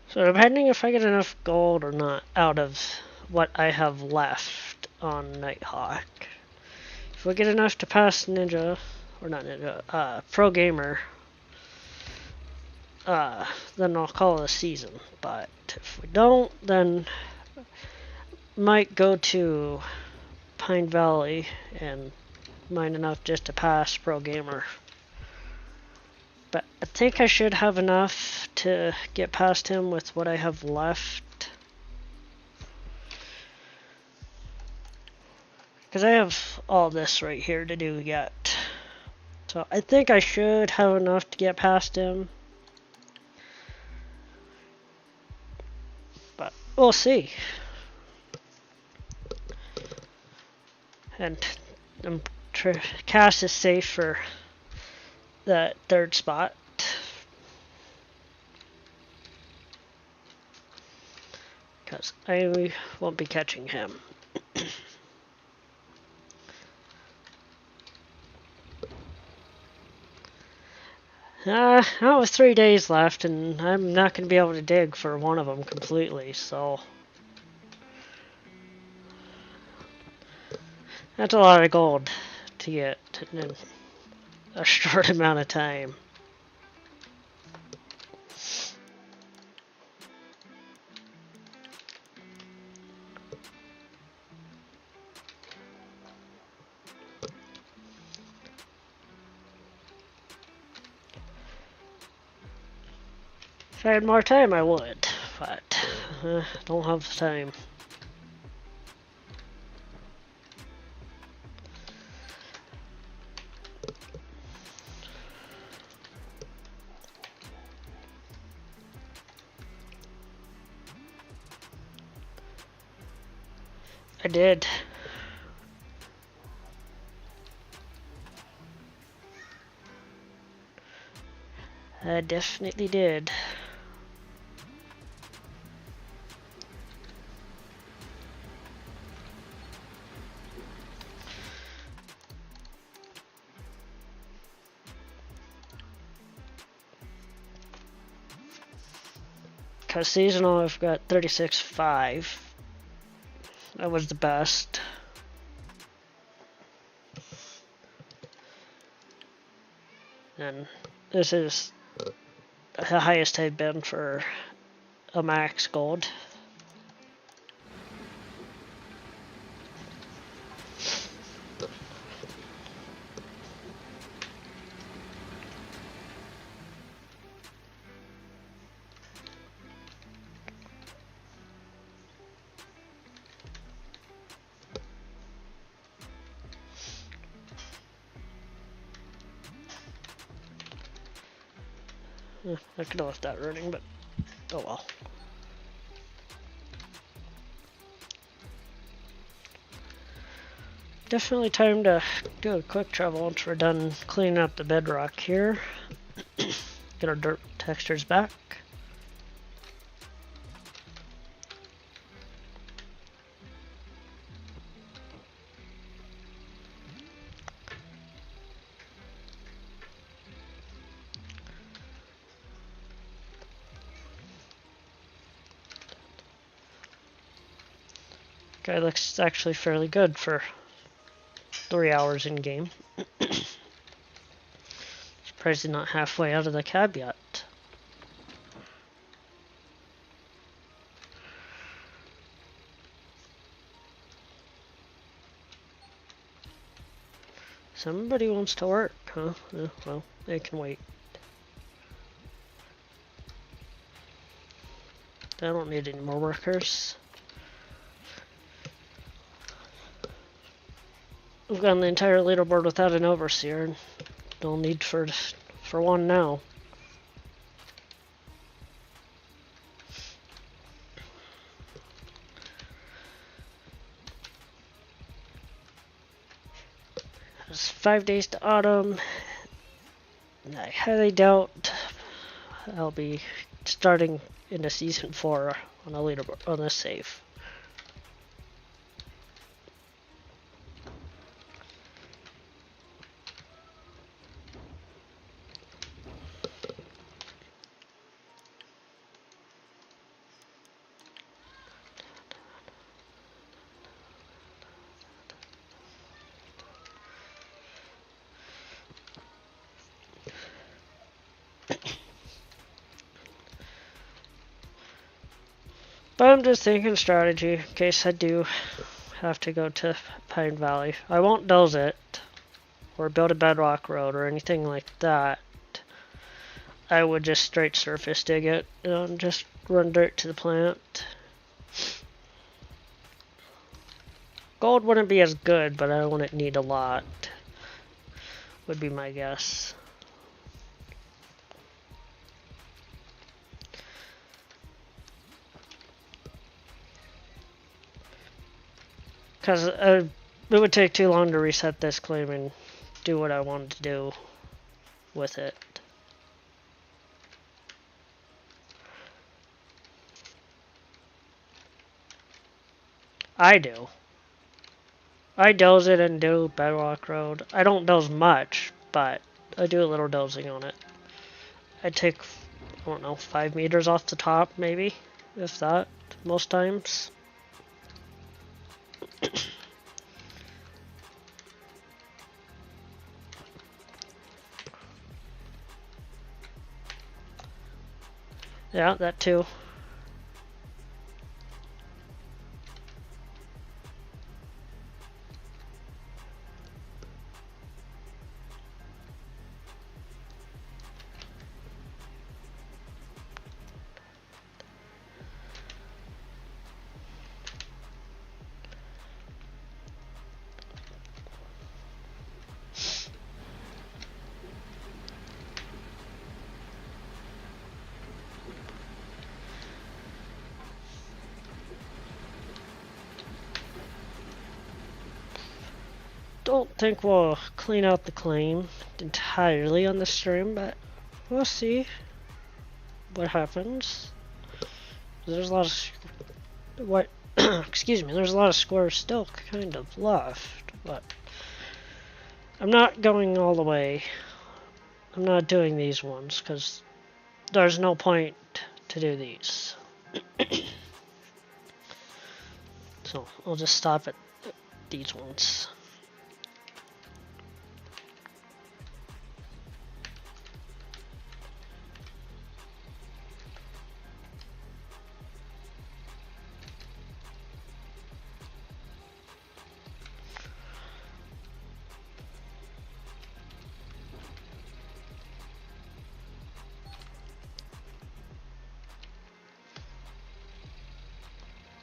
[SPEAKER 2] So depending if I get enough gold or not out of what I have left on Nighthawk. If we get enough to pass Ninja, or not Ninja, Pro Gamer, then I'll call it a season. But if we don't, then might go to Pine Valley and mine enough just to pass Pro Gamer. But I think I should have enough to get past him with what I have left. Because I have all this right here to do yet. So I think I should have enough to get past him. But we'll see. And Cass is safe for the third spot. Because I won't be catching him. Now with 3 days left, and I'm not going to be able to dig for one of them completely, so that's a lot of gold to get in a short amount of time. If I had more time, I would, but don't have the time. I did. I definitely did. Because seasonal, I've got 36.5. That was the best. And this is the highest I've been for a max gold. I could have left that running, but oh well. Definitely time to do a quick travel once we're done cleaning up the bedrock here. Get our dirt textures back. Guy looks actually fairly good for 3 hours in game. Surprised he's not halfway out of the cab yet. Somebody wants to work, huh? Well, they can wait. I don't need any more workers. We've gotten the entire leaderboard without an overseer. No need for one now. It's 5 days to autumn. I highly doubt I'll be starting into season 4 on a leaderboard on this save. But I'm just thinking strategy in case I do have to go to Pine Valley. I won't doze it or build a bedrock road or anything like that. I would just straight surface dig it and just run dirt to the plant. Gold wouldn't be as good, but I wouldn't need a lot, would be my guess. Because it would take too long to reset this claim and do what I wanted to do with it. I do. I doze it and do bedrock road. I don't doze much, but I do a little dozing on it. I take, I don't know, 5 meters off the top, maybe, if that, most times. Yeah, that too. Don't think we'll clean out the claim entirely on the stream, but we'll see what happens. There's a lot of excuse me. There's a lot of squares still kind of left, but I'm not going all the way. I'm not doing these ones because there's no point to do these. So I'll just stop at these ones.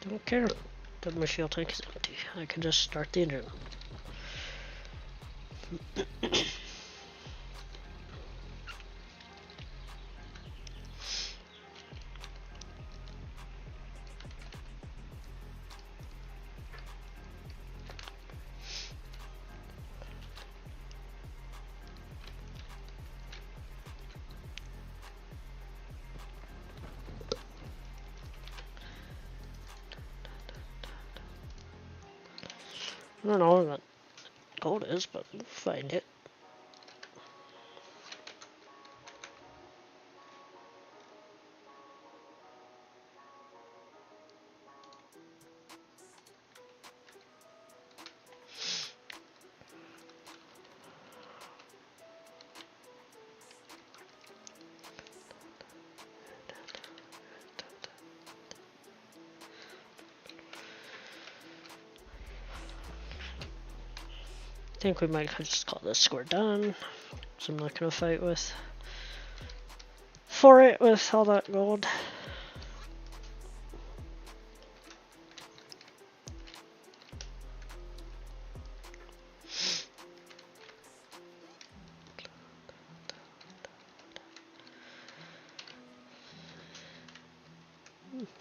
[SPEAKER 2] Don't care that my fuel tank is empty. I can just start the engine. I don't know where that gold is, but we'll find it. I think we might just call this square done. So I'm not gonna fight for it with all that gold.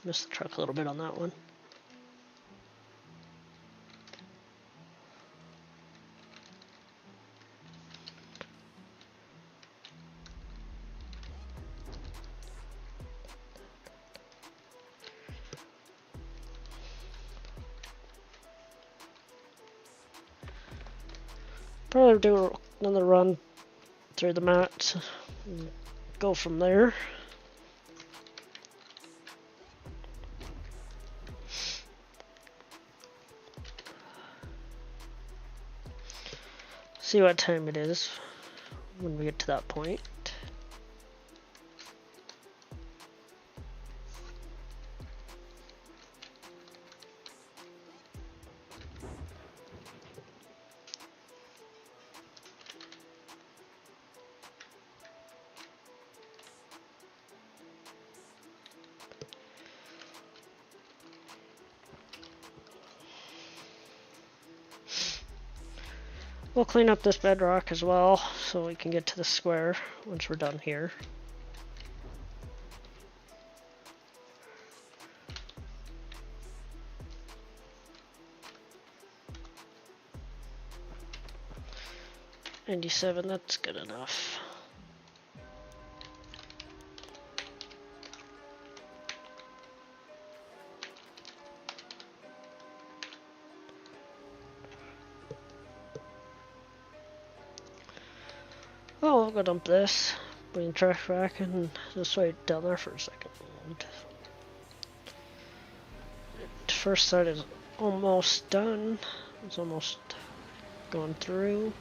[SPEAKER 2] Missed the truck a little bit on that one. Probably do another run through the mats and go from there. See what time it is when we get to that point. We'll clean up this bedrock as well, so we can get to the square once we're done here. $97, that's good enough. Oh, I'll go dump this, bring the trash back, and just wait down there for a second. First side is almost done. It's almost gone through.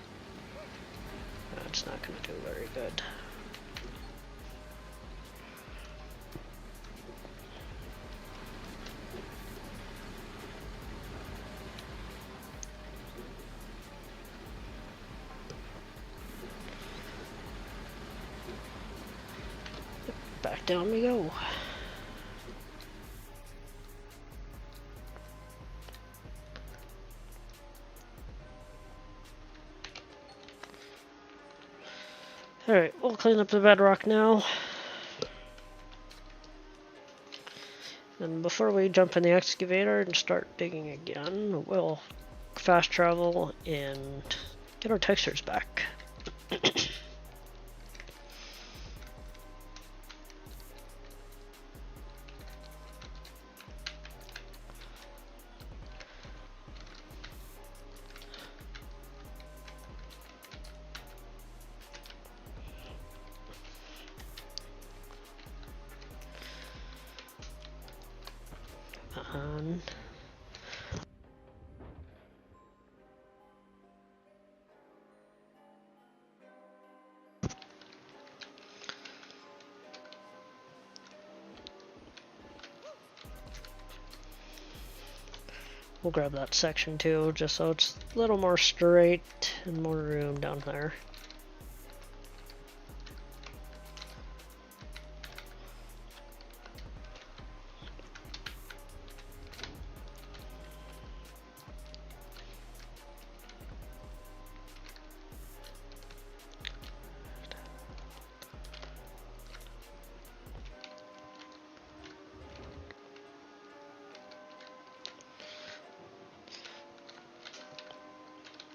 [SPEAKER 2] That's not going to do very good. Back down we go. Alright, we'll clean up the bedrock now. And before we jump in the excavator and start digging again, we'll fast travel and get our textures back. We'll grab that section too, just so it's a little more straight and more room down there.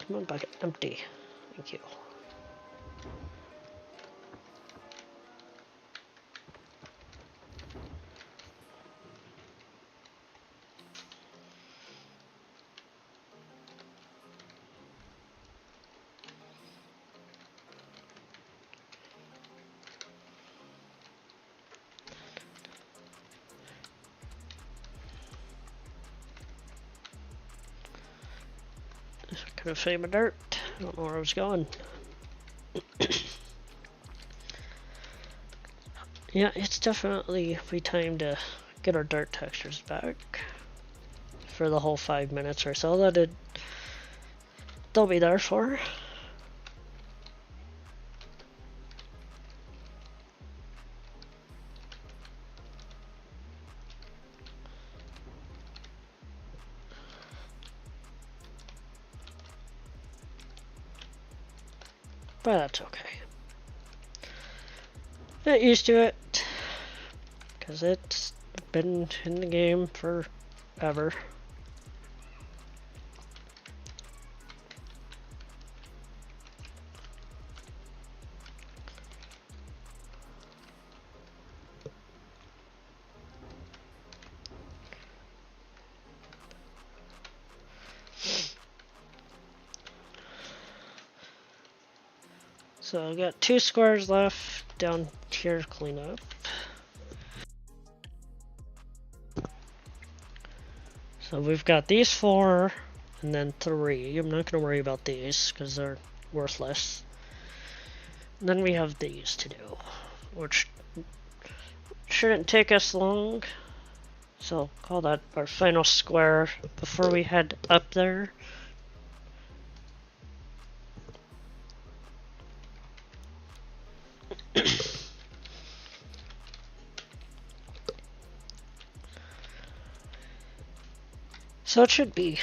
[SPEAKER 2] Come on, bucket, empty. Thank you. Couldn't find my dirt. I don't know where I was going. Yeah, it's definitely time to get our dirt textures back for the whole 5 minutes or so that it they'll be there for. But that's okay. Get used to it, because it's been in the game forever. So I've got 2 squares left down here to clean up. So we've got these 4 and then 3. I'm not going to worry about these because they're worthless. And then we have these to do, which shouldn't take us long. So call that our final square before we head up there. So it should be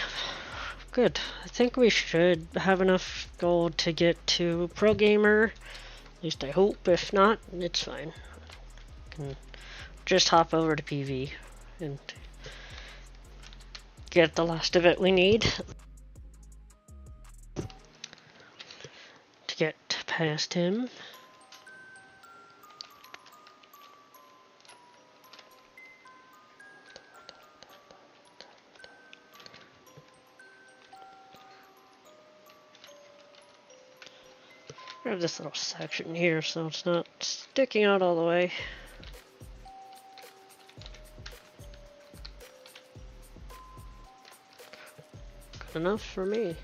[SPEAKER 2] good. I think we should have enough gold to get to Pro Gamer. At least I hope. If not, it's fine. Can just hop over to PV and get the last of it we need to get past him. I have this little section here so it's not sticking out all the way. Good enough for me.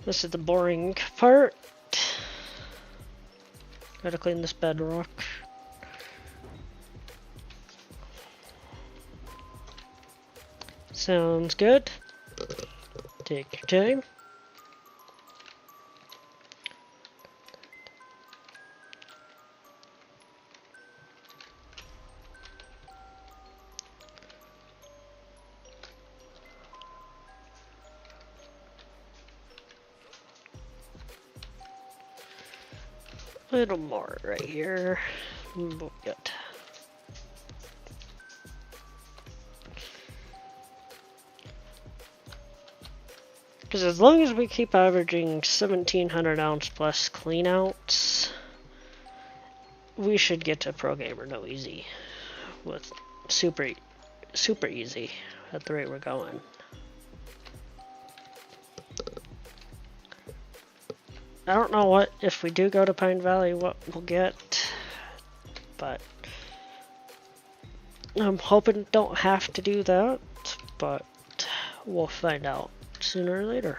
[SPEAKER 2] This is the boring part. Gotta clean this bedrock. Sounds good. Take your time. A little more right here. We'll get. Because as long as we keep averaging 1700 ounce plus cleanouts, we should get to Pro Gamer no easy. With super easy at the rate we're going. I don't know what, if we do go to Pine Valley, what we'll get, but I'm hoping don't have to do that, but we'll find out sooner or later.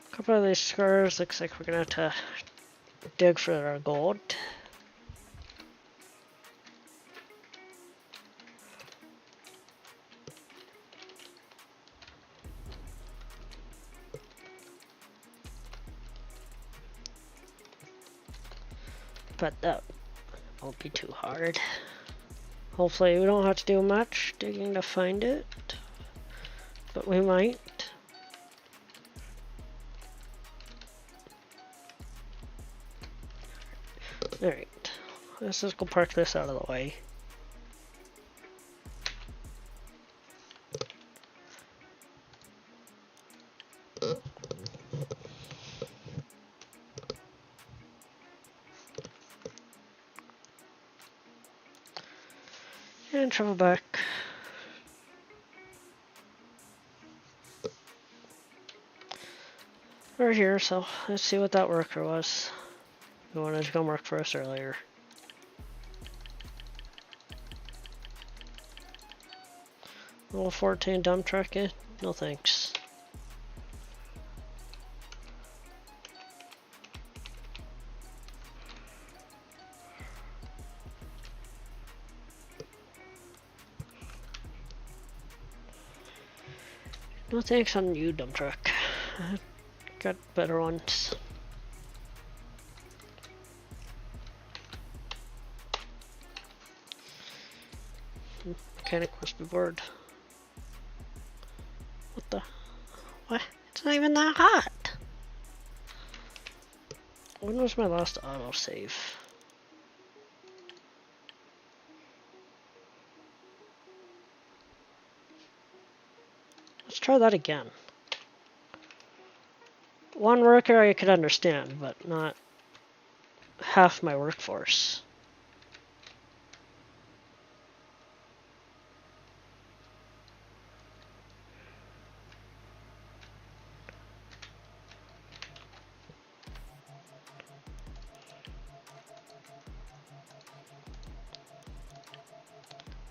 [SPEAKER 2] A couple of these scars looks like we're gonna have to dig for our gold. But that won't be too hard. Hopefully we don't have to do much digging to find it, but we might. Alright. Let's just go park this out of the way. And travel back. We're here, so let's see what that worker was. Who wanted to come work for us earlier. Level 14 dump truck in? No thanks. No thanks on you, dump truck. Got better ones. Mechanic must be bored. What the? What? It's not even that hot! When was my last autosave? Let's try that again. One worker I could understand, but not half my workforce.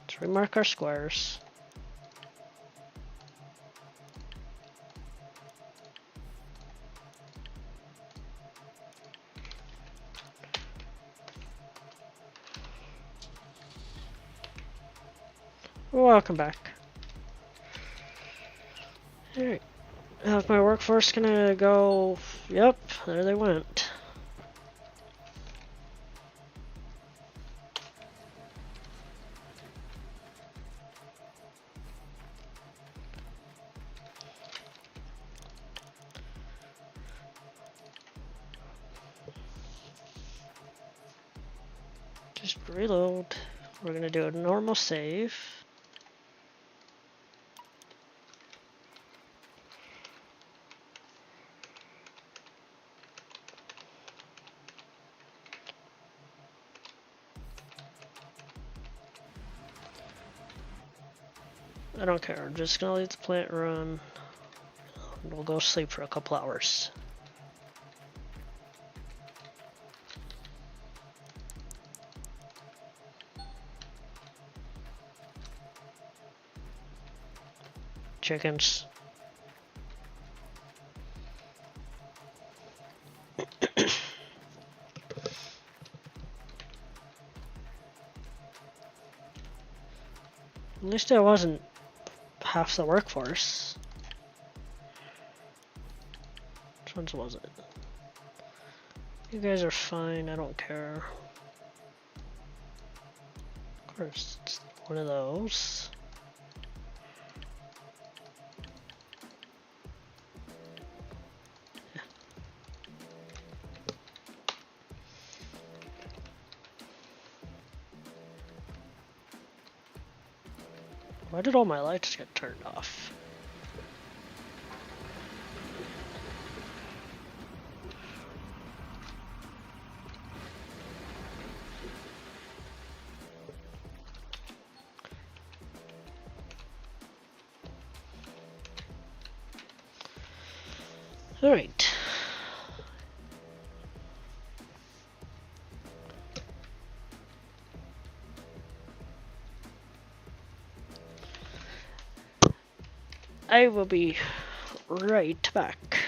[SPEAKER 2] Let's remark our squares. Welcome back. Alright. How's my workforce gonna go? Yep, there they went. Just reload. We're gonna do a normal save. I don't care, I'm just gonna let the plant run. And we'll go sleep for a couple hours. Chickens. At least I wasn't half the workforce. Which ones was it? You guys are fine, I don't care. Of course, it's one of those. Why did all my lights get turned off? All right. I will be right back.